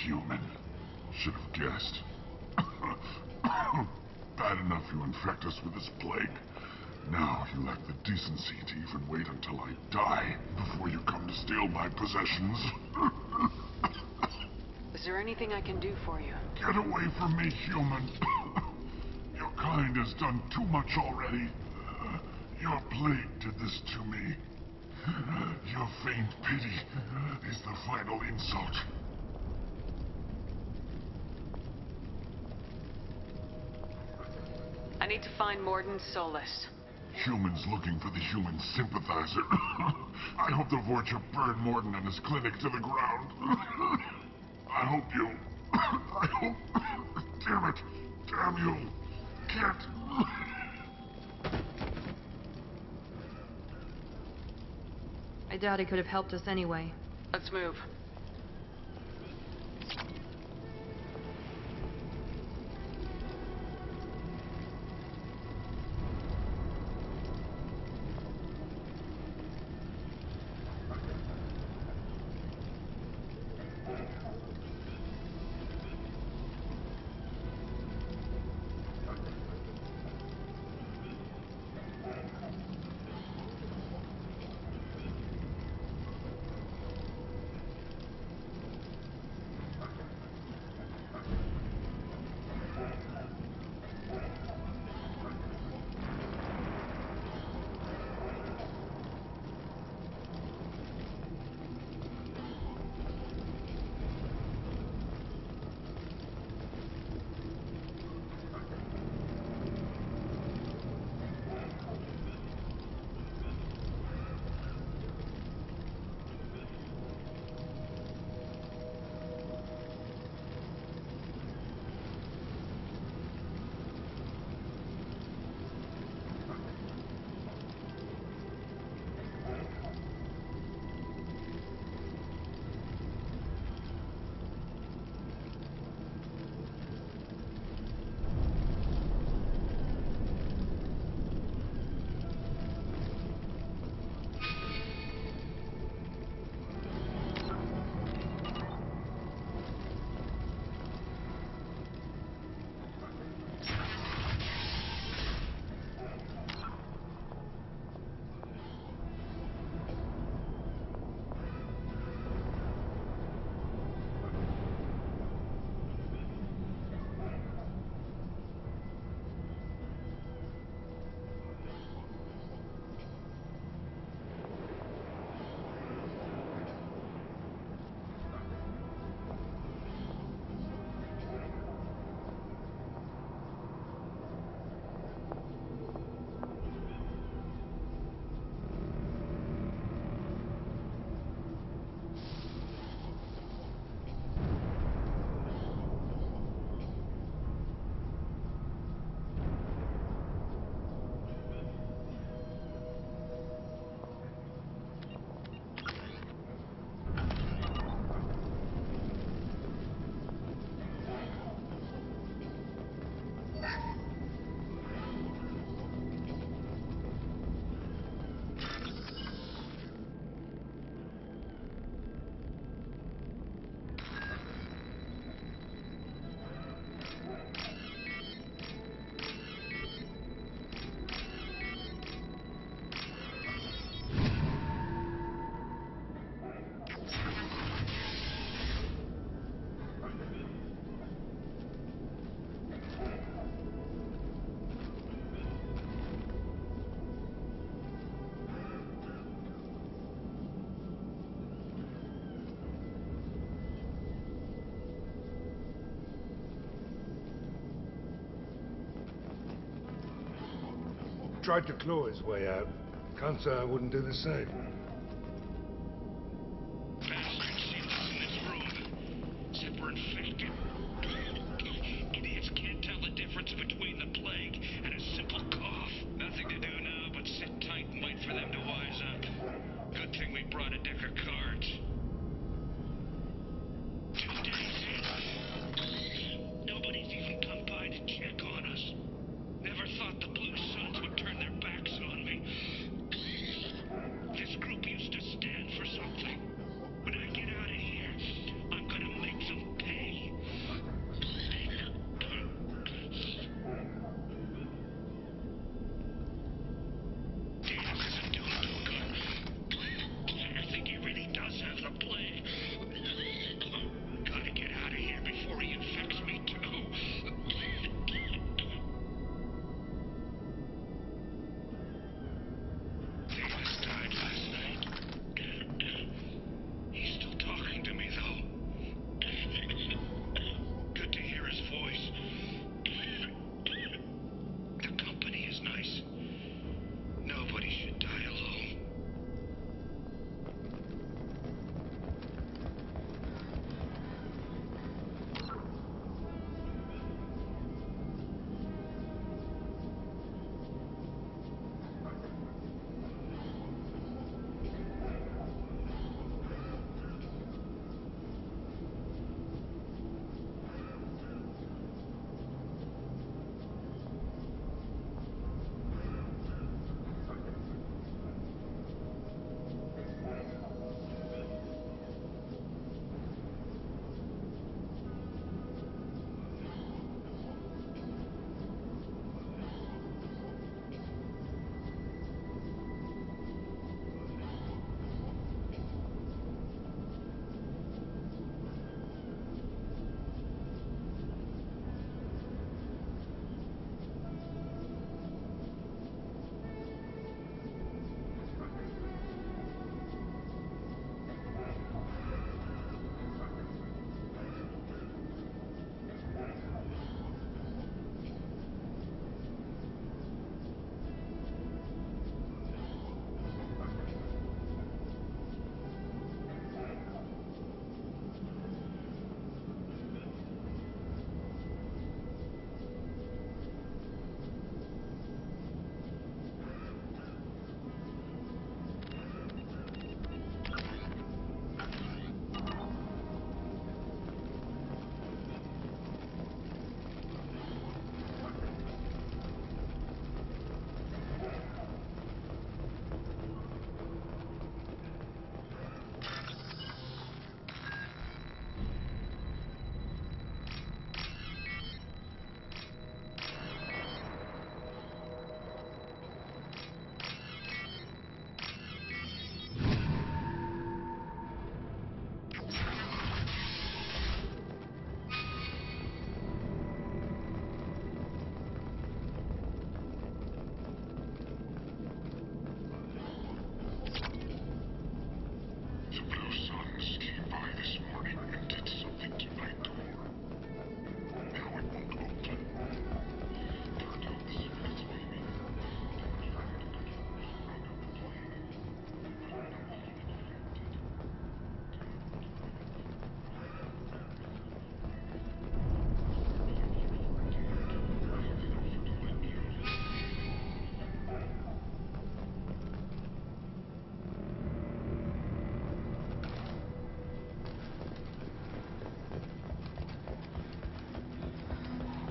Human. Should have guessed. Bad enough you infect us with this plague. Now you lack the decency to even wait until I die before you come to steal my possessions. Is there anything I can do for you? Get away from me, human. Your kind has done too much already. Your plague did this to me. Your faint pity is the final insult. I need to find Morden Solus. Humans looking for the human sympathizer. I hope the Vorcha burn Morden and his clinic to the ground. I hope you... I hope... Damn it. Damn you. Can't... I doubt he could have helped us anyway. Let's move. tried to claw his way out. Can't say I wouldn't do the same. Except we're infected. Idiots can't tell the difference between the plague and a simple cough. Nothing to do now but sit tight and wait for them to wise up. Good thing we brought a deck of cards. 2 days in. Nobody's even come by to check on us. Never thought the Blue Suns would turn their backs on me. This group used to stand for something. When I get out of here, I'm gonna make them pay. Data isn't doing too good. I think he really does have the plague. Gotta get out of here before he infects me too. Davis died last night. He's still talking to me, though. Good to hear his voice. The company is nice. Nobody should die alone.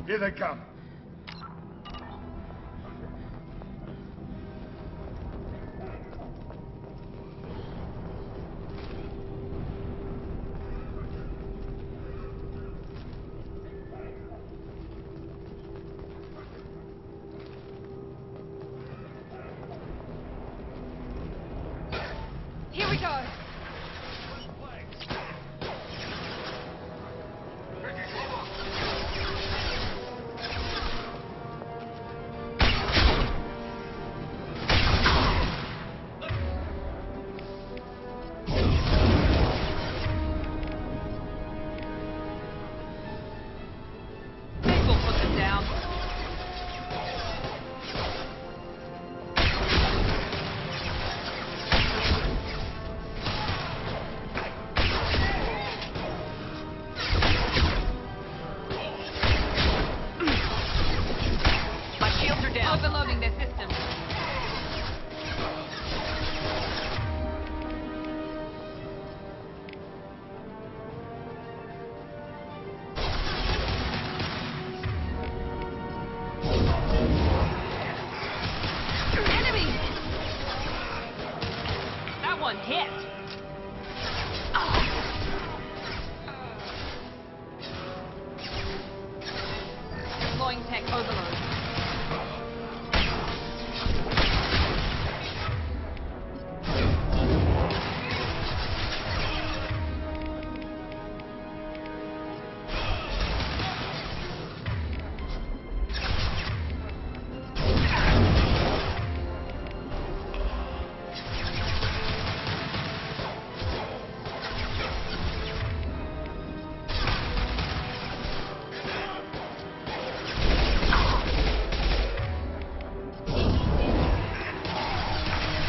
Here they come. Here we go. We'll put them down. Overloading their systems. Enemy! That one hit. Deploying tech overload.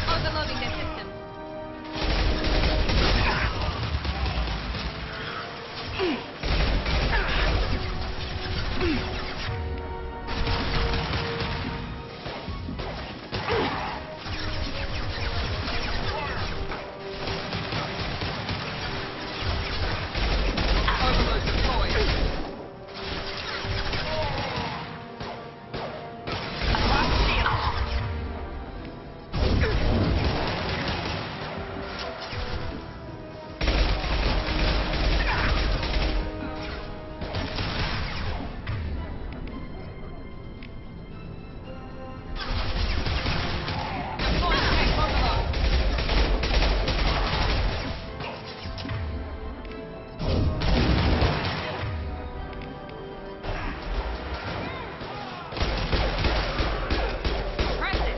Overloading their systems. Overload deployed. Deploying tech overload. Press it.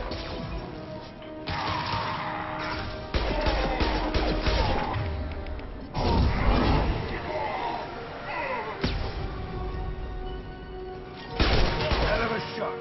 Hell of a shot.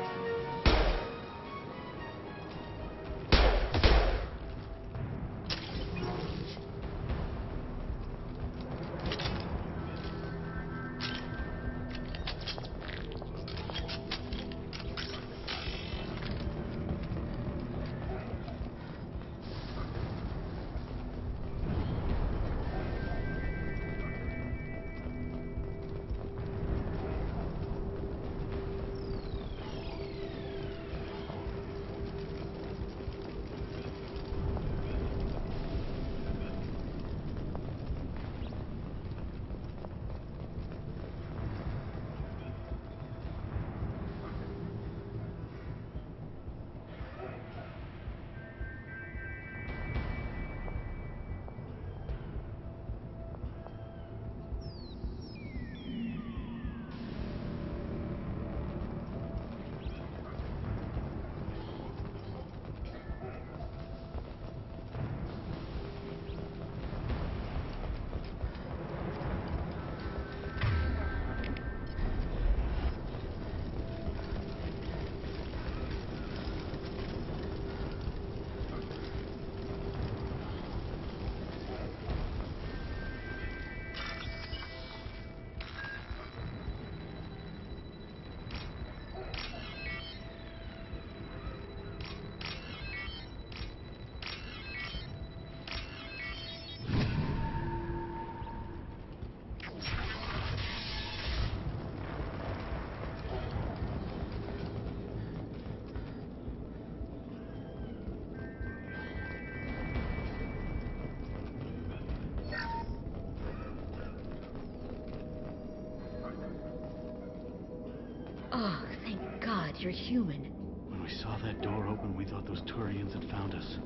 Oh, thank God you're human. When we saw that door open, we thought those Turians had found us.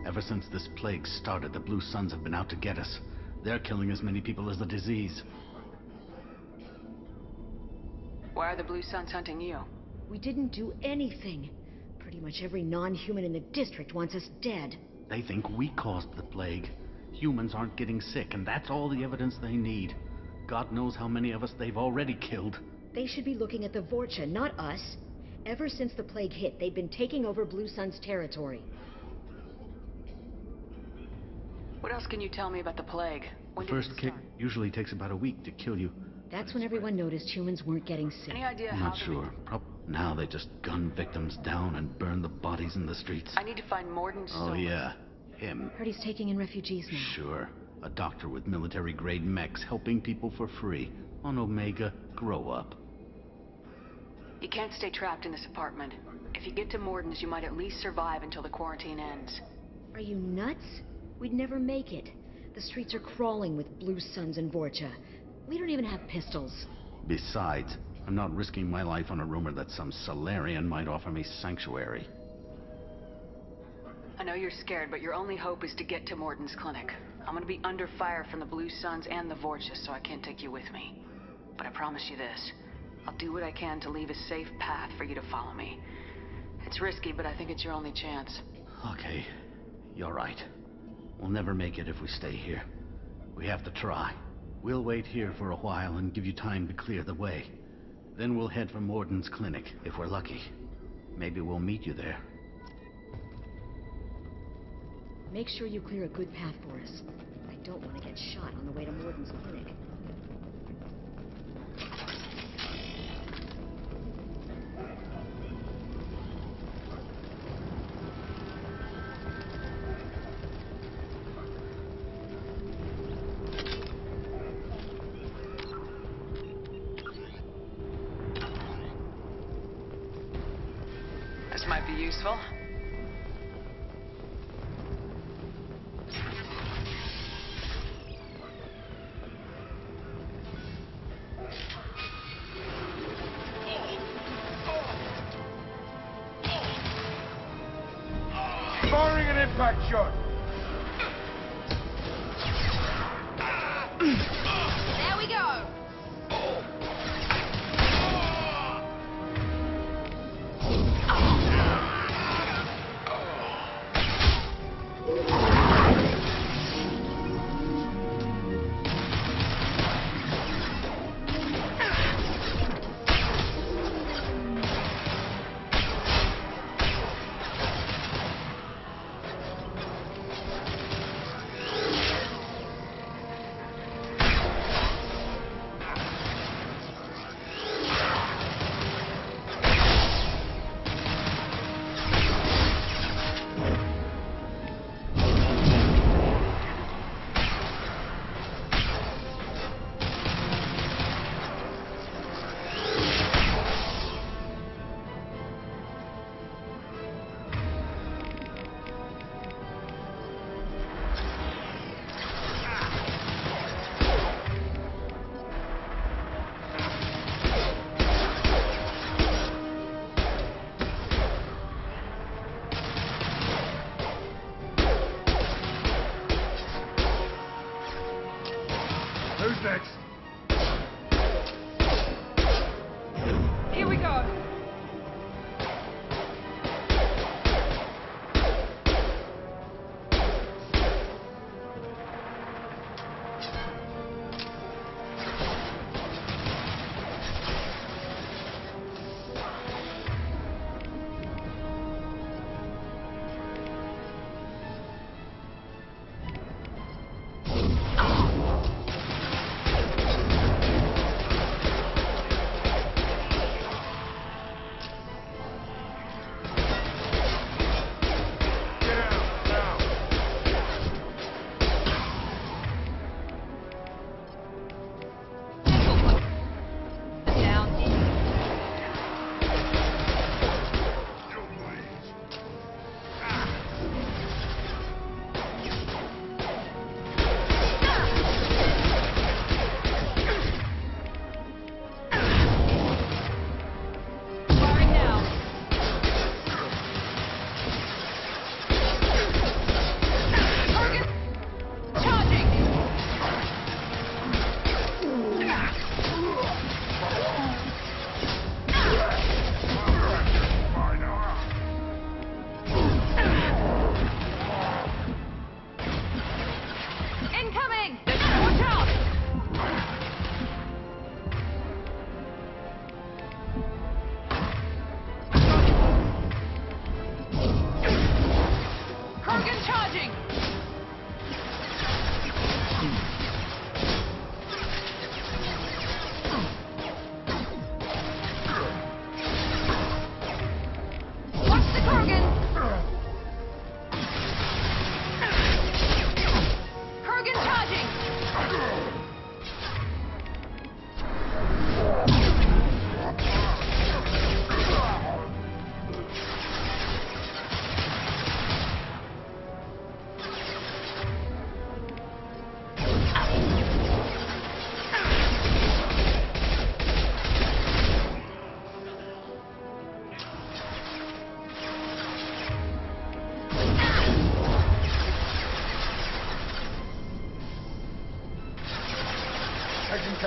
Ever since this plague started, the Blue Suns have been out to get us. They're killing as many people as the disease. Why are the Blue Suns hunting you? We didn't do anything. Pretty much every non-human in the district wants us dead. They think we caused the plague. Humans aren't getting sick, and that's all the evidence they need. God knows how many of us they've already killed. They should be looking at the Vorcha, not us. Ever since the plague hit, they've been taking over Blue Sun's territory. What else can you tell me about the plague? The first kick usually takes about a week to kill you. That's when everyone noticed humans weren't getting sick. Any idea I'm how not sure. Now they just gun victims down and burn the bodies in the streets. I need to find Morden Oh yeah, him. Heard he's taking in refugees now. Sure. A doctor with military-grade mechs helping people for free. On Omega, grow up. You can't stay trapped in this apartment. If you get to Morden's, you might at least survive until the quarantine ends. Are you nuts? We'd never make it. The streets are crawling with Blue Suns and Vorcha. We don't even have pistols. Besides, I'm not risking my life on a rumor that some Solarian might offer me sanctuary. I know you're scared, but your only hope is to get to Morden's clinic. I'm gonna be under fire from the Blue Suns and the Vorcha, so I can't take you with me. But I promise you this. I'll do what I can to leave a safe path for you to follow me. It's risky, but I think it's your only chance. Okay, you're right. We'll never make it if we stay here. We have to try. We'll wait here for a while and give you time to clear the way. Then we'll head for Morden's clinic, if we're lucky. Maybe we'll meet you there. Make sure you clear a good path for us. I don't want to get shot on the way to Morden's clinic. This might be useful. Firing an impact shot! There we go!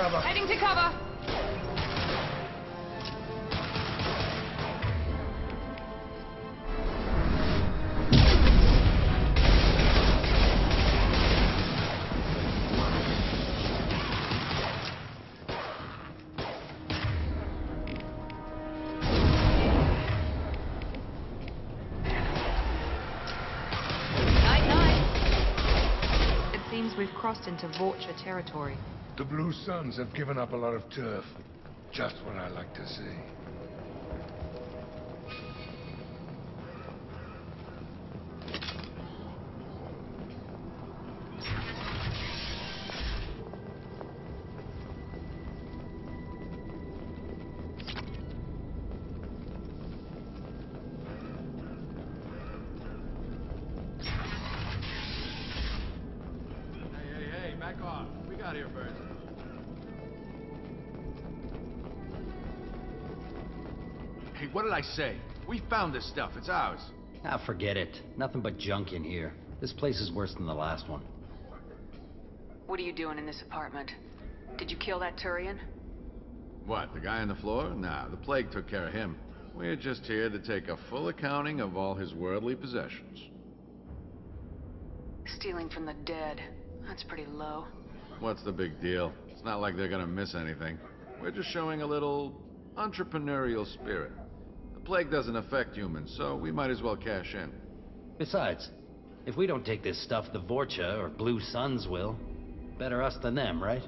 cover. Heading to cover. We've crossed into Vorcha territory. The Blue Suns have given up a lot of turf. Just what I like to see. Back off. We got here first. Hey, what did I say? We found this stuff. It's ours. Ah, forget it. Nothing but junk in here. This place is worse than the last one. What are you doing in this apartment? Did you kill that Turian? What, the guy on the floor? Nah, the plague took care of him. We're just here to take a full accounting of all his worldly possessions. Stealing from the dead. That's pretty low. What's the big deal? It's not like they're gonna miss anything. We're just showing a little entrepreneurial spirit. The plague doesn't affect humans, so we might as well cash in. Besides, if we don't take this stuff, the Vorcha or Blue Suns will. Better us than them, right?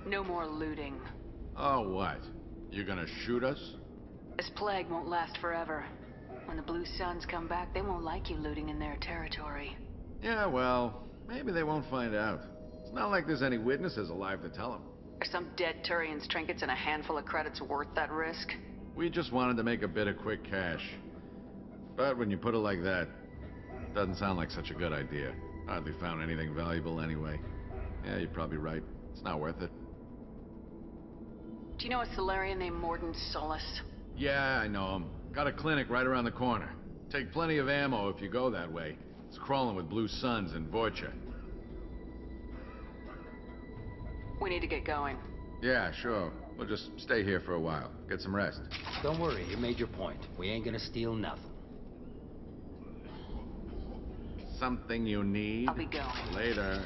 No more looting. Oh, what? You gonna shoot us? This plague won't last forever. When the Blue Suns come back, they won't like you looting in their territory. Yeah, well, maybe they won't find out. It's not like there's any witnesses alive to tell them. Are some dead Turian's trinkets and a handful of credits worth that risk? We just wanted to make a bit of quick cash. But when you put it like that, it doesn't sound like such a good idea. Hardly found anything valuable anyway. Yeah, you're probably right. It's not worth it. Do you know a Solarian named Morden Solis? Yeah, I know him. Got a clinic right around the corner. Take plenty of ammo if you go that way. It's crawling with Blue Suns and Vorcha. We need to get going. Yeah, sure. We'll just stay here for a while. Get some rest. Don't worry, you made your point. We ain't gonna steal nothing. Something you need? I'll be going. Later.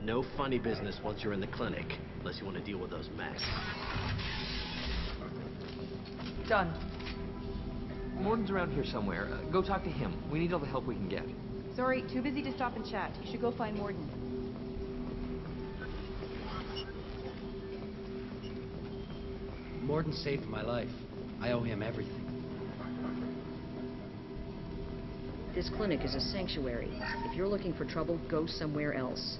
No funny business once you're in the clinic, unless you want to deal with those mechs. Done. Morden's around here somewhere. Go talk to him. We need all the help we can get. Sorry, too busy to stop and chat. You should go find Morden. Morden saved my life. I owe him everything. This clinic is a sanctuary. If you're looking for trouble, go somewhere else.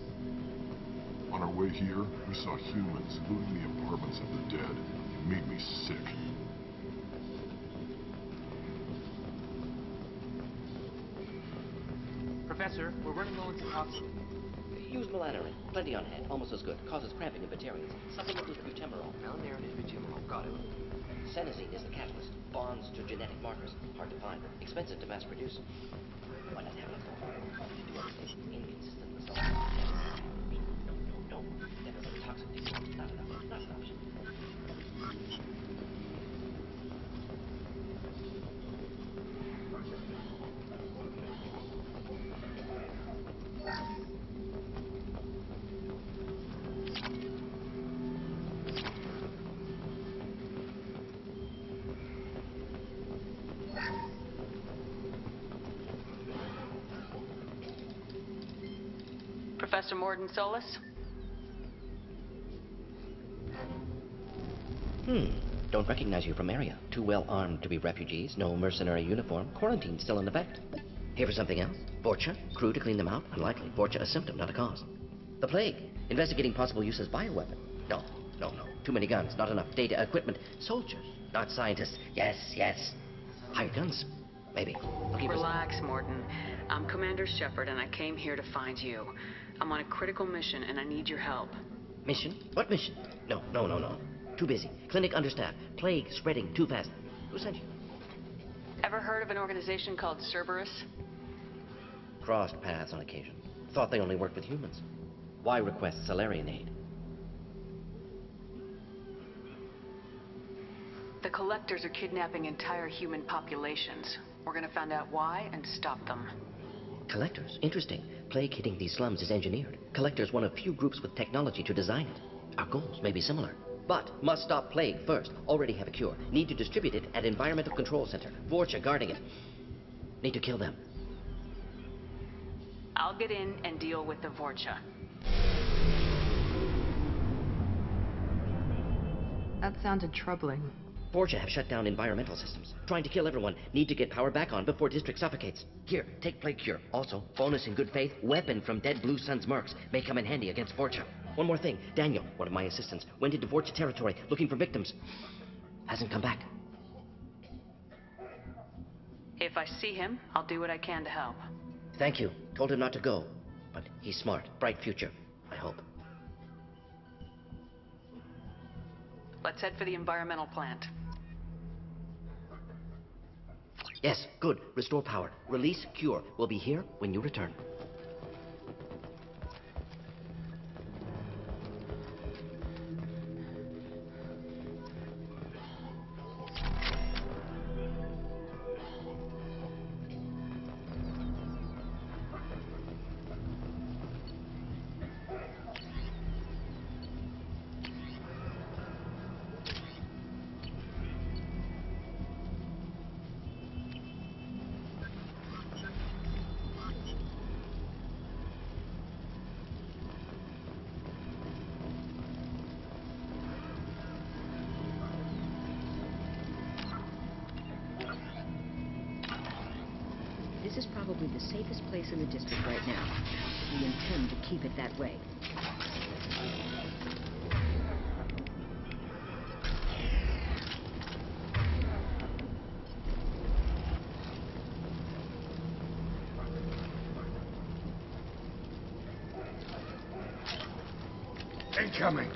On our way here, we saw humans looting the apartments of the dead. It made me sick. Professor, we're running low on toxin. Fused melanorin. Plenty on hand. Almost as good. Causes cramping in Batarians. Supplemental to butemerol. Melanorin is butemerol. Got it. Senescene is the catalyst. Bonds to genetic markers. Hard to find. Expensive to mass produce. Why not have it? Do everything. Inconsistent results. No. Never been toxic before. Not enough. Not an option. Professor Morden Solis? Don't recognize you from area. Too well armed to be refugees. No mercenary uniform. Quarantine still in effect. Here for something else? Vorcha? Crew to clean them out? Unlikely. Vorcha a symptom, not a cause. The plague. Investigating possible use as bioweapon. No. Too many guns, not enough data, equipment. Soldiers, not scientists. Yes. Hired guns. Maybe. Relax, Morden. I'm Commander Shepard, and I came here to find you. I'm on a critical mission, and I need your help. Mission? What mission? No. Too busy. Clinic understaffed. Plague spreading too fast. Who sent you? Ever heard of an organization called Cerberus? Crossed paths on occasion. Thought they only worked with humans. Why request Salarian aid? The Collectors are kidnapping entire human populations. We're gonna find out why and stop them. Collectors? Interesting. Plague hitting these slums is engineered. Collectors one of few groups with technology to design it. Our goals may be similar. But must stop plague first. Already have a cure. Need to distribute it at Environmental Control Center. Vorcha guarding it. Need to kill them. I'll get in and deal with the Vorcha. That sounded troubling. Vorcha have shut down environmental systems. Trying to kill everyone. Need to get power back on before district suffocates. Here, take plague cure. Also, bonus in good faith, weapon from dead Blue Sun's mercs. May come in handy against Vorcha. One more thing. Daniel, one of my assistants, went into Vorcha territory looking for victims. Hasn't come back. If I see him, I'll do what I can to help. Thank you. Told him not to go. But he's smart. Bright future, I hope. Let's head for the environmental plant. Yes, good. Restore power. Release cure. We'll be here when you return. This is probably the safest place in the district right now. We intend to keep it that way. Incoming!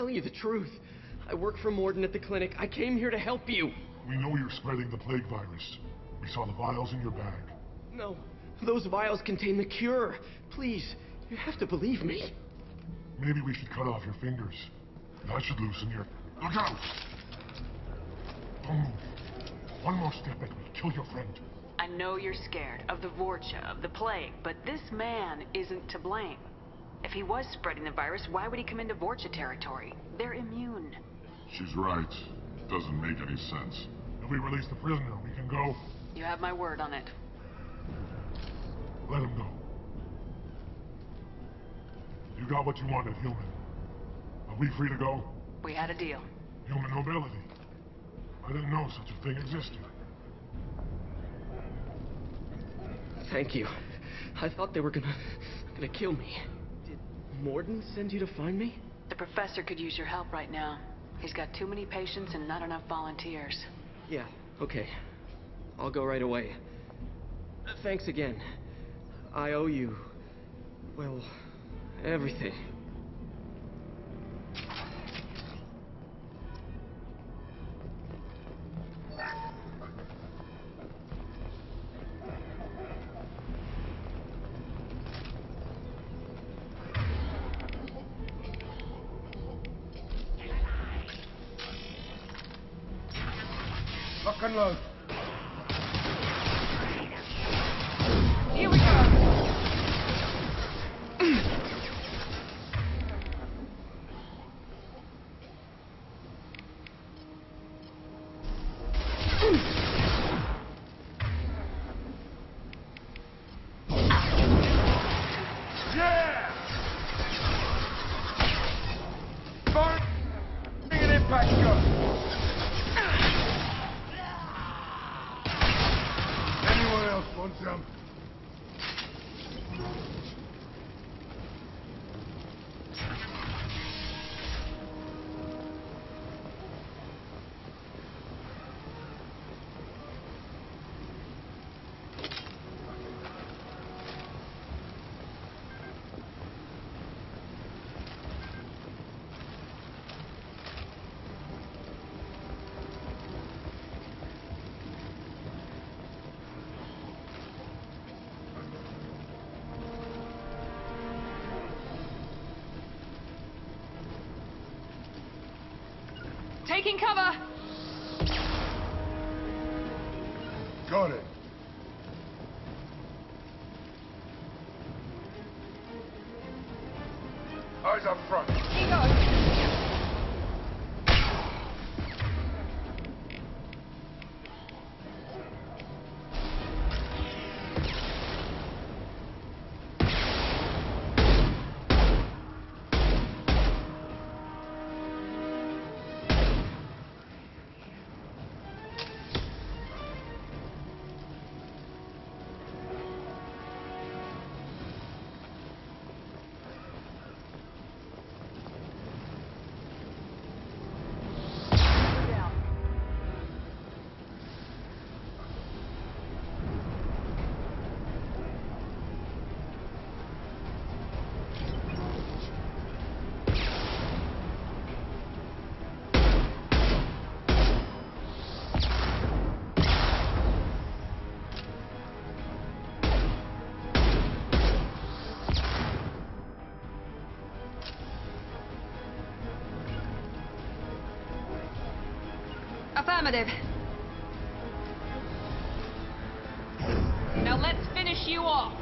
telling you the truth. I work for Morden at the clinic. I came here to help you. We know you're spreading the plague virus. We saw the vials in your bag. No, those vials contain the cure. Please, you have to believe me. Maybe we should cut off your fingers. That should loosen your... Look out! Don't move. One more step and we'll kill your friend. I know you're scared of the Vorcha, of the plague, but this man isn't to blame. If he was spreading the virus, why would he come into Vorcha territory? They're immune. She's right. Doesn't make any sense. If we release the prisoner, we can go. You have my word on it. Let him go. You got what you wanted, human. Are we free to go? We had a deal. Human nobility. I didn't know such a thing existed. Thank you. I thought they were gonna kill me. Did Morden send you to find me? The professor could use your help right now. He's got too many patients and not enough volunteers. Yeah, okay. I'll go right away. Thanks again. I owe you... well, everything. Lock and load. Here we go. Yeah! Fire an impact gun. Anyone else want some? Taking cover. Got it. Eyes up front. Here goes. Affirmative. Now let's finish you off.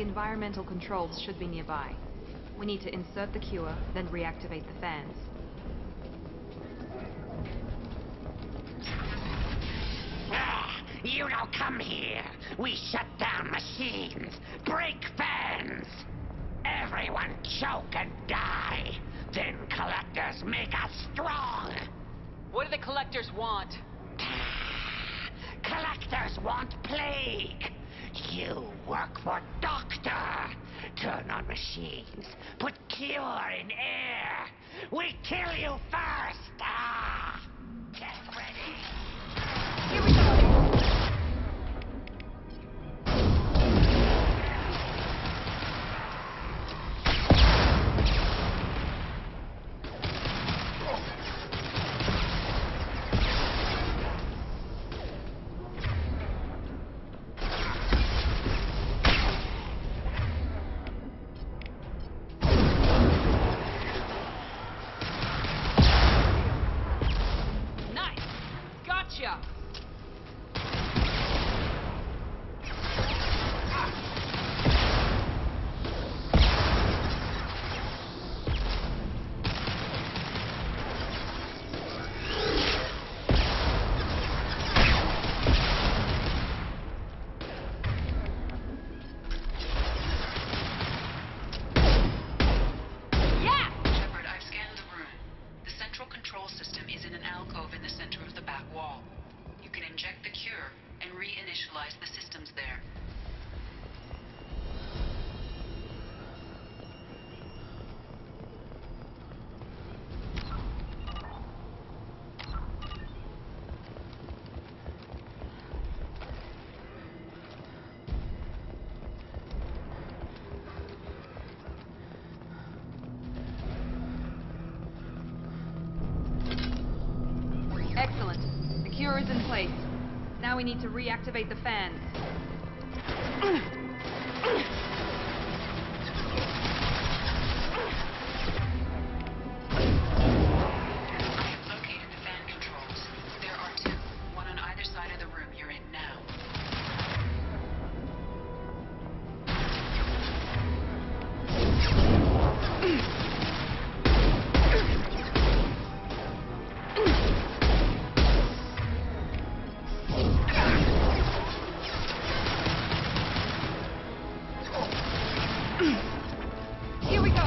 environmental controls should be nearby. We need to insert the cure, then reactivate the fans. You don't come here. We shut down machines, break fans. Everyone choke and die. Then collectors make us strong. What do the collectors want? Collectors want plague. You work for Doctor. Turn on machines. Put cure in air. We kill you first. Get ready. Here we go. Excellent. The cure is in place. Now we need to reactivate the fans. Located the fan controls. There are two, one on either side of the room you're in now. Here we go.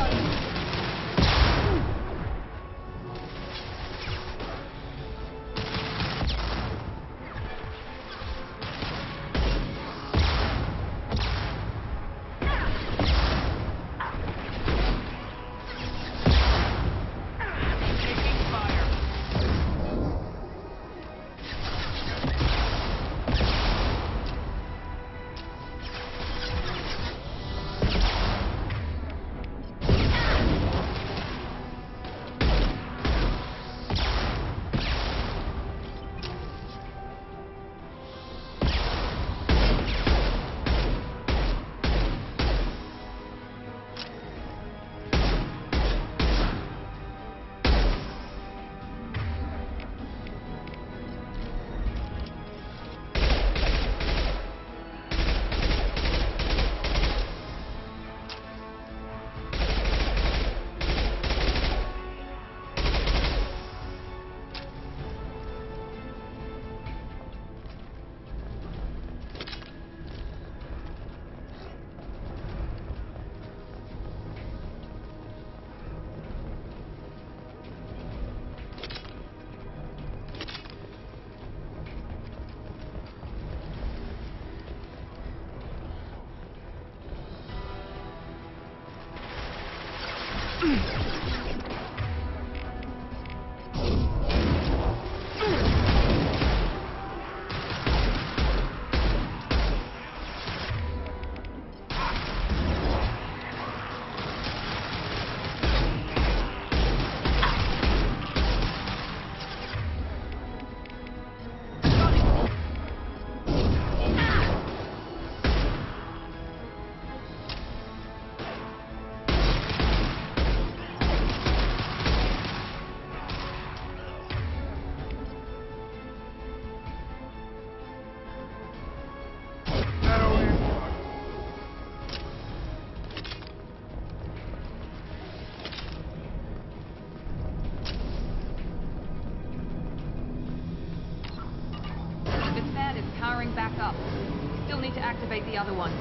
activate the other one.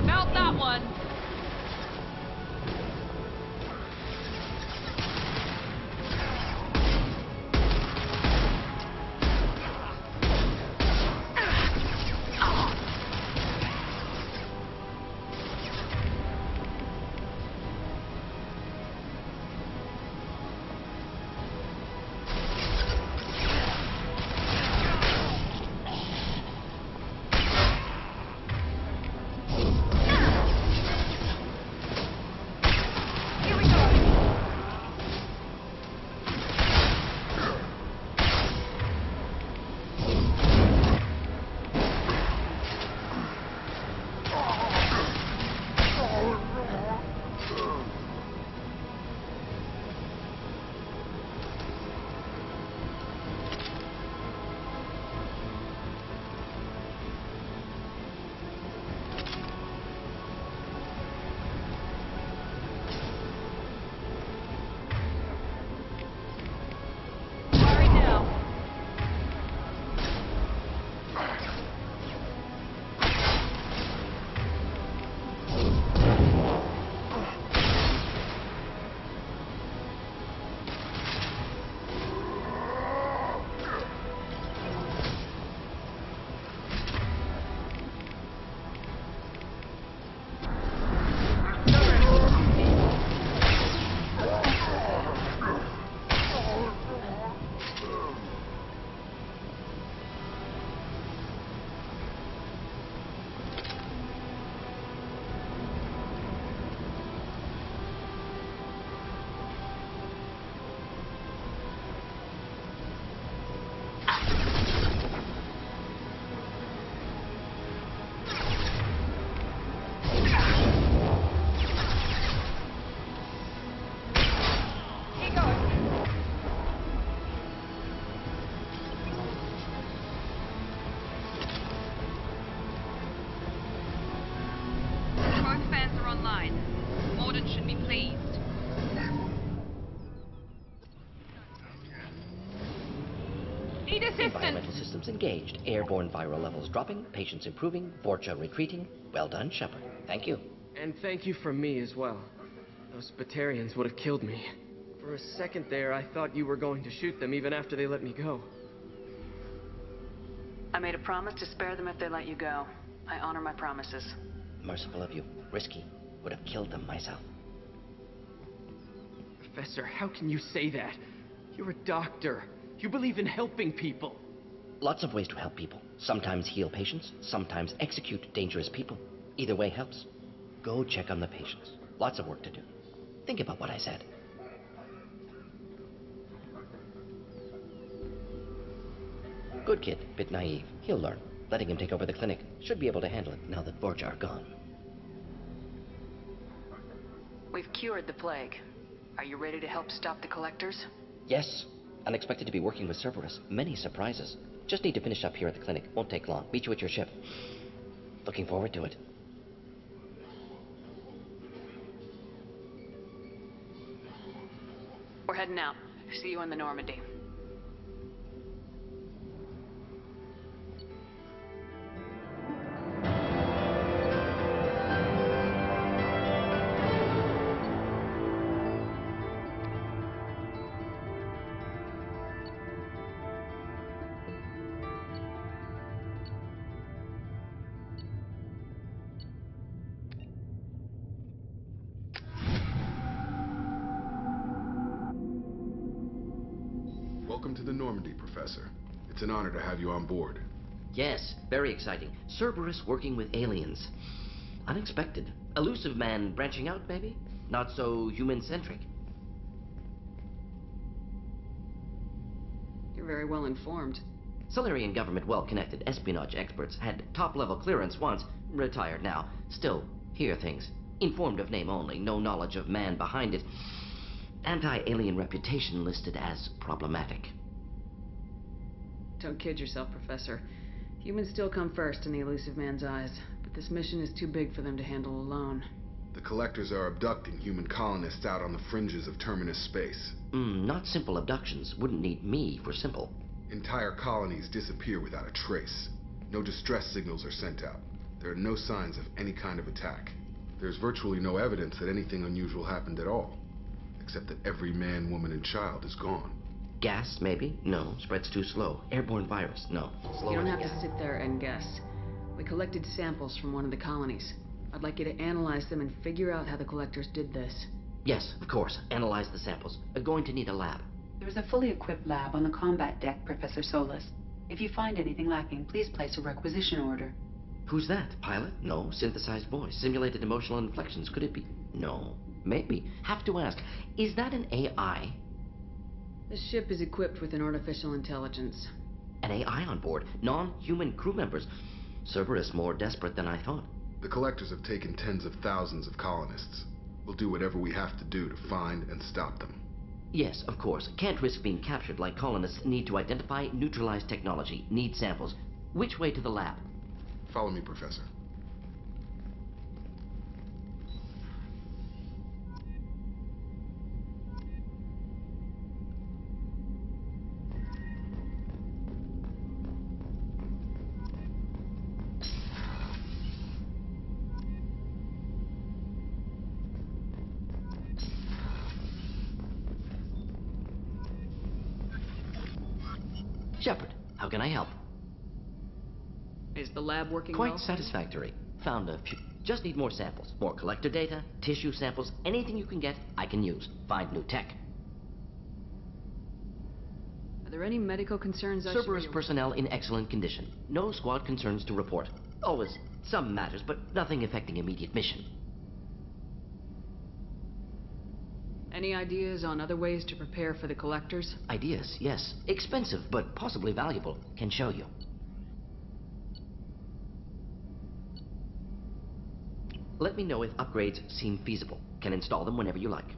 Melt that one! Environmental systems engaged. Airborne viral levels dropping. Patients improving. Vorcha retreating. Well done, Shepard. Thank you. And thank you from me as well. Those Batarians would have killed me. For a second there, I thought you were going to shoot them even after they let me go. I made a promise to spare them if they let you go. I honor my promises. Merciful of you. Risky. Would have killed them myself. Professor, how can you say that? You're a doctor. You believe in helping people. Lots of ways to help people. Sometimes heal patients, sometimes execute dangerous people. Either way helps. Go check on the patients. Lots of work to do. Think about what I said. Good kid, bit naive. He'll learn. Letting him take over the clinic. Should be able to handle it now that Vorcha are gone. We've cured the plague. Are you ready to help stop the collectors? Yes. Unexpected to be working with Cerberus. Many surprises. Just need to finish up here at the clinic. Won't take long. Meet you at your ship. Looking forward to it. We're heading out. See you in the Normandy. Welcome to the Normandy, Professor. It's an honor to have you on board. Yes, very exciting. Cerberus working with aliens. Unexpected. Elusive man branching out, maybe? Not so human-centric. very well informed. Solarian government well-connected espionage experts had top-level clearance once, retired now. Still, hear things. Informed of name only, no knowledge of man behind it. Anti-alien reputation listed as problematic. Don't kid yourself, Professor. Humans still come first in the elusive man's eyes, but this mission is too big for them to handle alone. The Collectors are abducting human colonists out on the fringes of Terminus space. Not simple abductions. Wouldn't need me for simple. Entire colonies disappear without a trace. No distress signals are sent out. There are no signs of any kind of attack. There's virtually no evidence that anything unusual happened at all, except that every man, woman, and child is gone. Gas, maybe? No. Spreads too slow. Airborne virus? No. You don't have to sit there and guess. We collected samples from one of the colonies. I'd like you to analyze them and figure out how the Collectors did this. Yes, of course. Analyze the samples. Going to need a lab. There is a fully equipped lab on the combat deck, Professor Solis. If you find anything lacking, please place a requisition order. Who's that? Pilot? No. Synthesized voice. Simulated emotional inflections. Could it be? No. Maybe. Have to ask. Is that an AI? The ship is equipped with an artificial intelligence. An AI on board? Non-human crew members? Cerberus more desperate than I thought. The Collectors have taken tens of thousands of colonists. We'll do whatever we have to do to find and stop them. Yes, of course. Can't risk being captured like colonists. Need to identify, neutralize technology. Need samples. Which way to the lab? Follow me, Professor. Shepard, how can I help? Is the lab working Quite well? satisfactory. Found a few. Just need more samples. More collector data, tissue samples, anything you can get, I can use. Find new tech. Are there any medical concerns I should Cerberus personnel in excellent condition. No squad concerns to report. Always some matters, but nothing affecting immediate mission. Any ideas on other ways to prepare for the Collectors? Ideas, yes. Expensive, but possibly valuable. Can show you. Let me know if upgrades seem feasible. Can install them whenever you like.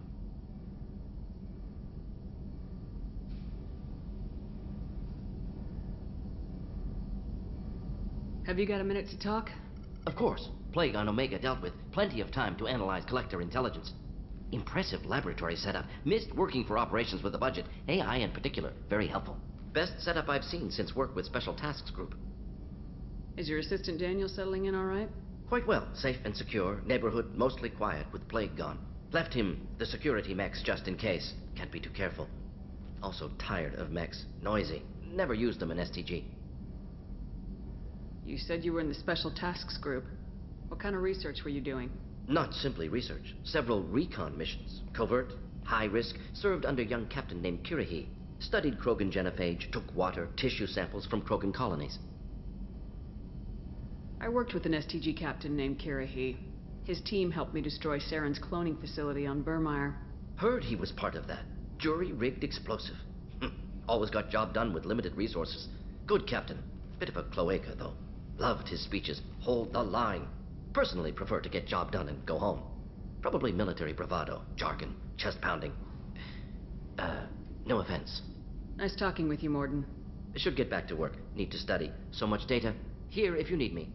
Have you got a minute to talk? Of course. Plague on Omega dealt with. Plenty of time to analyze Collector intelligence. Impressive laboratory setup. Missed working for operations with a budget. AI in particular. Very helpful. Best setup I've seen since work with Special Tasks Group. Is your assistant Daniel settling in all right? Quite well. Safe and secure. Neighborhood mostly quiet with Plague gone. Left him the security mechs just in case. Can't be too careful. Also tired of mechs. Noisy. Never used them in STG. You said you were in the Special Tasks Group. What kind of research were you doing? Not simply research. Several recon missions. Covert, high risk, served under young captain named Kirahi. Studied Krogan genophage, took water, tissue samples from Krogan colonies. I worked with an STG captain named Kirahi. His team helped me destroy Saren's cloning facility on Burmire. Heard he was part of that. Jury-rigged explosive. Always got job done with limited resources. Good captain. Bit of a cloaca, though. Loved his speeches. Hold the line. Personally prefer to get job done and go home. Probably military bravado, jargon, chest pounding. No offense. Nice talking with you, Morden. Should get back to work. Need to study. So much data. Here if you need me.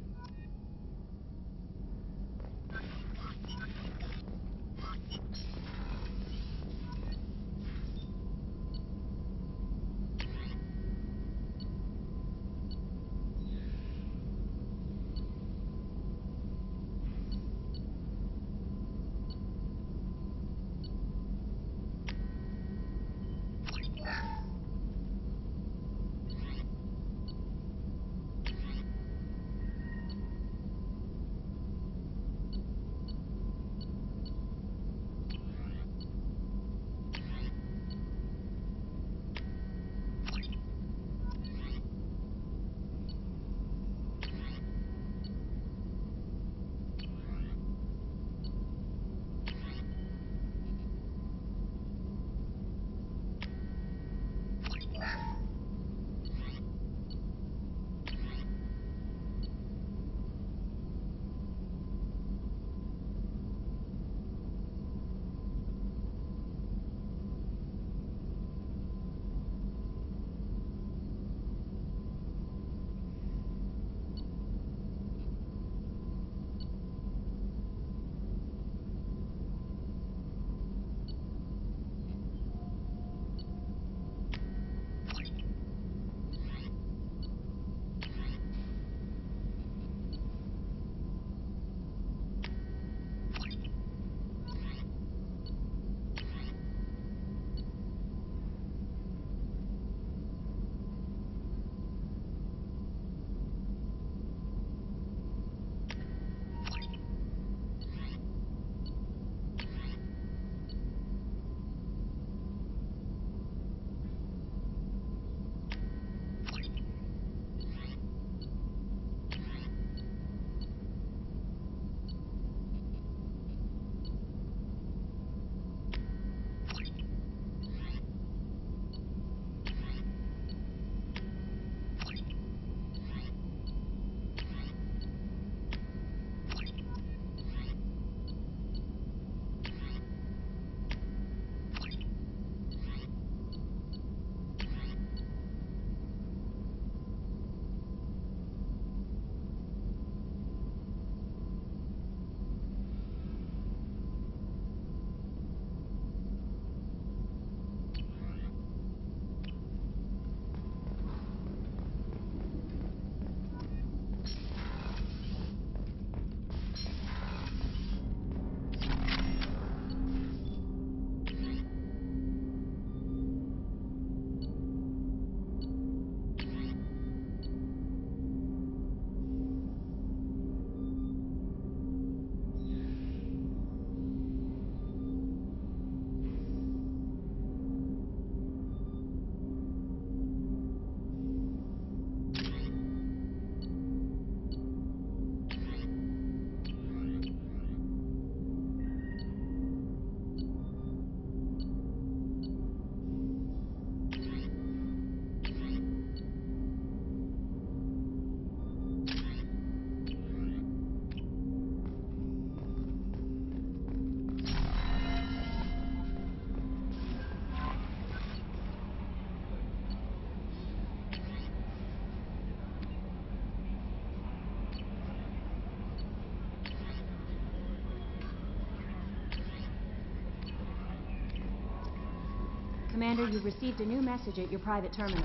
Commander, you've received a new message at your private terminal.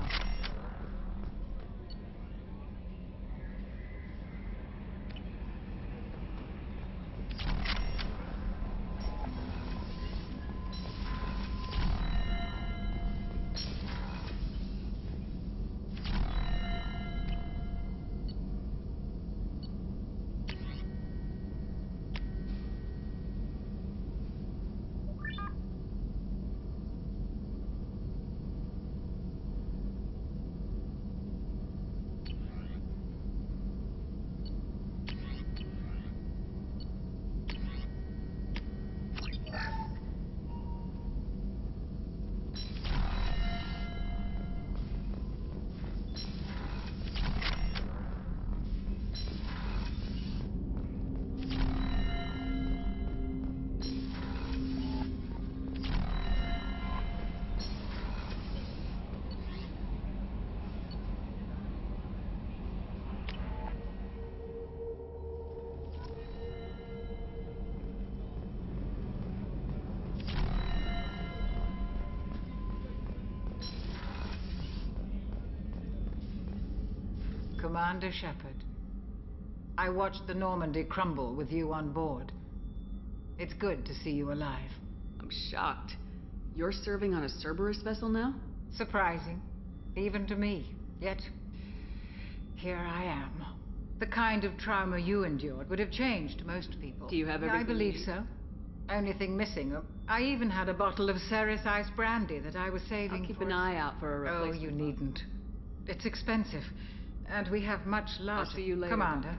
Commander Shepard, I watched the Normandy crumble with you on board. It's good to see you alive. I'm shocked. You're serving on a Cerberus vessel now? Surprising, even to me. Yet, here I am. The kind of trauma you endured would have changed most people. Do you have everything I believe you need? so. Only thing missing, I even had a bottle of Ceres Ice brandy that I was saving I'll keep for... an eye out for a replacement. Oh, you needn't. It's expensive, and we have much larger... I'll see you later. Commander.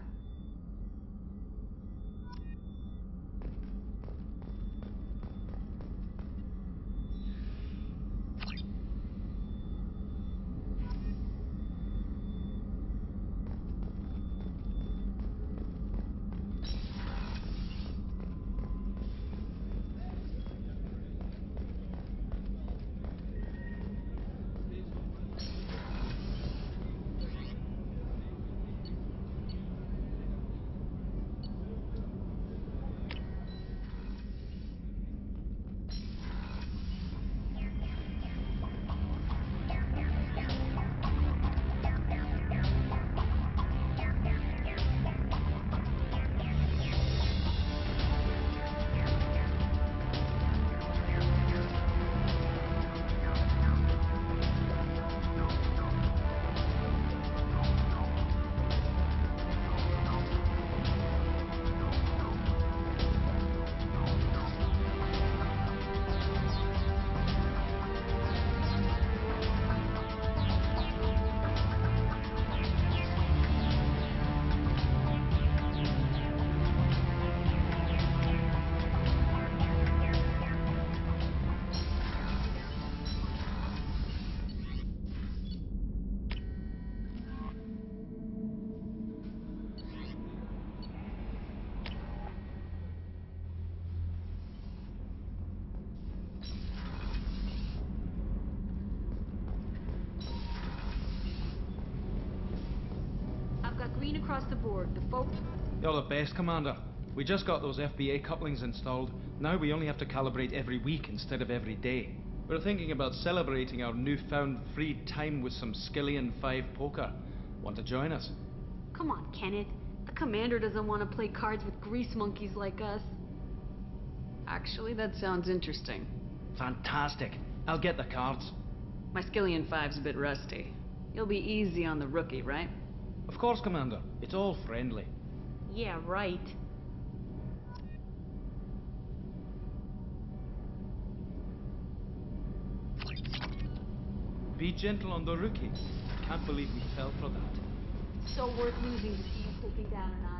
I've got green across the board. The folks... You're the best, Commander. We just got those FBA couplings installed. Now we only have to calibrate every week instead of every day. We're thinking about celebrating our newfound free time with some Skillian 5 poker. Want to join us? Come on, Kenneth. The commander doesn't want to play cards with grease monkeys like us. Actually, that sounds interesting. Fantastic. I'll get the cards. My Skillian 5's a bit rusty. You'll be easy on the rookie, right? Of course, Commander. It's all friendly. Yeah, right. Be gentle on the rookie. I can't believe we fell for that. So worth losing to see you poking down a notch.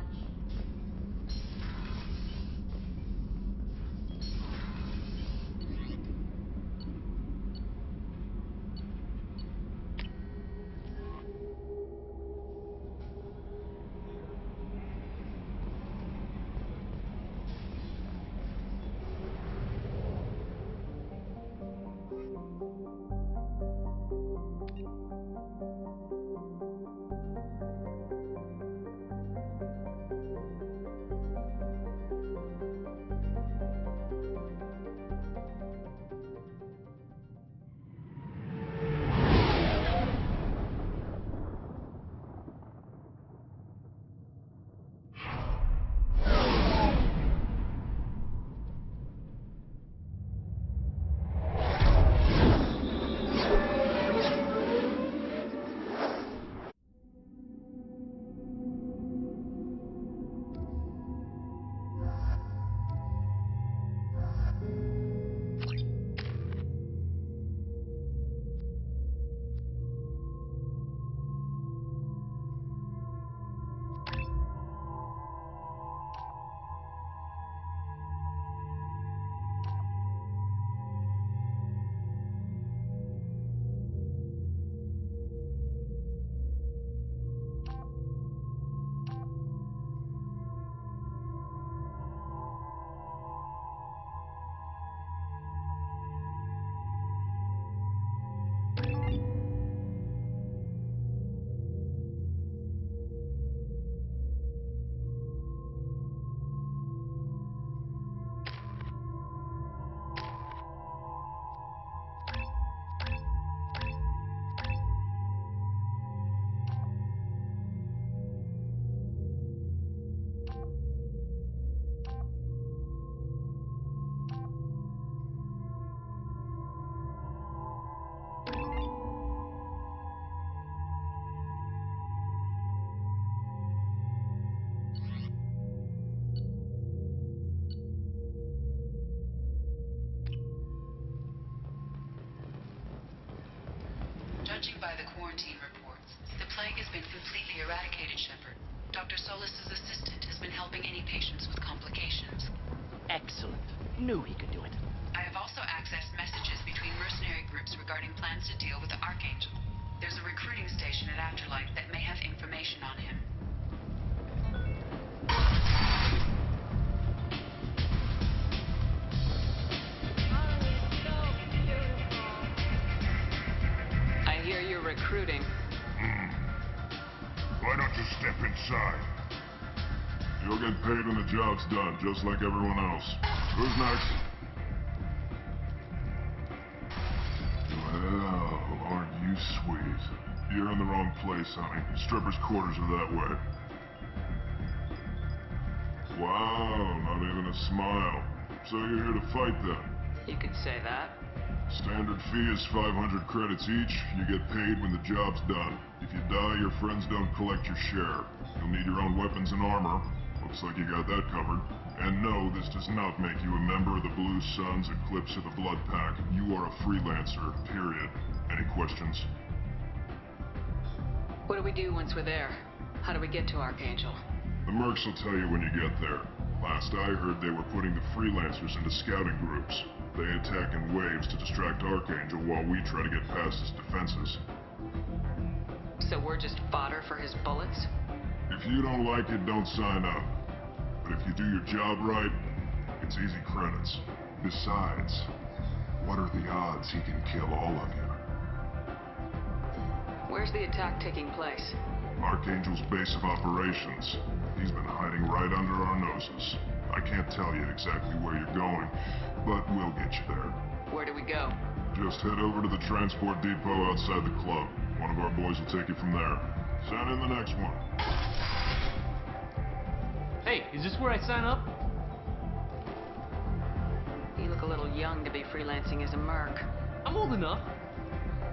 the quarantine reports. The plague has been completely eradicated, Shepard. Dr. Solis's assistant has been helping any patients with complications. Excellent. Knew he could do it. I have also accessed messages between mercenary groups regarding plans to deal with the Archangel. There's a recruiting station at Afterlife that may have information on him. I hear you're recruiting. Why don't you step inside? You'll get paid when the job's done, just like everyone else. Who's next? Well, aren't you sweet? You're in the wrong place, honey. Strippers' quarters are that way. Wow, not even a smile. So you're here to fight then? You could say that. Standard fee is 500 credits each. You get paid when the job's done. If you die, your friends don't collect your share. You'll need your own weapons and armor. Looks like you got that covered. And no, this does not make you a member of the Blue Suns, Eclipse, or the Blood Pack. You are a freelancer, period. Any questions? What do we do once we're there? How do we get to Archangel? The mercs will tell you when you get there. Last I heard, they were putting the freelancers into scouting groups. They attack in waves to distract Archangel while we try to get past his defenses. So we're just fodder for his bullets? If you don't like it, don't sign up. But if you do your job right, it's easy credits. Besides, what are the odds he can kill all of you? Where's the attack taking place? Archangel's base of operations. He's been hiding right under our noses. I can't tell you exactly where you're going, but we'll get you there. Where do we go? Just head over to the transport depot outside the club. One of our boys will take you from there. Send in the next one. Hey, is this where I sign up? You look a little young to be freelancing as a merc. I'm old enough.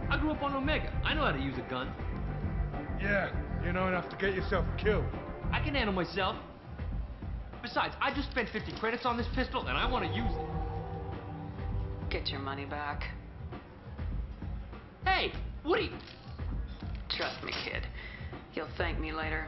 I grew up on Omega. I know how to use a gun. Yeah, you know enough to get yourself killed. I can handle myself. Besides, I just spent 50 credits on this pistol, and I want to use it. Get your money back. Hey, Woody! Trust me, kid. You'll thank me later.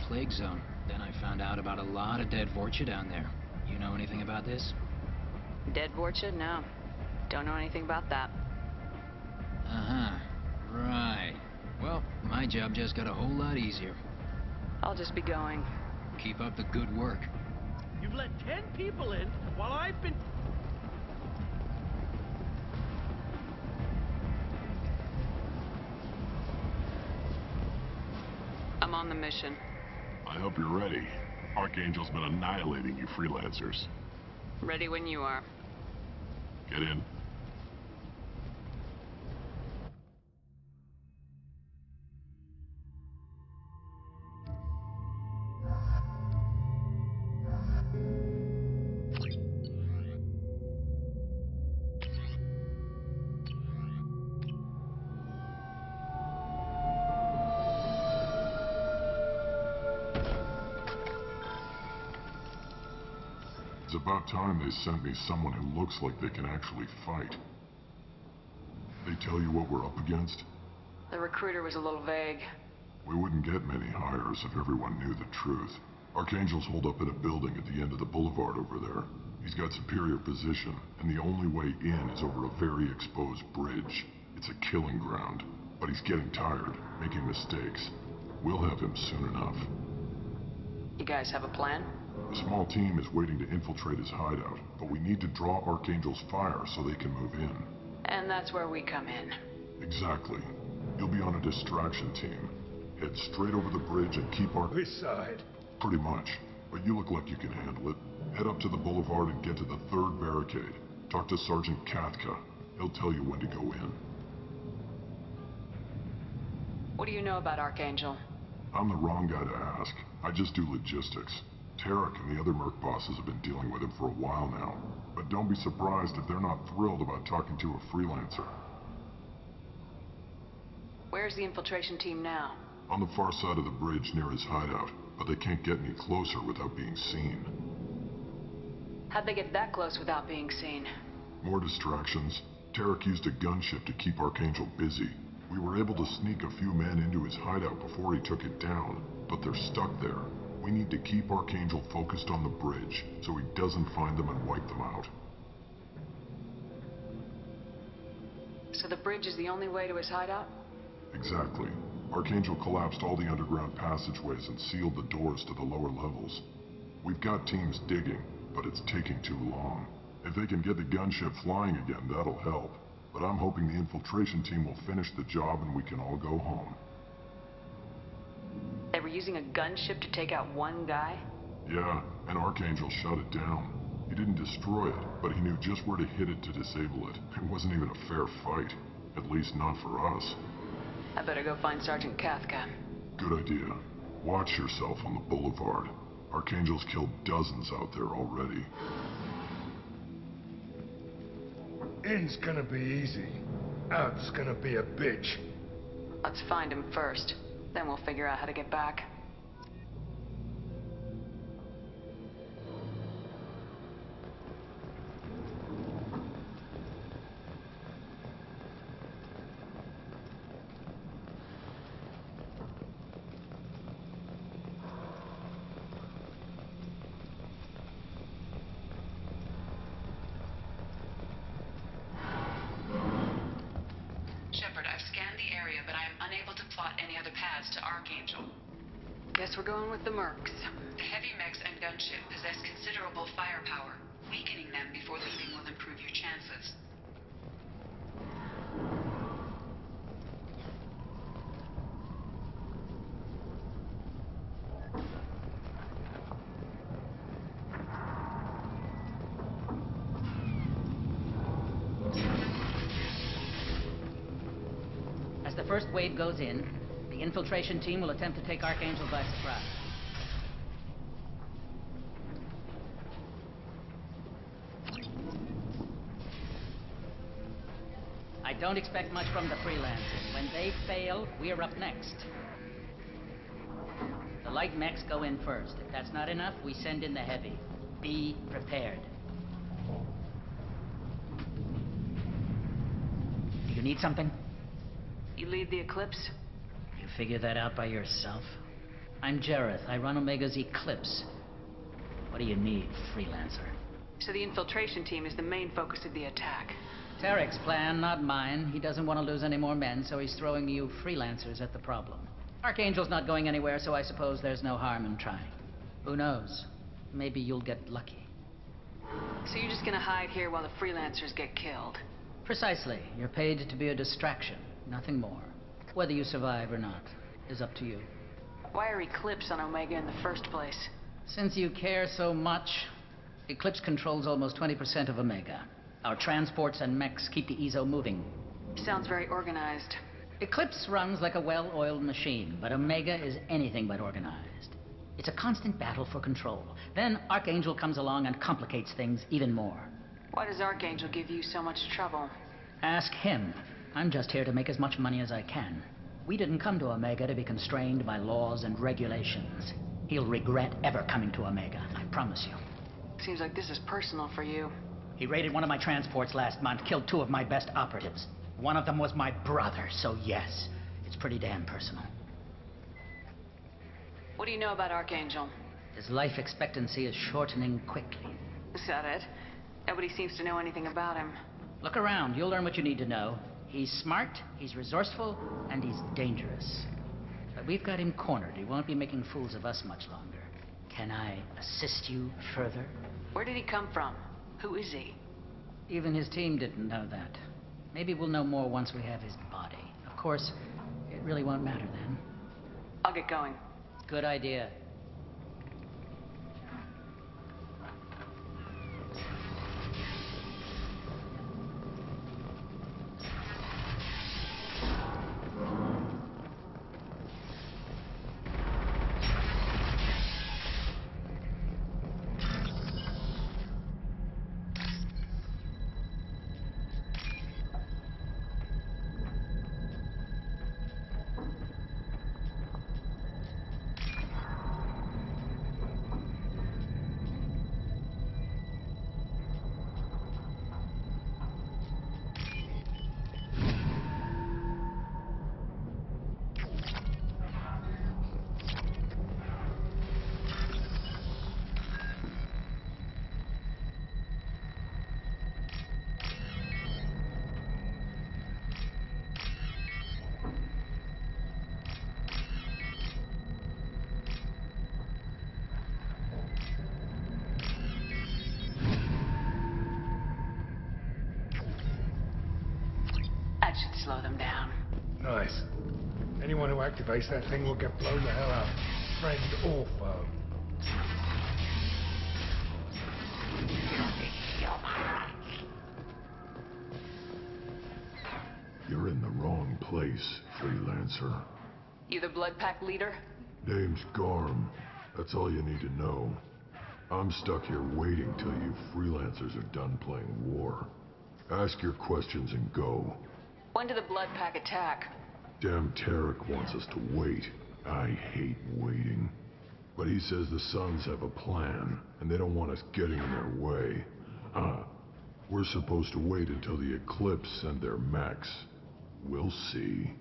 Plague zone. Then I found out about a lot of dead Vorcha down there. You know anything about this? Dead Vorcha? No. Don't know anything about that. Uh-huh. Right. Well, my job just got a whole lot easier. I'll just be going. Keep up the good work. You've let 10 people in while I've been... I'm on the mission. I hope you're ready. Archangel's been annihilating you freelancers. Ready when you are. Get in. It's about time they sent me someone who looks like they can actually fight. They tell you what we're up against? The recruiter was a little vague. We wouldn't get many hires if everyone knew the truth. Archangel's holed up in a building at the end of the boulevard over there. He's got superior position, and the only way in is over a very exposed bridge. It's a killing ground, but he's getting tired, making mistakes. We'll have him soon enough. You guys have a plan? A small team is waiting to infiltrate his hideout, but we need to draw Archangel's fire so they can move in. And that's where we come in. Exactly. You'll be on a distraction team. Head straight over the bridge and keep our... This side. Pretty much. But you look like you can handle it. Head up to the boulevard and get to the 3rd barricade. Talk to Sergeant Katka. He'll tell you when to go in. What do you know about Archangel? I'm the wrong guy to ask. I just do logistics. Tarek and the other Merc bosses have been dealing with him for a while now. But don't be surprised if they're not thrilled about talking to a freelancer. Where's the infiltration team now? On the far side of the bridge near his hideout, but they can't get any closer without being seen. How'd they get that close without being seen? More distractions. Tarek used a gunship to keep Archangel busy. We were able to sneak a few men into his hideout before he took it down, but they're stuck there. We need to keep Archangel focused on the bridge, so he doesn't find them and wipe them out. So the bridge is the only way to his hideout? Exactly. Archangel collapsed all the underground passageways and sealed the doors to the lower levels. We've got teams digging, but it's taking too long. If they can get the gunship flying again, that'll help. But I'm hoping the infiltration team will finish the job and we can all go home. They were using a gunship to take out one guy? Yeah, and Archangel shut it down. He didn't destroy it, but he knew just where to hit it to disable it. It wasn't even a fair fight. At least not for us. I better go find Sergeant Katka. Good idea. Watch yourself on the boulevard. Archangel's killed dozens out there already. In's gonna be easy. Out's gonna be a bitch. Let's find him first. Then we'll figure out how to get back. Shepard, I've scanned the area, but I am unable to plot any other paths to Archangel. Guess we're going with the Mercs. The heavy mechs and gunship possess considerable firepower. Weakening them before leaving will improve your chances. As the first wave goes in, the infiltration team will attempt to take Archangel by surprise. I don't expect much from the freelancers. When they fail, we're up next. The light mechs go in first. If that's not enough, we send in the heavy. Be prepared. Do you need something? You lead the Eclipse? You figure that out by yourself? I'm Jareth. I run Omega's Eclipse. What do you need, freelancer? So the infiltration team is the main focus of the attack. Tarek's plan, not mine. He doesn't want to lose any more men, so he's throwing you freelancers at the problem. Archangel's not going anywhere, so I suppose there's no harm in trying. Who knows? Maybe you'll get lucky. So you're just gonna hide here while the freelancers get killed? Precisely. You're paid to be a distraction, nothing more. Whether you survive or not is up to you. Why are Eclipse on Omega in the first place? Since you care so much, Eclipse controls almost 20% of Omega. Our transports and mechs keep the EZO moving. Sounds very organized. Eclipse runs like a well-oiled machine, but Omega is anything but organized. It's a constant battle for control. Then Archangel comes along and complicates things even more. Why does Archangel give you so much trouble? Ask him. I'm just here to make as much money as I can. We didn't come to Omega to be constrained by laws and regulations. He'll regret ever coming to Omega, I promise you. Seems like this is personal for you. He raided one of my transports last month, killed 2 of my best operatives. One of them was my brother, so yes, it's pretty damn personal. What do you know about Archangel? His life expectancy is shortening quickly. Is that it? Nobody seems to know anything about him. Look around, you'll learn what you need to know. He's smart, he's resourceful, and he's dangerous. But we've got him cornered. He won't be making fools of us much longer. Can I assist you further? Where did he come from? Who is he? Even his team didn't know that. Maybe we'll know more once we have his body. Of course, it really won't matter then. I'll get going. Good idea. slow them down. Nice. Anyone who activates that thing will get blown the hell up. Friend or foe. You're in the wrong place, freelancer. You the Blood Pack leader? Name's Garm. That's all you need to know. I'm stuck here waiting till you freelancers are done playing war. Ask your questions and go. When did the Blood Pack attack? Damn Tarek wants us to wait. I hate waiting. But he says the Suns have a plan, and they don't want us getting in their way. We're supposed to wait until the Eclipse send their mechs. We'll see.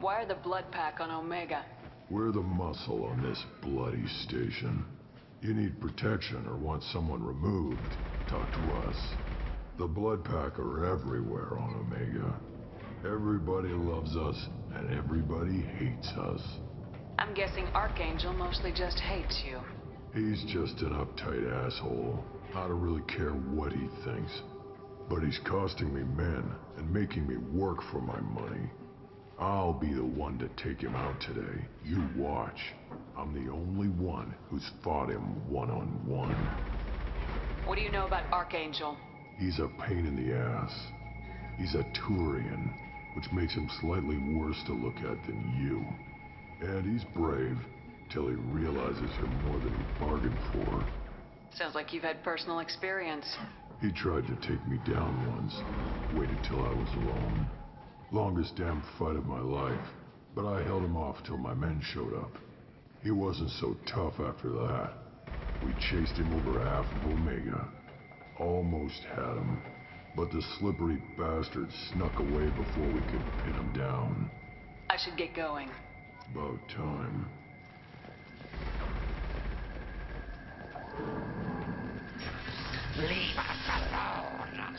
Why are the Blood Pack on Omega? We're the muscle on this bloody station. You need protection or want someone removed, talk to us. The Blood Pack are everywhere on Omega. Everybody loves us, and everybody hates us. I'm guessing Archangel mostly just hates you. He's just an uptight asshole. I don't really care what he thinks. But he's costing me men and making me work for my money. I'll be the one to take him out today. You watch. I'm the only one who's fought him one-on-one. What do you know about Archangel? He's a pain in the ass. He's a Turian, which makes him slightly worse to look at than you. And he's brave, till he realizes you're more than he bargained for. Sounds like you've had personal experience. He tried to take me down once. Waited till I was alone. Longest damn fight of my life. But I held him off till my men showed up. He wasn't so tough after that. We chased him over half of Omega. Almost had him. But the slippery bastard snuck away before we could pin him down. I should get going. About time. Leave us alone!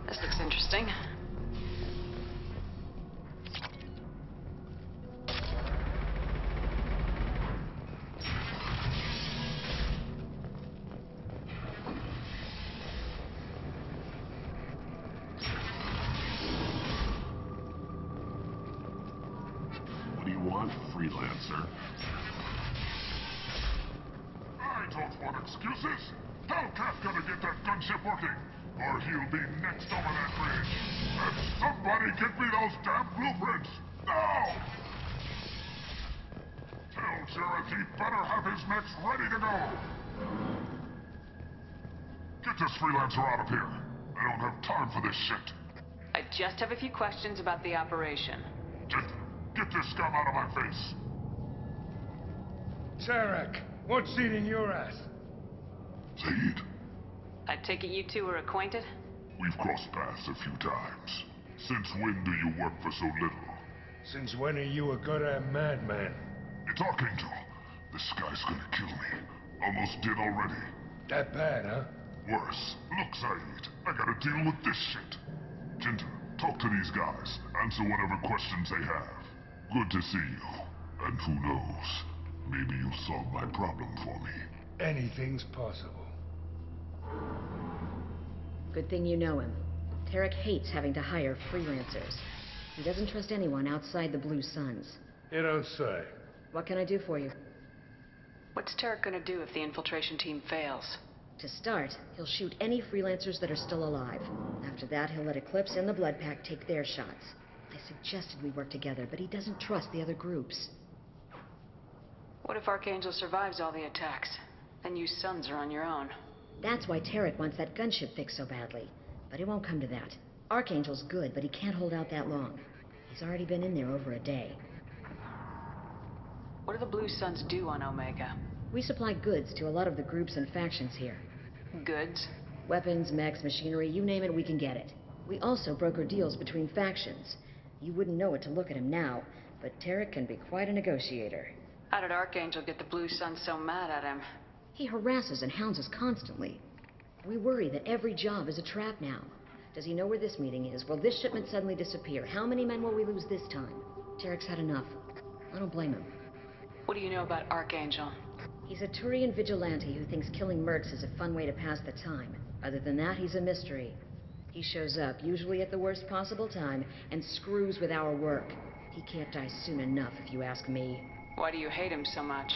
This looks interesting. What do you want, freelancer? I don't want excuses. Hellcat gotta get that gunship working, or he'll be next over that bridge. And somebody get me those damn blueprints! Now! Tell Jareth he better have his mechs ready to go! Get this freelancer out of here. I don't have time for this shit. I just have a few questions about the operation. Get this scum out of my face. Tarek, what's eating your ass? Zaid, I take it you two are acquainted? we've crossed paths a few times. Since when do you work for so little? Since when are you a goddamn madman? It's Archangel. This guy's gonna kill me. Almost did already. That bad, huh? Worse. Look, Zaid, I gotta deal with this shit. Jinta, talk to these guys. Answer whatever questions they have. Good to see you. And who knows, maybe you'll solve my problem for me. Anything's possible. Good thing you know him. Tarek hates having to hire freelancers. He doesn't trust anyone outside the Blue Suns. You don't say. What can I do for you? What's Tarek gonna do if the infiltration team fails? To start, he'll shoot any freelancers that are still alive. After that, he'll let Eclipse and the Blood Pack take their shots. I suggested we work together, but he doesn't trust the other groups. What if Archangel survives all the attacks? Then you sons are on your own. That's why Tarek wants that gunship fixed so badly. But it won't come to that. Archangel's good, but he can't hold out that long. He's already been in there over a day. What do the Blue Suns do on Omega? We supply goods to a lot of the groups and factions here. Goods? Weapons, mechs, machinery, you name it, we can get it. We also broker deals between factions. You wouldn't know it to look at him now, but Tarek can be quite a negotiator. How did Archangel get the Blue Suns so mad at him? He harasses and hounds us constantly. We worry that every job is a trap now. Does he know where this meeting is? Will this shipment suddenly disappear? How many men will we lose this time? Tarek's had enough. I don't blame him. What do you know about Archangel? He's a Turian vigilante who thinks killing mercs is a fun way to pass the time. Other than that, he's a mystery. He shows up, usually at the worst possible time, and screws with our work. He can't die soon enough, if you ask me. Why do you hate him so much?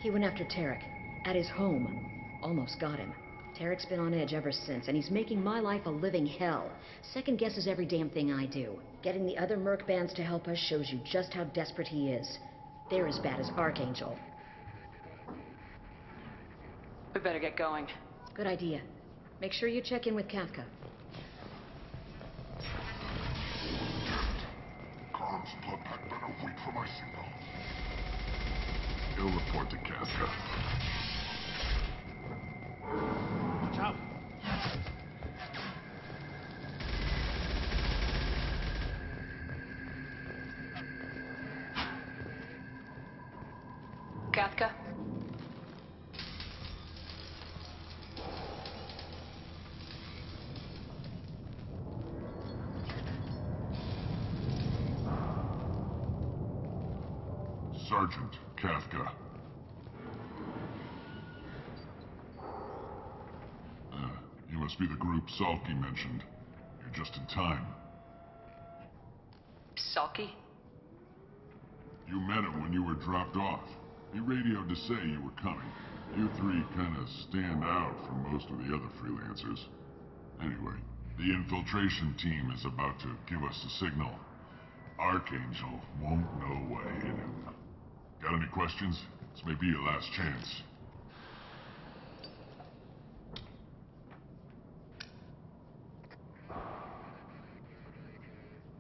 He went after Tarek. At his home. Almost got him. Tarek's been on edge ever since, and he's making my life a living hell. Second guesses every damn thing I do. Getting the other merc bands to help us shows you just how desperate he is. They're as bad as Archangel. We better get going. Good idea. Make sure you check in with Kafka. Comms, Bloodpack better wait for my signal. He'll report to Kafka. Watch out! Kafka? Sergeant Kafka. You must be the group Salky mentioned. You're just in time. Salky? You met him when you were dropped off. He radioed to say you were coming. You three kind of stand out from most of the other freelancers. Anyway, the infiltration team is about to give us a signal. Archangel won't know what hit him. Got any questions? This may be your last chance.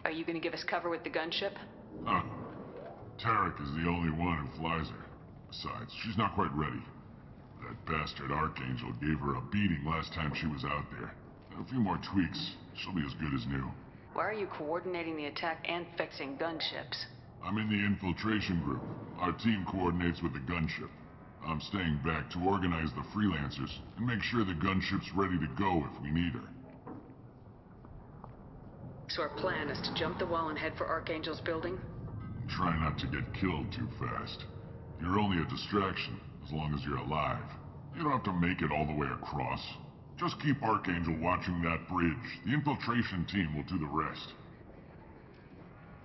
Are you gonna give us cover with the gunship? Huh. Tarek is the only one who flies her. Besides, she's not quite ready. That bastard Archangel gave her a beating last time she was out there. A few more tweaks, she'll be as good as new. Why are you coordinating the attack and fixing gunships? I'm in the infiltration group. Our team coordinates with the gunship. I'm staying back to organize the freelancers and make sure the gunship's ready to go if we need her. So our plan is to jump the wall and head for Archangel's building? Try not to get killed too fast. You're only a distraction, as long as you're alive. You don't have to make it all the way across. Just keep Archangel watching that bridge. The infiltration team will do the rest.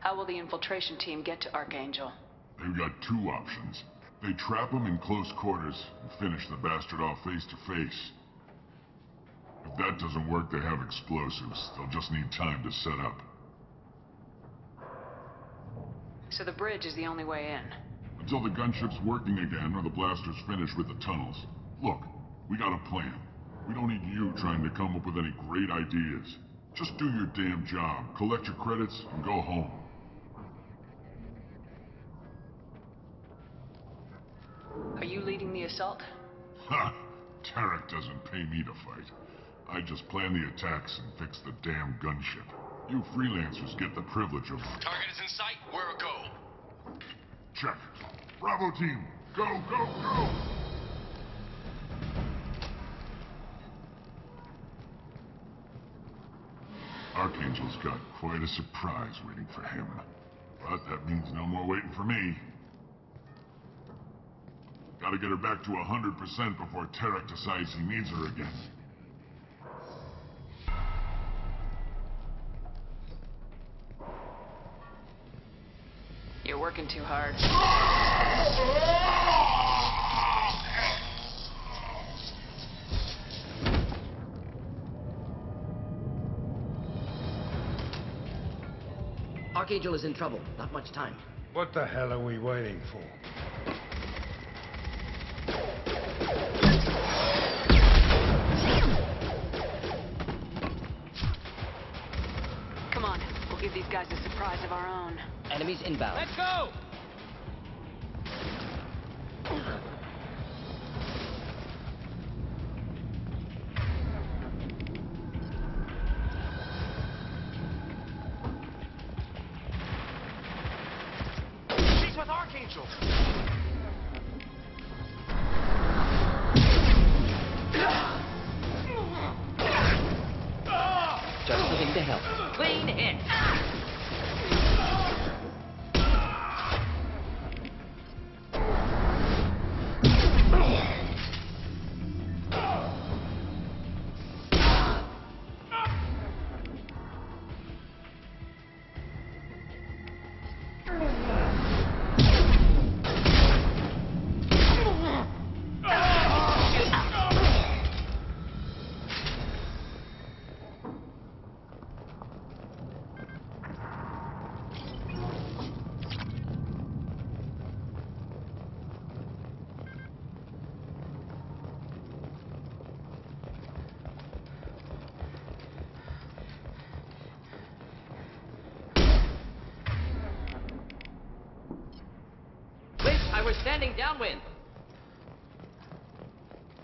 How will the infiltration team get to Archangel? They've got two options. They trap him in close quarters and finish the bastard off face to face. If that doesn't work, they have explosives. They'll just need time to set up. So the bridge is the only way in? Until the gunship's working again or the blasters finish with the tunnels. Look, we got a plan. We don't need you trying to come up with any great ideas. Just do your damn job, collect your credits, and go home. Are you leading the assault? Ha! Tarek doesn't pay me to fight. I just plan the attacks and fix the damn gunship. You freelancers get the privilege of... Target is in sight. We're a go. Check. Bravo team, go, go, go! Archangel's got quite a surprise waiting for him. But that means no more waiting for me. Gotta get her back to 100% before Tarek decides he needs her again. You're working too hard. Archangel is in trouble. Not much time. What the hell are we waiting for? size of our own. Enemies inbound. Let's go! She's with Archangel. Just looking to help. Clean hit. I was standing downwind.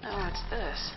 Oh, what's this?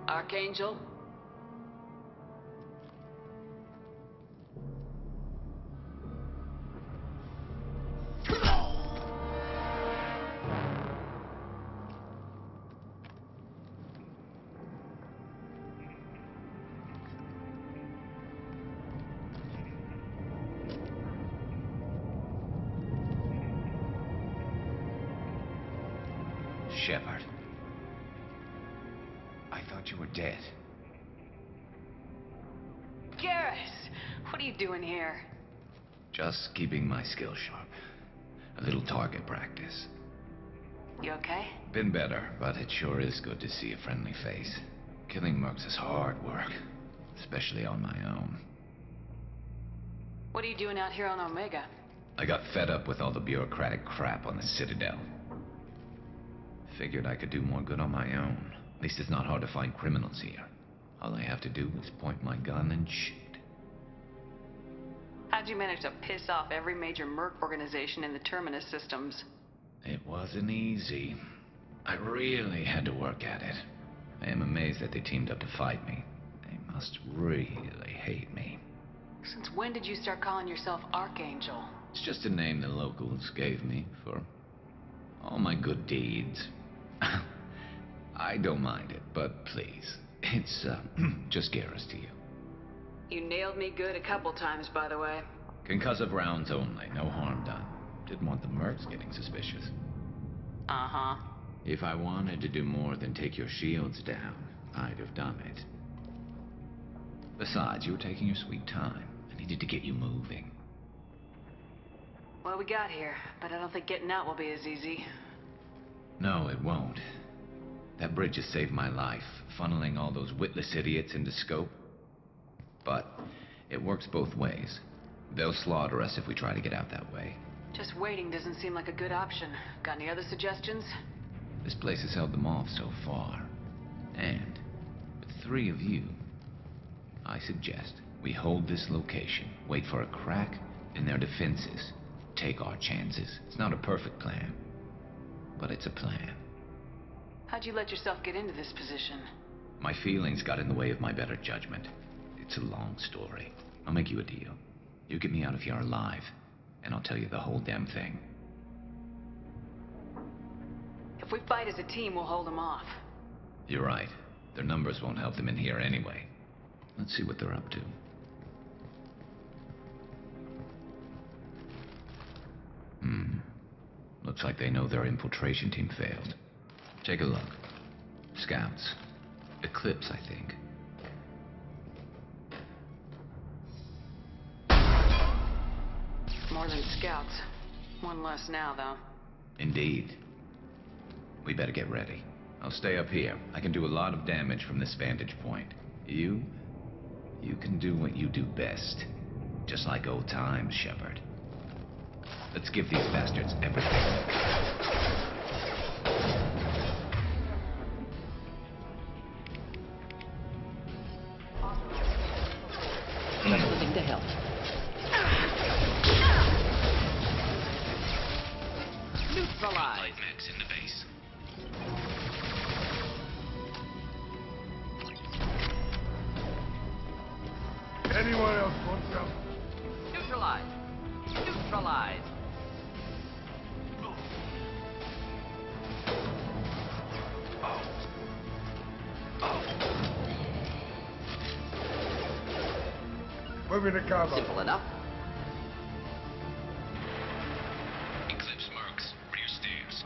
Archangel? Shepard. I thought you were dead. Garrus! What are you doing here? Just keeping my skill sharp. A little target practice. You okay? Been better, but it sure is good to see a friendly face. Killing mercs is hard work, especially on my own. What are you doing out here on Omega? I got fed up with all the bureaucratic crap on the Citadel. Figured I could do more good on my own. At least it's not hard to find criminals here. All I have to do is point my gun and shoot. How'd you manage to piss off every major merc organization in the Terminus systems? It wasn't easy. I really had to work at it. I am amazed that they teamed up to fight me. They must really hate me. Since when did you start calling yourself Archangel? It's just a name the locals gave me for all my good deeds. I don't mind it, but please, it's just Garrus to you. You nailed me good a couple times, by the way. Concussive rounds only, no harm done. Didn't want the mercs getting suspicious. Uh-huh. If I wanted to do more than take your shields down, I'd have done it. Besides, you were taking your sweet time. I needed to get you moving. Well, we got here, but I don't think getting out will be as easy. No, it won't. That bridge has saved my life, funneling all those witless idiots into scope. But it works both ways. They'll slaughter us if we try to get out that way. Just waiting doesn't seem like a good option. Got any other suggestions? This place has held them off so far. And with 3 of you, I suggest we hold this location, wait for a crack in their defenses, take our chances. It's not a perfect plan, but it's a plan. How'd you let yourself get into this position? My feelings got in the way of my better judgment. It's a long story. I'll make you a deal. You get me out of here alive, and I'll tell you the whole damn thing. If we fight as a team, we'll hold them off. You're right. Their numbers won't help them in here anyway. Let's see what they're up to. Looks like they know their infiltration team failed. Take a look. Scouts. Eclipse, I think. More than scouts. One less now, though. Indeed. We better get ready. I'll stay up here. I can do a lot of damage from this vantage point. You can do what you do best. Just like old times, Shepard. Let's give these bastards everything. Just looking to help. Neutralize. Max in the base. Anyone else want some? Neutralize. Neutralize. Moving to cover. Simple enough. Eclipse marks. Rear stairs.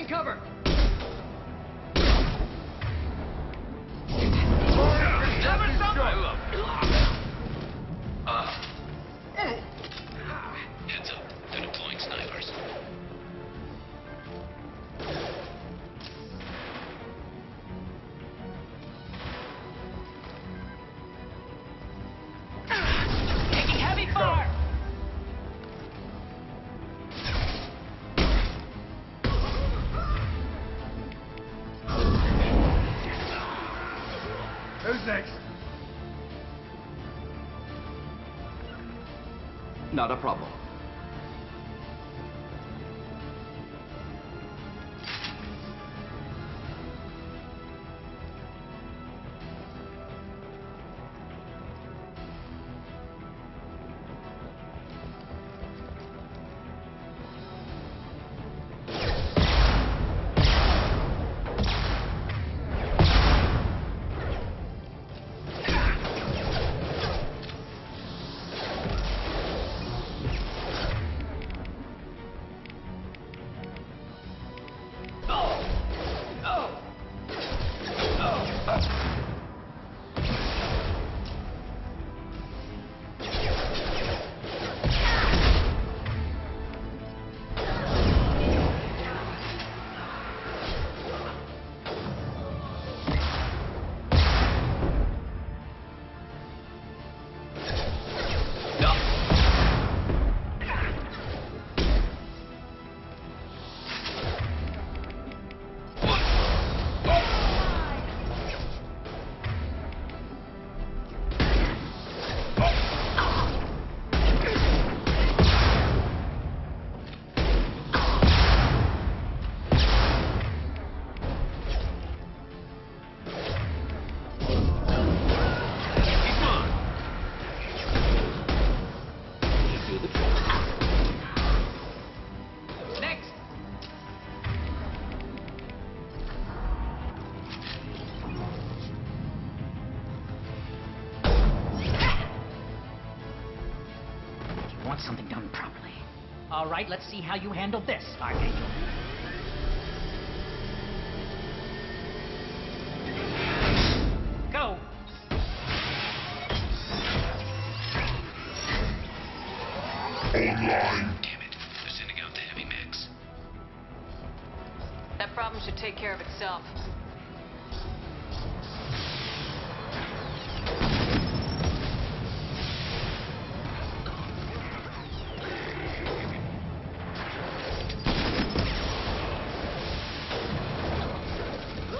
Cover! Heads up. They're deploying snipers. Taking heavy fire! Who's next? Not a problem. Want something done properly. All right, let's see how you handle this, Archangel. Go! Online. Damn it. They're sending out the heavy mechs. That problem should take care of itself.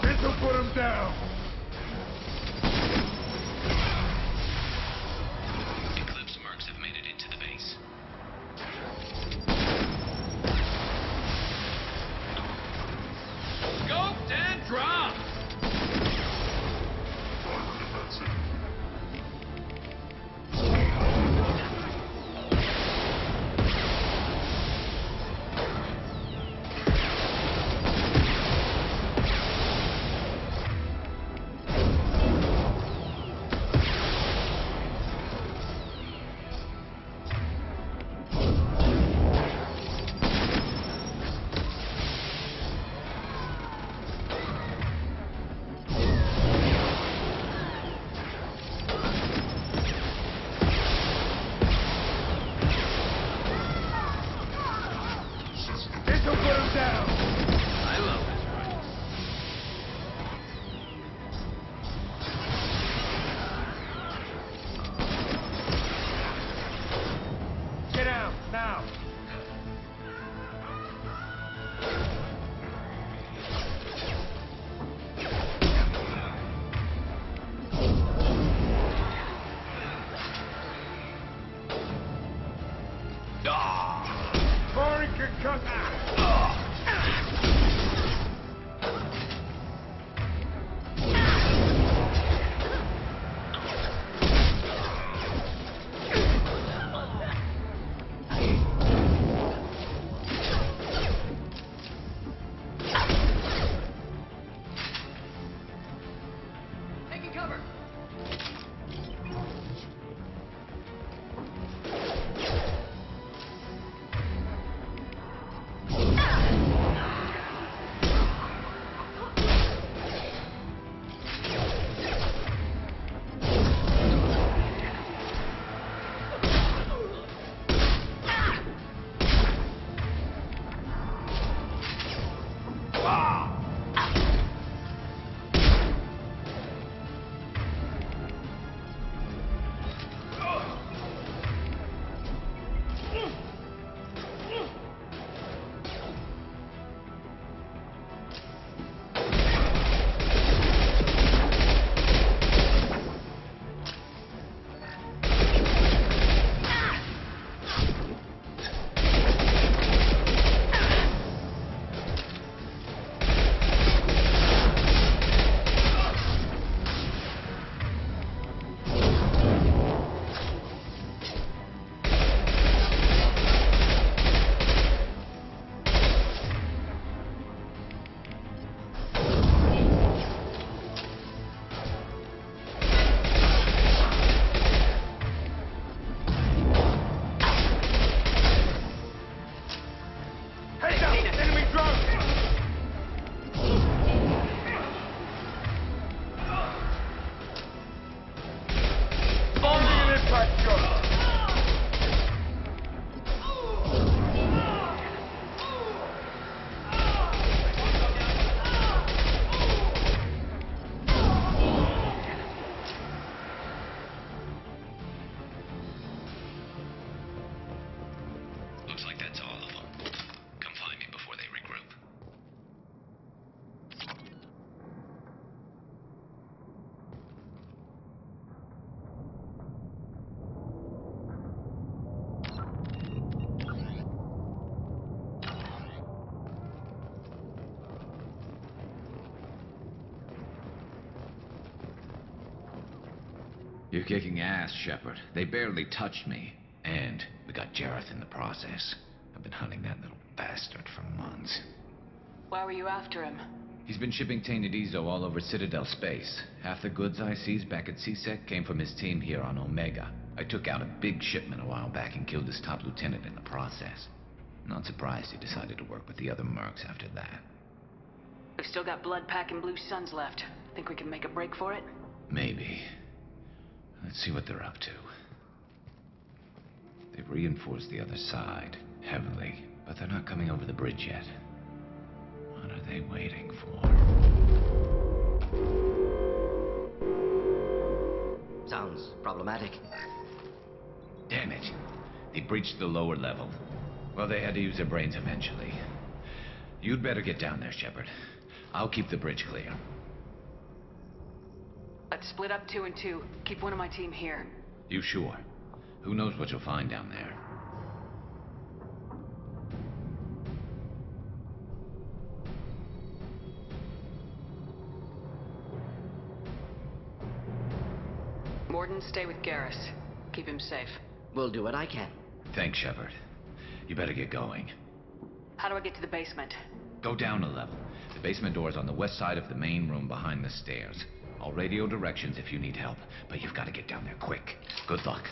This'll put him down. Eclipse mercs have made it into the base. Scoped and dropped! That's it. This'll put him down. I love this ride. Get down, now. Firing concussed. Taking cover. You're kicking ass, Shepard. They barely touched me. And we got Jareth in the process. I've been hunting that little bastard for months. Why were you after him? He's been shipping tainted Ezo all over Citadel space. Half the goods I seized back at CSEC came from his team here on Omega. I took out a big shipment a while back and killed his top lieutenant in the process. Not surprised he decided to work with the other mercs after that. We've still got Blood Pack and Blue Suns left. Think we can make a break for it? Maybe. Let's see what they're up to. They've reinforced the other side, heavily, but they're not coming over the bridge yet. What are they waiting for? Sounds problematic. Damn it. They breached the lower level. Well, they had to use their brains eventually. You'd better get down there, Shepard. I'll keep the bridge clear. Let's split up 2 and 2. Keep one of my team here. You sure? Who knows what you'll find down there? Morden, stay with Garrus. Keep him safe. We'll do what I can. Thanks, Shepard. You better get going. How do I get to the basement? Go down a level. The basement door's on the west side of the main room behind the stairs. I'll radio directions if you need help, but you've got to get down there quick. Good luck.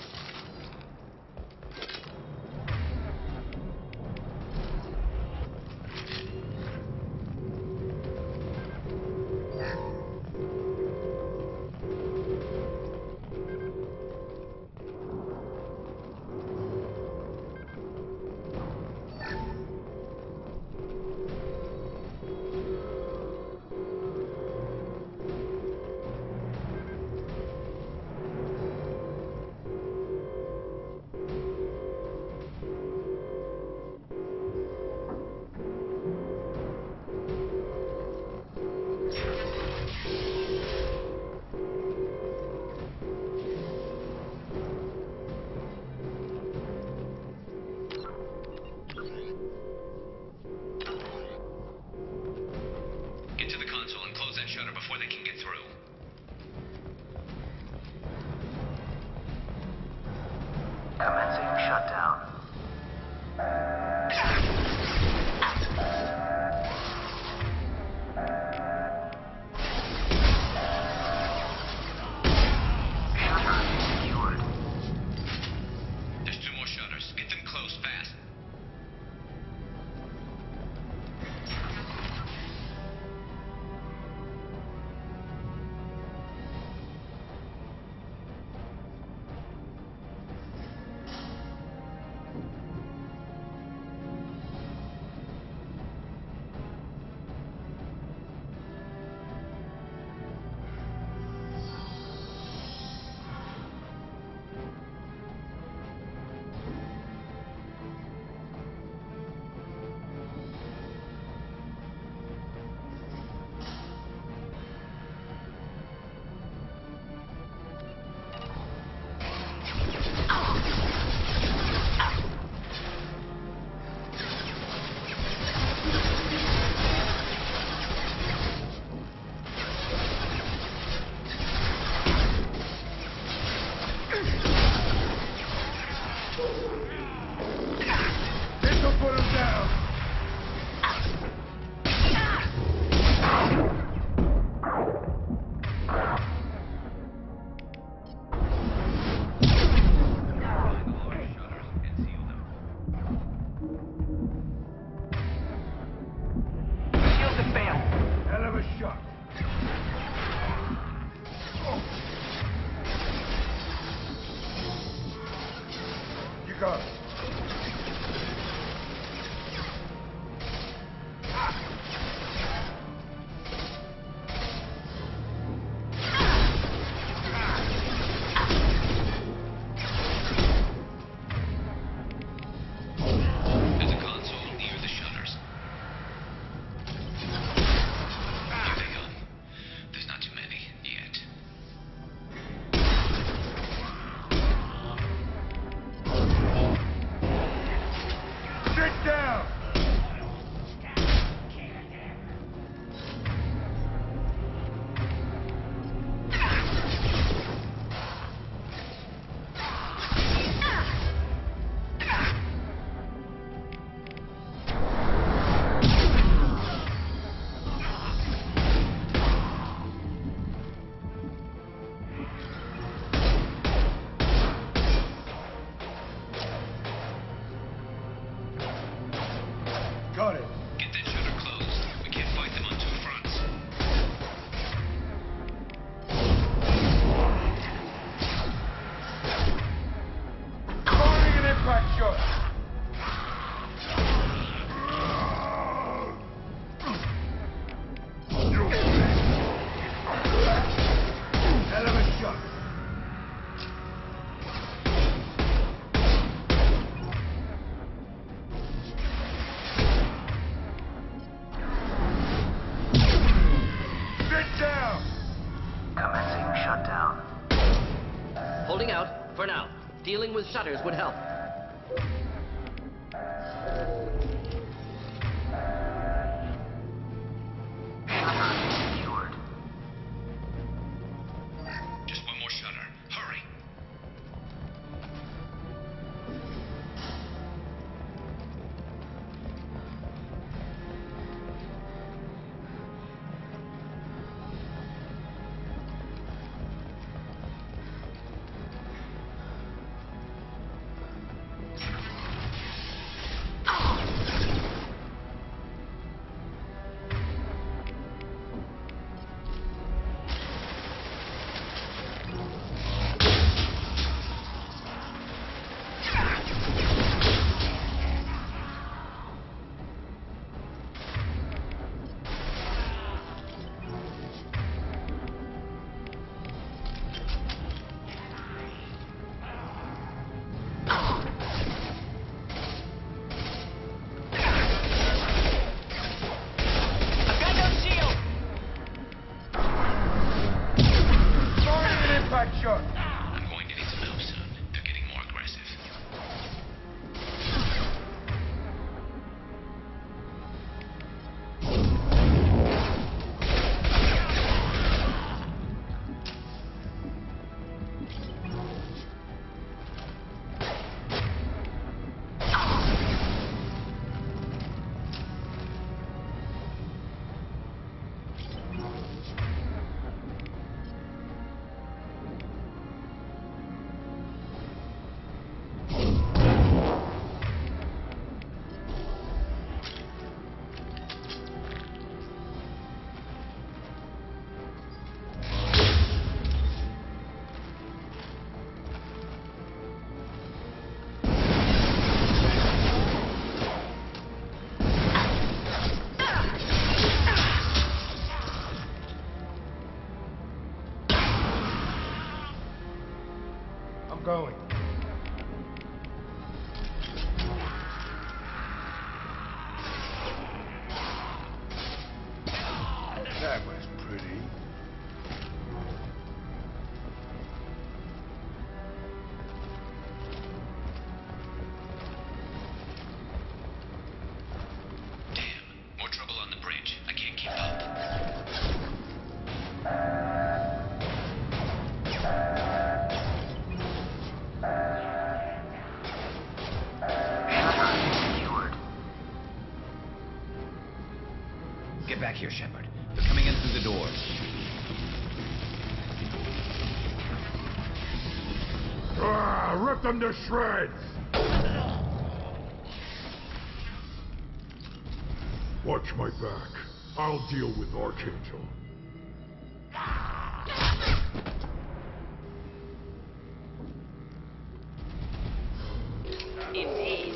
holding out, for now. Dealing with shutters would help. Just one more shutter. Hurry! I'm going to need some help soon. They're getting more aggressive. I'm going. That was pretty. More trouble on the bridge. I can't keep up. Get back here, Shepard. They're coming in through the doors. Rip them to shreds! Watch my back. I'll deal with Archangel. Indeed.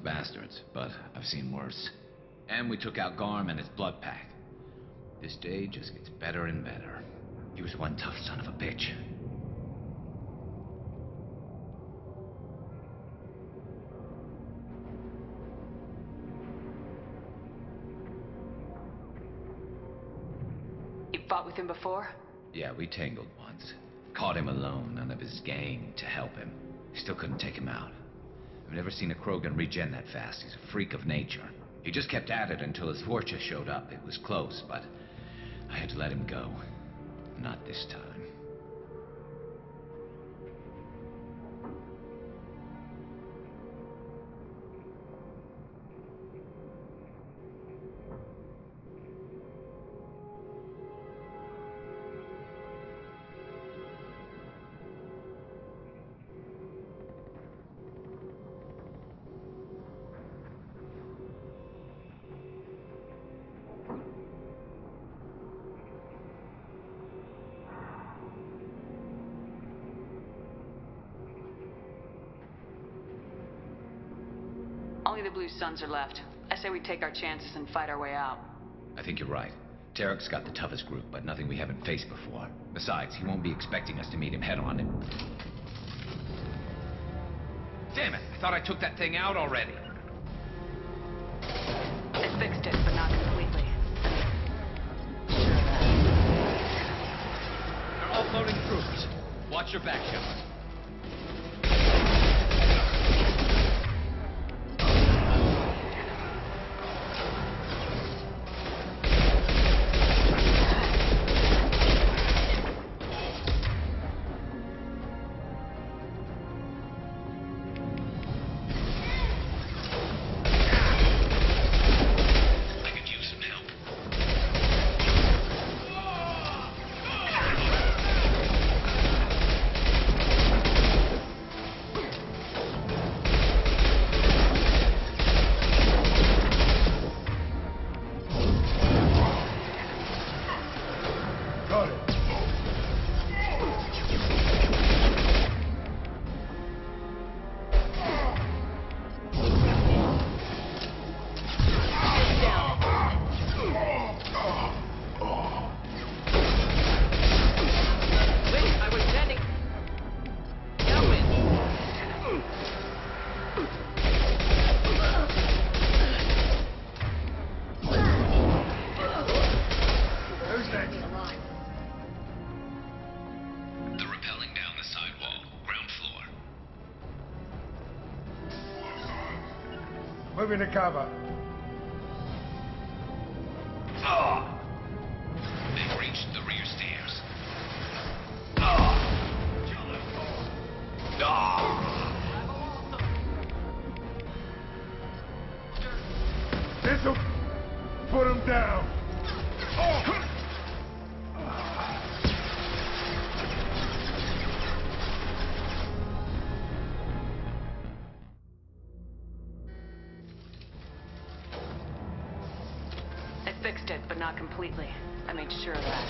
bastards, but I've seen worse. And we took out Garm and his blood pack. This day just gets better and better. He was one tough son of a bitch. You fought with him before? Yeah, we tangled once. Caught him alone, none of his gang to help him. Still couldn't take him out. I've never seen a Krogan regen that fast. He's a freak of nature. He just kept at it until his Forcha showed up. It was close, but I had to let him go. Not this time. Only the Blue Suns are left. I say we take our chances and fight our way out. I think you're right. Tarek's got the toughest group, but nothing we haven't faced before. Besides, he won't be expecting us to meet him head-on. Damn it! I thought I took that thing out already. They fixed it, but not completely. They're offloading troops. Watch your back, Shepard. Moving to cover. They've reached the rear stairs. This'll put him down. They fixed it, but not completely. I made sure of that.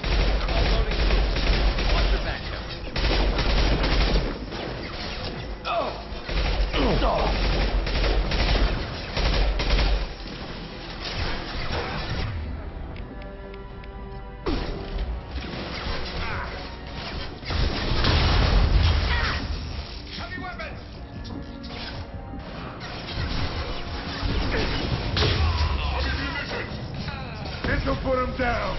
They're offloading troops. Watch your back, Shepard. This'll put him down.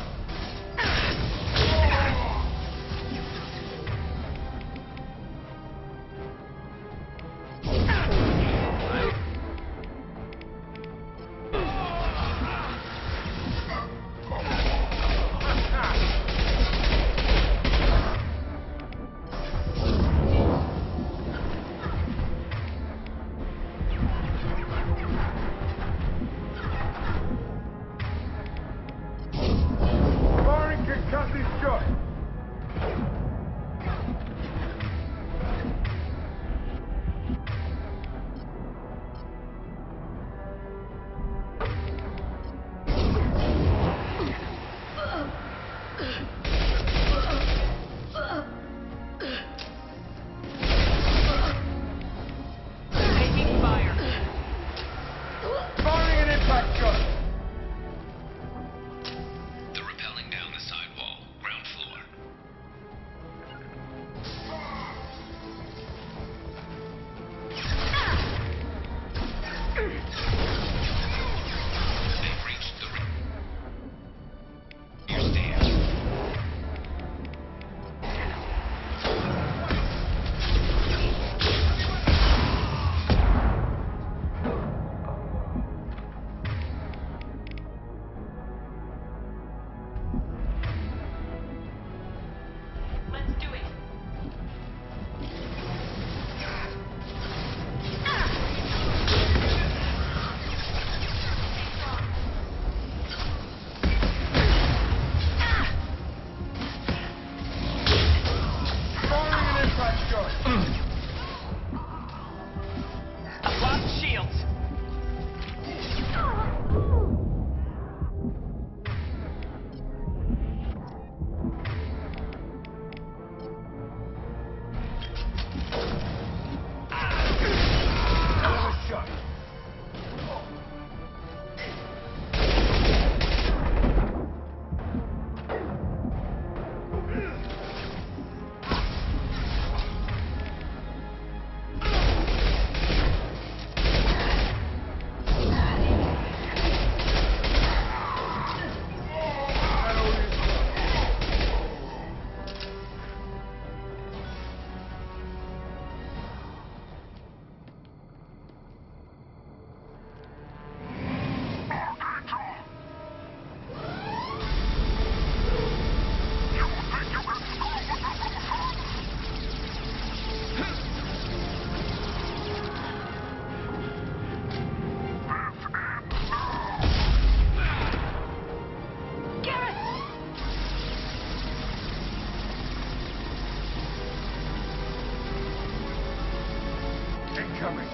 incoming.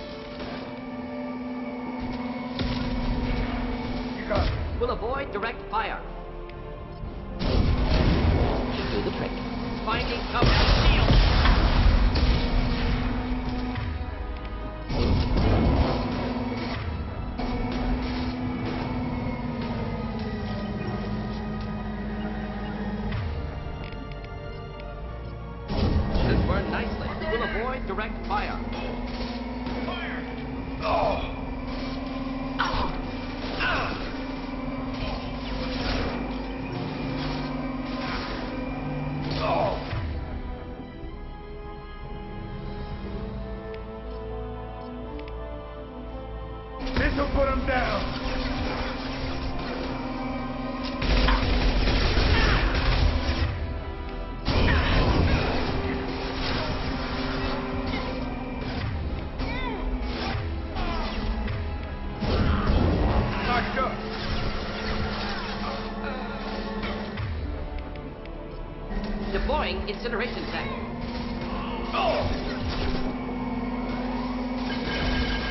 You got it. We'll avoid direct fire. Do the trick. Finding cover. Shield. Should burn nicely. We'll avoid direct fire. Fire! Oh! This'll put him down! Knocked up! Deploying incineration tank. Oh!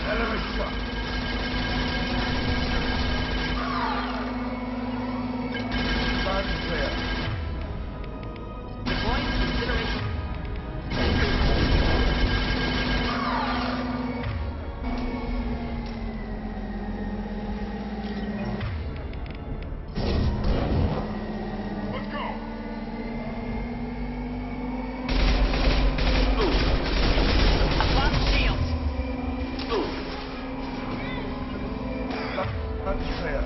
Hell of a shot. Loud and clear. Deploying incineration. Let's go! Lock shields. Loud and clear.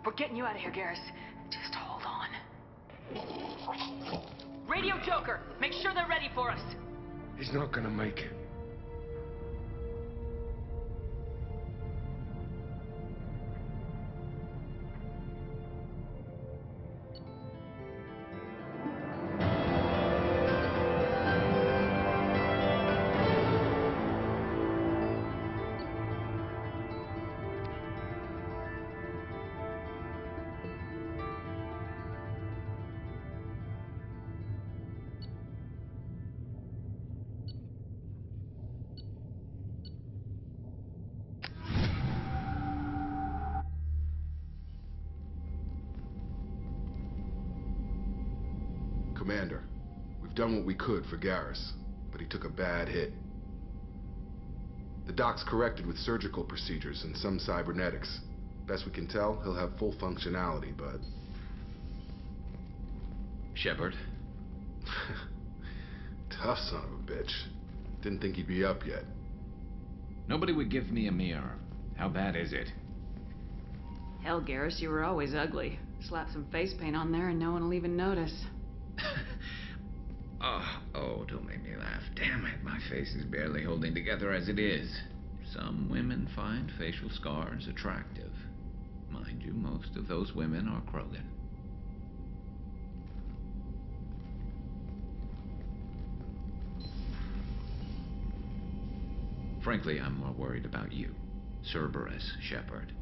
We're getting you out of here, Garrus. Just hold on. Radio Joker! Make sure they're ready for us! He's not gonna make it. Commander, we've done what we could for Garrus, but he took a bad hit. The doc's corrected with surgical procedures and some cybernetics. Best we can tell, he'll have full functionality, but... Shepard? Tough son of a bitch. Didn't think he'd be up yet. Nobody would give me a mirror. How bad is it? Hell, Garrus, you were always ugly. Slap some face paint on there and no one will even notice. Oh, don't make me laugh. Damn it, my face is barely holding together as it is. Some women find facial scars attractive. Mind you, most of those women are Krogan. Frankly, I'm more worried about you. Cerberus, Shepard.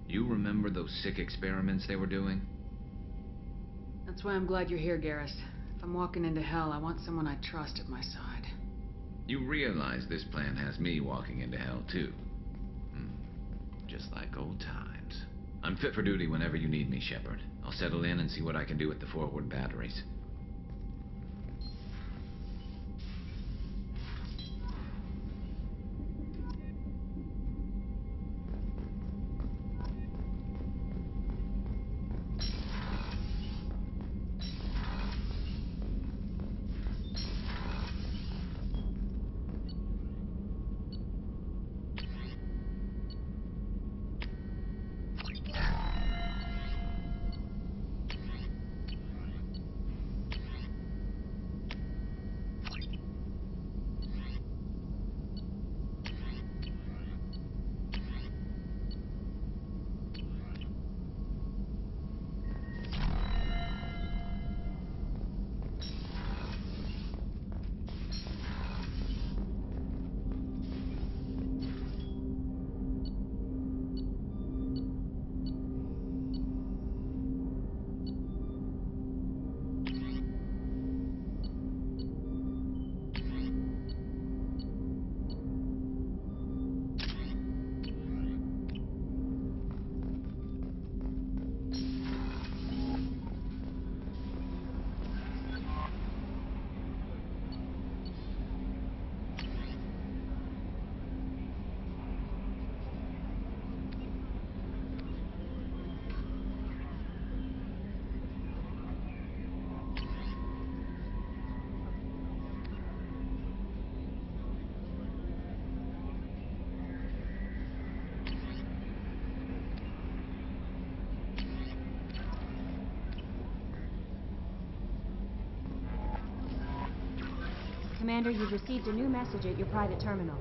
You remember those sick experiments they were doing? That's why I'm glad you're here, Garrus. If I'm walking into hell, I want someone I trust at my side. You realize this plan has me walking into hell, too. Just like old times. I'm fit for duty whenever you need me, Shepard. I'll settle in and see what I can do with the forward batteries. Commander, you've received a new message at your private terminal.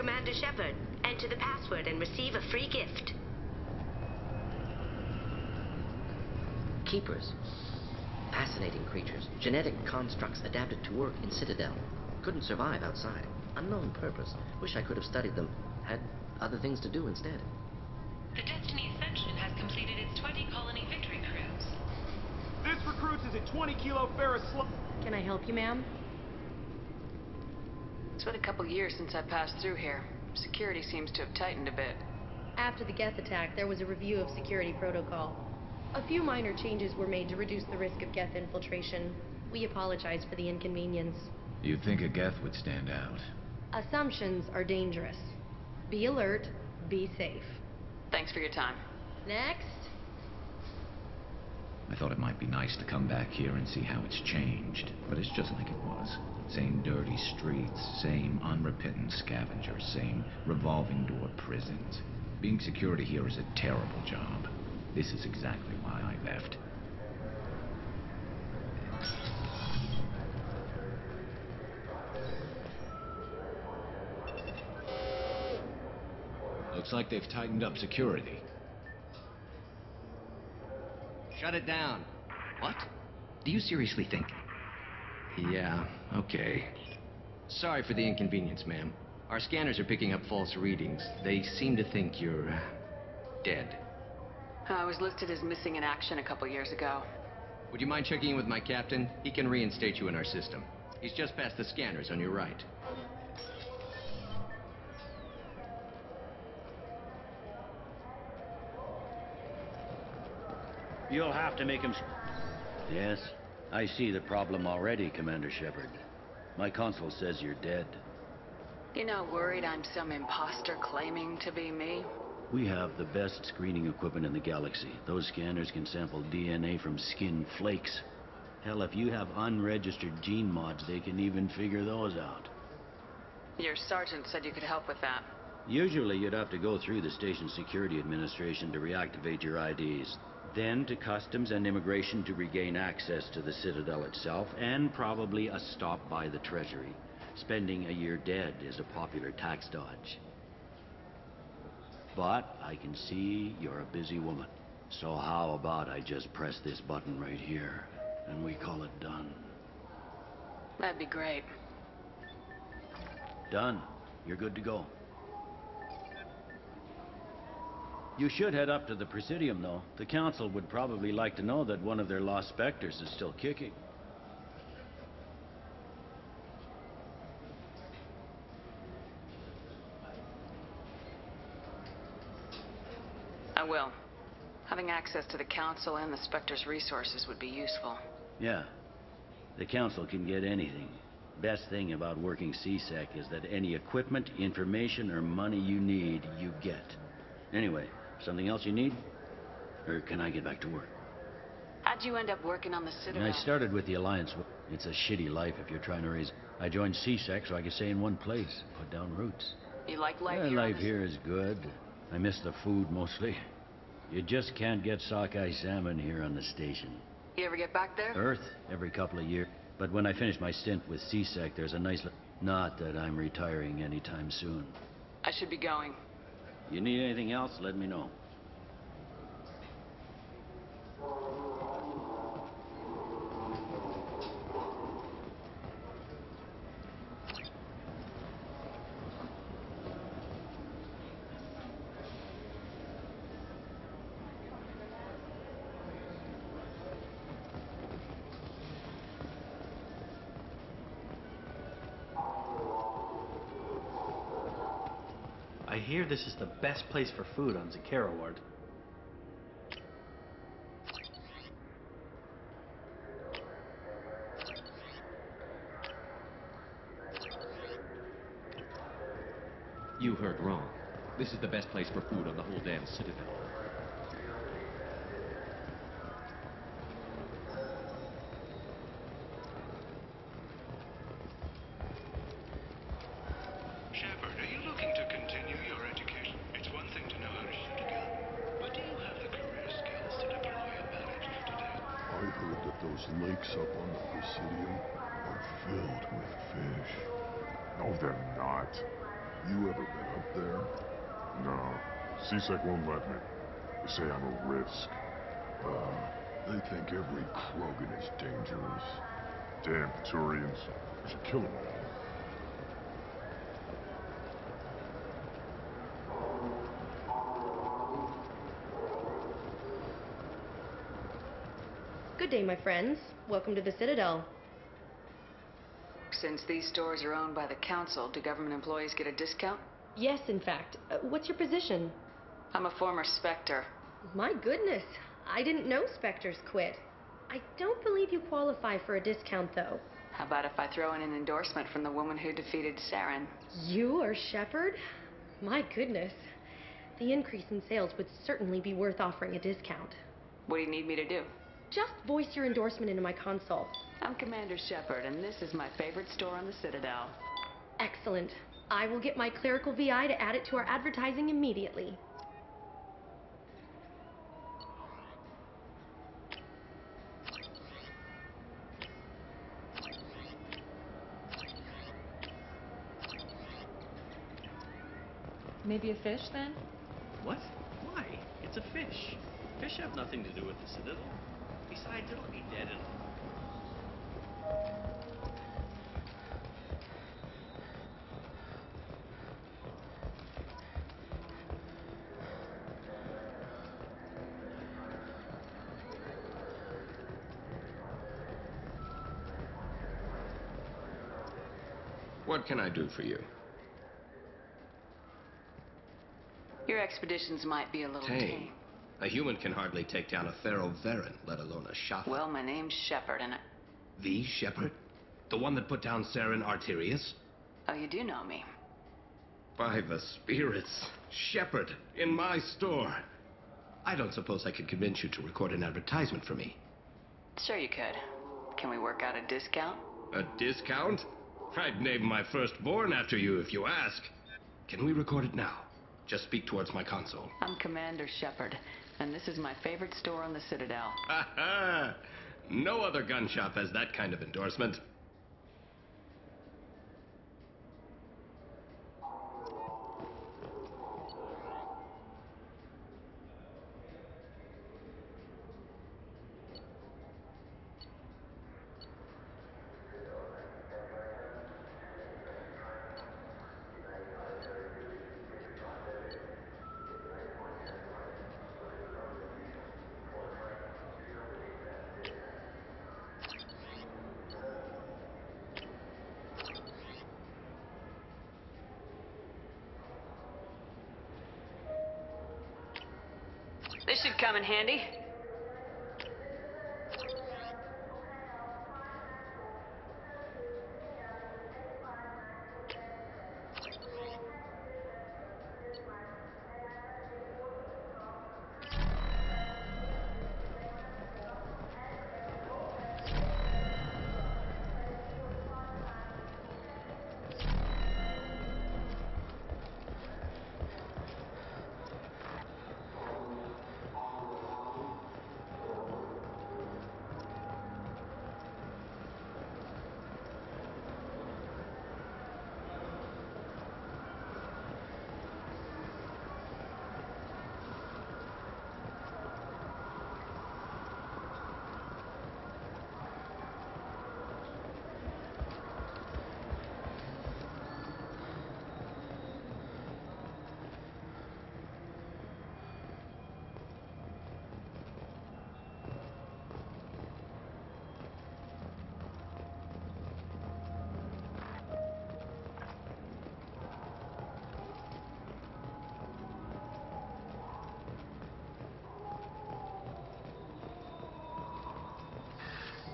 Commander Shepard. Enter the password and receive a free gift. Keepers. Fascinating creatures. Genetic constructs adapted to work in Citadel. Couldn't survive outside. Unknown purpose. Wish I could have studied them. Had other things to do instead. The Destiny Ascension has completed its 20-colony victory cruise. This recruits is a 20-kilo ferrous slug. Can I help you, ma'am? It's been a couple years since I passed through here. Security seems to have tightened a bit. After the Geth attack, there was a review of security protocol. A few minor changes were made to reduce the risk of Geth infiltration. We apologize for the inconvenience. You'd think a Geth would stand out. Assumptions are dangerous. Be alert, be safe. Thanks for your time. Next. I thought it might be nice to come back here and see how it's changed, but it's just like it was. Same dirty streets, same unrepentant scavengers, same revolving door prisons. Being security here is a terrible job. This is exactly why I left. Looks like they've tightened up security. Shut it down. What? Do you seriously think? Yeah, okay. Sorry for the inconvenience, ma'am. Our scanners are picking up false readings. They seem to think you're dead. I was listed as missing in action a couple years ago. Would you mind checking in with my captain? He can reinstate you in our system. He's just past the scanners on your right. You'll have to make him... Yes, I see the problem already, Commander Shepard. My console says you're dead. You're not worried I'm some imposter claiming to be me? We have the best screening equipment in the galaxy. Those scanners can sample DNA from skin flakes. Hell, if you have unregistered gene mods, they can even figure those out. Your sergeant said you could help with that. Usually you'd have to go through the Station Security Administration to reactivate your IDs. Then to Customs and Immigration to regain access to the Citadel itself, and probably a stop by the Treasury. Spending a year dead is a popular tax dodge. But I can see you're a busy woman. So how about I just press this button right here, and we call it done? That'd be great. Done. You're good to go. You should head up to the Presidium, though. The Council would probably like to know that one of their lost Spectres is still kicking. I will. Having access to the Council and the Spectre's resources would be useful. Yeah. The Council can get anything. Best thing about working CSEC is that any equipment, information, or money you need, you get. Anyway, something else you need? Or can I get back to work? How'd you end up working on the Citadel? I started with the Alliance. It's a shitty life if you're trying to raise... I joined CSEC so I could stay in one place, put down roots. You like life Yeah, here? life here is good. I miss the food mostly. You just can't get sockeye salmon here on the station. You ever get back there? Earth, every couple of years. But when I finish my stint with CSEC, there's a nice... Not that I'm retiring anytime soon. I should be going. You need anything else, let me know. I hear this is the best place for food on Zakera Ward. You heard wrong. This is the best place for food on the whole damn Citadel. Shepard, are you looking to continue your education? It's one thing to know how to shoot a gun, but do you have the career skills to deploy and manage today? I heard that those lakes up on the Presidium are filled with fish. No, they're not. You ever been up there? No. C-Sec won't let me. They say I'm a risk. They think every Krogan is dangerous. Damn Turians. We should kill them all. Good day, my friends. Welcome to the Citadel. Since these stores are owned by the Council, do government employees get a discount? Yes, in fact. What's your position? I'm a former Spectre. My goodness. I didn't know Spectres quit. I don't believe you qualify for a discount, though. How about if I throw in an endorsement from the woman who defeated Saren? You are Shepard? My goodness. The increase in sales would certainly be worth offering a discount. What do you need me to do? Just voice your endorsement into my console. I'm Commander Shepard, and this is my favorite store on the Citadel. Excellent. I will get my clerical VI to add it to our advertising immediately. Maybe a fish, then? What? Why? It's a fish. Fish have nothing to do with the Citadel. Besides, it'll be dead in a month. What can I do for you? Your expeditions might be a little tame. A human can hardly take down a Pharaoh Varen, let alone a Shafa. Well, my name's Shepard, and The Shepard? The one that put down Saren Arterius? Oh, you do know me. By the spirits. Shepard, in my store. I don't suppose I could convince you to record an advertisement for me. Sure you could. Can we work out a discount? A discount? I'd name my firstborn after you if you ask. Can we record it now? Just speak towards my console. I'm Commander Shepard, and this is my favorite store on the Citadel. Ha ha! No other gun shop has that kind of endorsement. This should come in handy.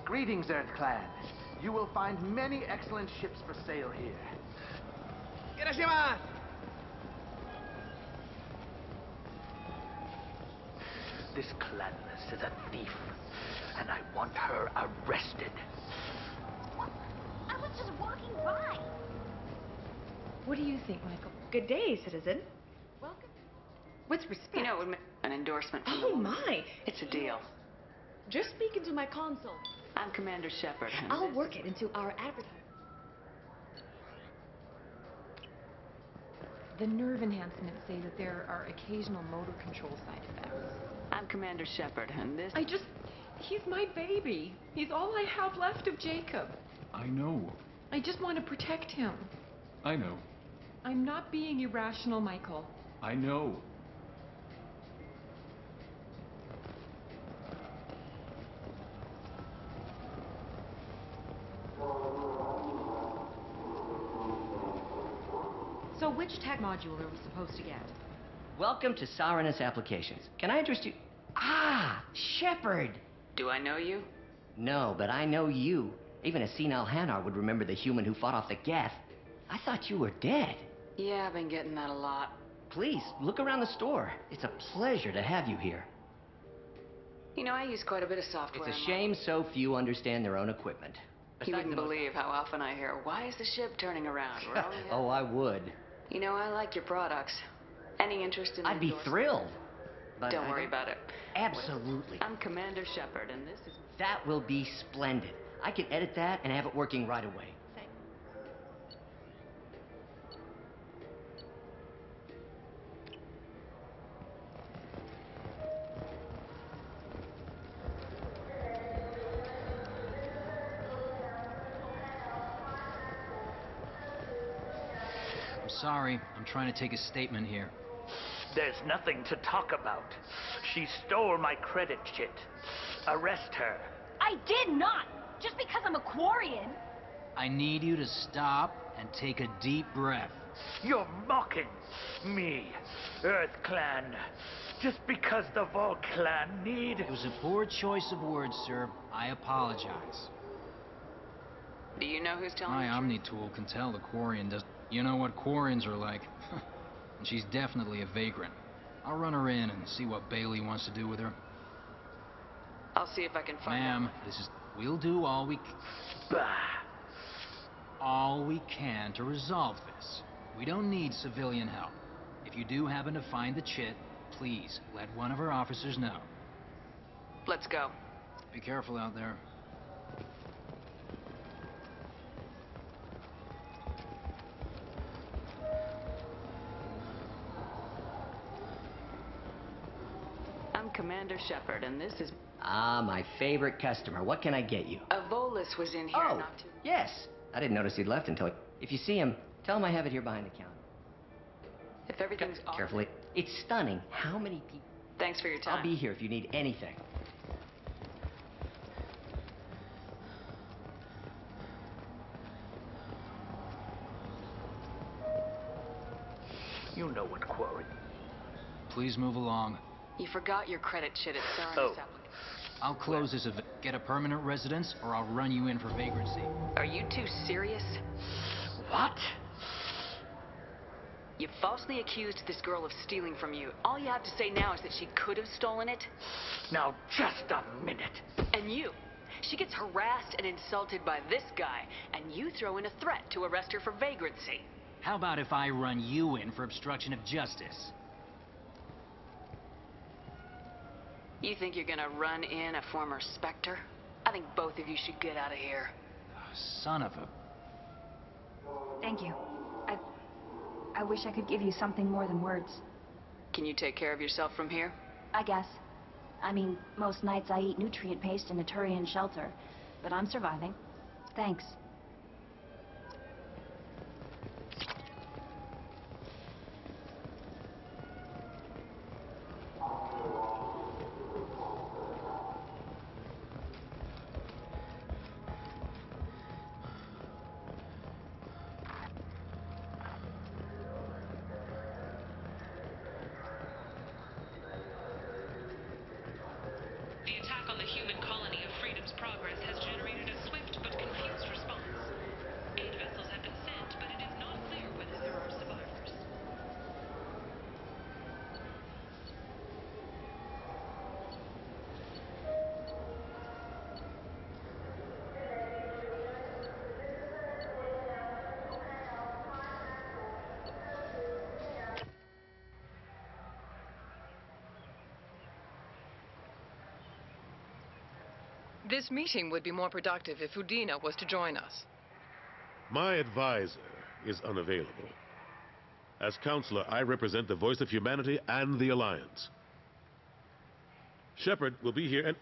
Greetings, Earth Clan. You will find many excellent ships for sale here. Irashimasu! This Clanless is a thief, and I want her arrested. I was just walking by. What do you think, Michael? Good day, citizen. Welcome. With respect. You know, it would make an endorsement from Oh, the woman. my. It's a deal. Just speak into my console. I'm Commander Shepard. and I'll this work is- it into our advertising. The nerve enhancements say that there are occasional motor control side effects. I'm Commander Shepard, and this... He's my baby. He's all I have left of Jacob. I know. I just want to protect him. I know. I'm not being irrational, Michael. I know. So which tech module are we supposed to get? Welcome to Sarenus Applications. Can I interest you? Ah, Shepard! Do I know you? No, but I know you. Even a senile Hanar would remember the human who fought off the Geth. I thought you were dead. Yeah, I've been getting that a lot. Please, look around the store. It's a pleasure to have you here. You know, I use quite a bit of software. It's a shame so few understand their own equipment. You wouldn't believe how often I hear, "Why is the ship turning around?" We're only Oh, I would. You know, I like your products. Any interest in... I'd be thrilled. But Don't worry about it. Absolutely. I'm Commander Shepard, and this is... That will be splendid. I can edit that and have it working right away. I'm sorry. I'm trying to take a statement here. There's nothing to talk about. She stole my credit kit. Arrest her. I did not! Just because I'm a Quarian! I need you to stop and take a deep breath. You're mocking me, Earth Clan. Just because the Vol Clan need... It was a poor choice of words, sir. I apologize. Do you know who's telling My the Omni tool can tell the Quarian does... You know what Quarians are like. And she's definitely a vagrant. I'll run her in and see what Bailey wants to do with her. I'll see if I can find Ma'am, we'll do all we can to resolve this. We don't need civilian help. If you do happen to find the chit, please let one of our officers know. Let's go. Be careful out there. I'm Commander Shepard, and this is... Ah, my favorite customer. What can I get you? A Volus was in here not too... Yes. I didn't notice he'd left until... If you see him, tell him I have it here behind the counter. If everything's off... Carefully. It's stunning how many people... Thanks for your time. I'll be here if you need anything. You know what quarry. Please move along. You forgot your credit chit at Sarenus application. I'll close this event. Get a permanent residence, or I'll run you in for vagrancy. Are you two serious? What? You falsely accused this girl of stealing from you. All you have to say now is that she could have stolen it. Now, just a minute. And you. She gets harassed and insulted by this guy, and you throw in a threat to arrest her for vagrancy. How about if I run you in for obstruction of justice? You think you're gonna run in a former Spectre? I think both of you should get out of here. Son of a... Thank you. I wish I could give you something more than words. Can you take care of yourself from here? I guess. I mean, most nights I eat nutrient paste in a Turian shelter, but I'm surviving. Thanks. The attack on the human colony of Freedom's Progress has generated a swift but confused response. Aid vessels have been sent, but it is not clear whether there are survivors. This meeting would be more productive if Udina was to join us. My advisor is unavailable. As counselor, I represent the voice of humanity and the Alliance. Shepard will be here and...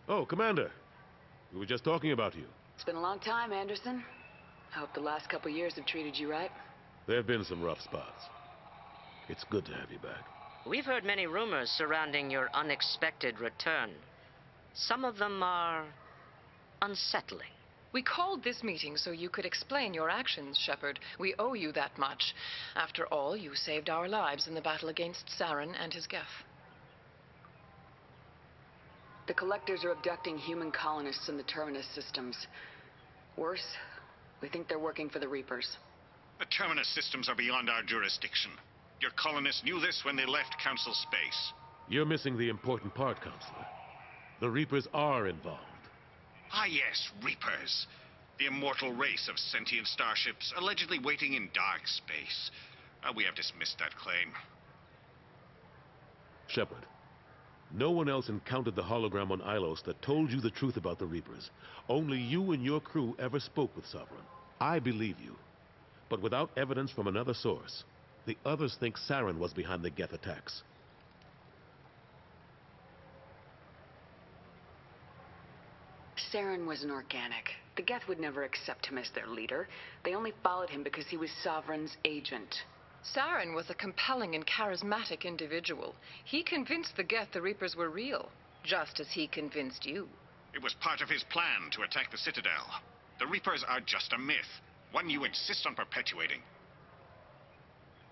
Oh, Commander. We were just talking about you. It's been a long time, Anderson. I hope the last couple years have treated you right. There have been some rough spots. It's good to have you back. We've heard many rumors surrounding your unexpected return. Some of them are unsettling. We called this meeting so you could explain your actions, Shepard. We owe you that much. After all, you saved our lives in the battle against Saren and his Geth. The Collectors are abducting human colonists in the Terminus systems. Worse, we think they're working for the Reapers. The Terminus systems are beyond our jurisdiction. Your colonists knew this when they left Council space. You're missing the important part, Counselor. The Reapers are involved. Ah yes, Reapers. The immortal race of sentient starships allegedly waiting in dark space. We have dismissed that claim. Shepard, no one else encountered the hologram on Ilos that told you the truth about the Reapers. Only you and your crew ever spoke with Sovereign. I believe you. But without evidence from another source, the others think Saren was behind the Geth attacks. Saren was an organic. The Geth would never accept him as their leader. They only followed him because he was Sovereign's agent. Saren was a compelling and charismatic individual. He convinced the Geth the Reapers were real, just as he convinced you. It was part of his plan to attack the Citadel. The Reapers are just a myth, one you insist on perpetuating.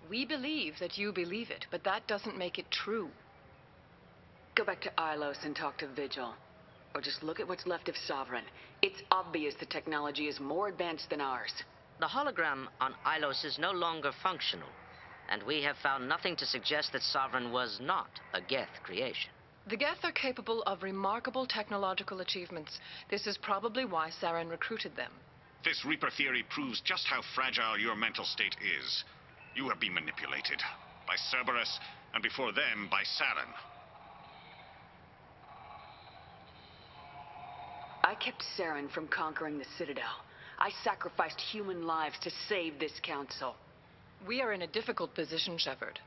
We believe that you believe it, but that doesn't make it true. Go back to Ilos and talk to Vigil. Or just look at what's left of Sovereign. It's obvious the technology is more advanced than ours. The hologram on Ilos is no longer functional, and we have found nothing to suggest that Sovereign was not a Geth creation. The Geth are capable of remarkable technological achievements. This is probably why Saren recruited them. This Reaper theory proves just how fragile your mental state is. You have been manipulated. By Cerberus, and before them, by Saren. I kept Saren from conquering the Citadel. I sacrificed human lives to save this council. We are in a difficult position, Shepard.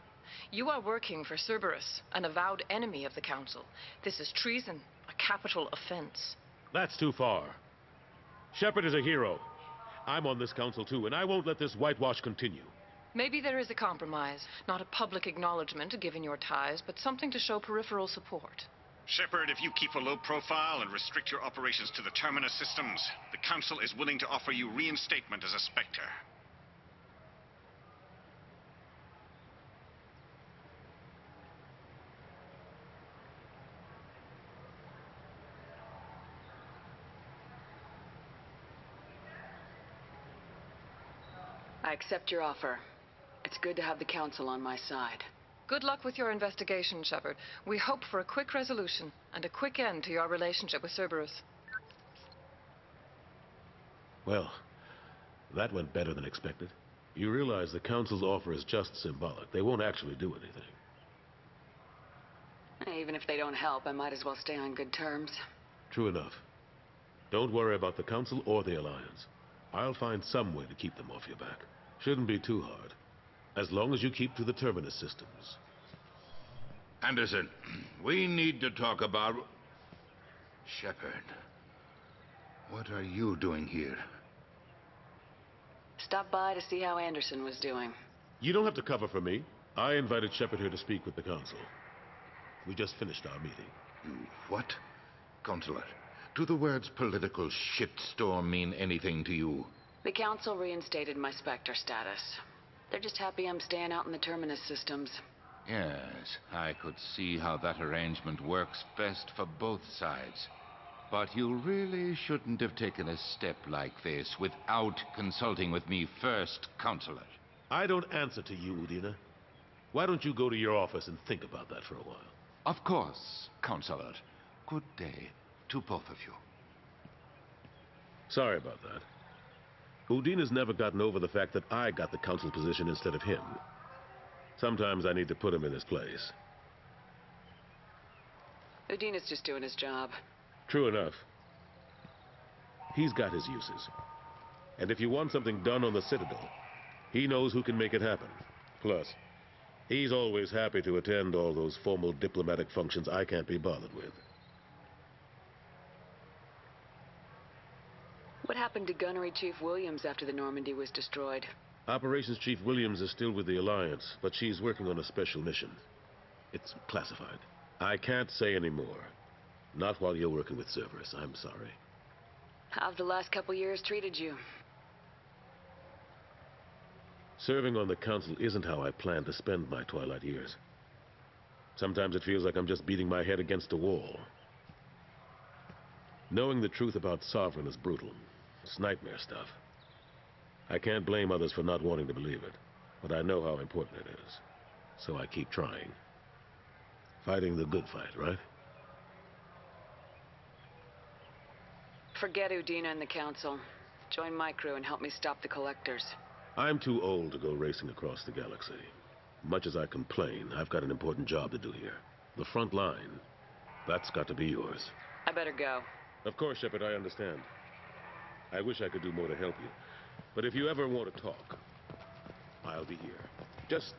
You are working for Cerberus, an avowed enemy of the Council. This is treason, a capital offense. That's too far. Shepard is a hero. I'm on this council too, and I won't let this whitewash continue. Maybe there is a compromise. Not a public acknowledgement given your ties, but something to show peripheral support. Shepard, if you keep a low profile and restrict your operations to the Terminus systems, the Council is willing to offer you reinstatement as a Spectre. I accept your offer. It's good to have the Council on my side. Good luck with your investigation, Shepard. We hope for a quick resolution and a quick end to your relationship with Cerberus. Well, that went better than expected. You realize the Council's offer is just symbolic. They won't actually do anything. Even if they don't help, I might as well stay on good terms. True enough. Don't worry about the Council or the Alliance. I'll find some way to keep them off your back. Shouldn't be too hard. As long as you keep to the Terminus systems. Anderson, we need to talk about... Shepard. What are you doing here? Stop by to see how Anderson was doing. You don't have to cover for me. I invited Shepard here to speak with the Council. We just finished our meeting. You what? Counselor, do the words political shitstorm mean anything to you? The Council reinstated my Spectre status. They're just happy I'm staying out in the Terminus systems. Yes, I could see how that arrangement works best for both sides. But you really shouldn't have taken a step like this without consulting with me first, Counselor. I don't answer to you, Udina. Why don't you go to your office and think about that for a while? Of course, Counselor. Good day to both of you. Sorry about that. Udina's never gotten over the fact that I got the Council position instead of him. Sometimes I need to put him in his place. Udina's just doing his job. True enough. He's got his uses. And if you want something done on the Citadel, he knows who can make it happen. Plus, he's always happy to attend all those formal diplomatic functions I can't be bothered with. What happened to Gunnery Chief Williams after the Normandy was destroyed? Operations Chief Williams is still with the Alliance, but she's working on a special mission. It's classified. I can't say any more. Not while you're working with Cerberus. I'm sorry. How've the last couple years treated you? Serving on the Council isn't how I plan to spend my twilight years. Sometimes it feels like I'm just beating my head against a wall. Knowing the truth about Sovereign is brutal. It's nightmare stuff. I can't blame others for not wanting to believe it, but I know how important it is. So I keep trying. Fighting the good fight, right? Forget Udina and the Council. Join my crew and help me stop the Collectors. I'm too old to go racing across the galaxy. Much as I complain, I've got an important job to do here. The front line. That's got to be yours. I better go. Of course, Shepard, I understand. I wish I could do more to help you. But if you ever want to talk, I'll be here. Just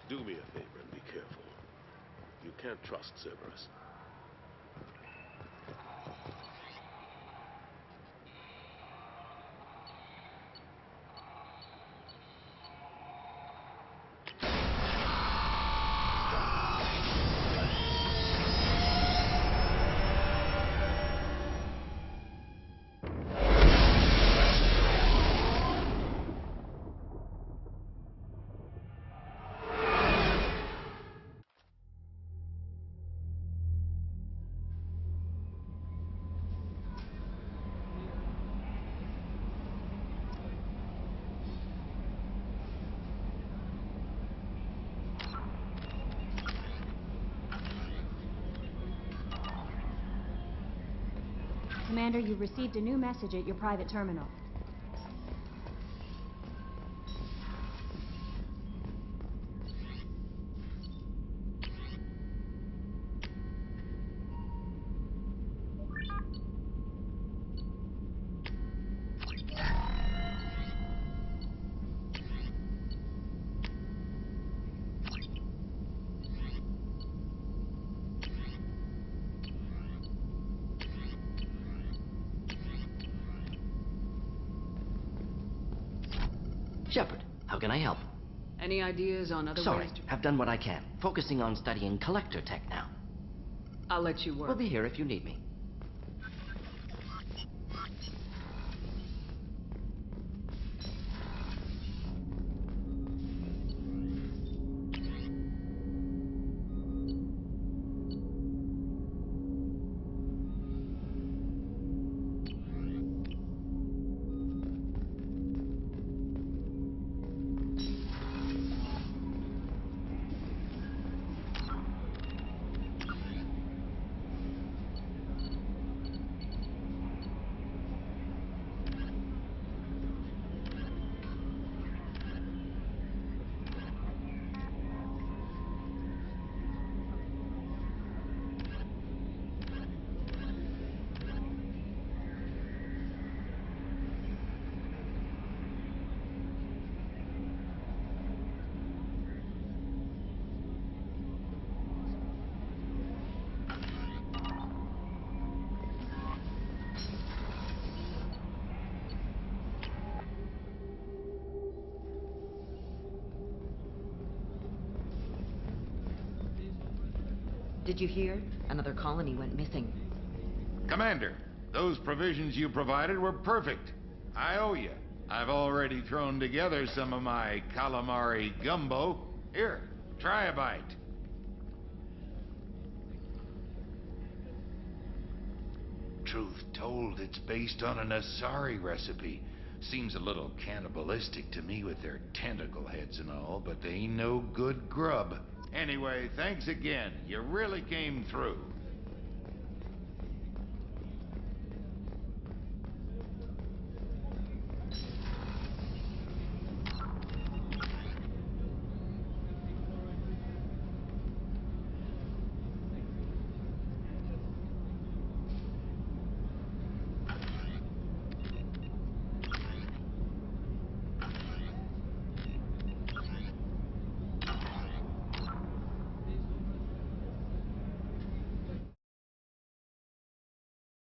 do me a favor and be careful. You can't trust Cerberus. Commander, you've received a new message at your private terminal. Shepard, how can I help? Any ideas on other Sorry, ways to... I've done what I can. Focusing on studying collector tech now. I'll let you work. We'll be here if you need me. Did you hear? Another colony went missing. Commander, those provisions you provided were perfect. I owe you. I've already thrown together some of my calamari gumbo. Here, try a bite. Truth told, it's based on an Asari recipe. Seems a little cannibalistic to me with their tentacle heads and all, but they ain't no good grub. Anyway, thanks again. You really came through.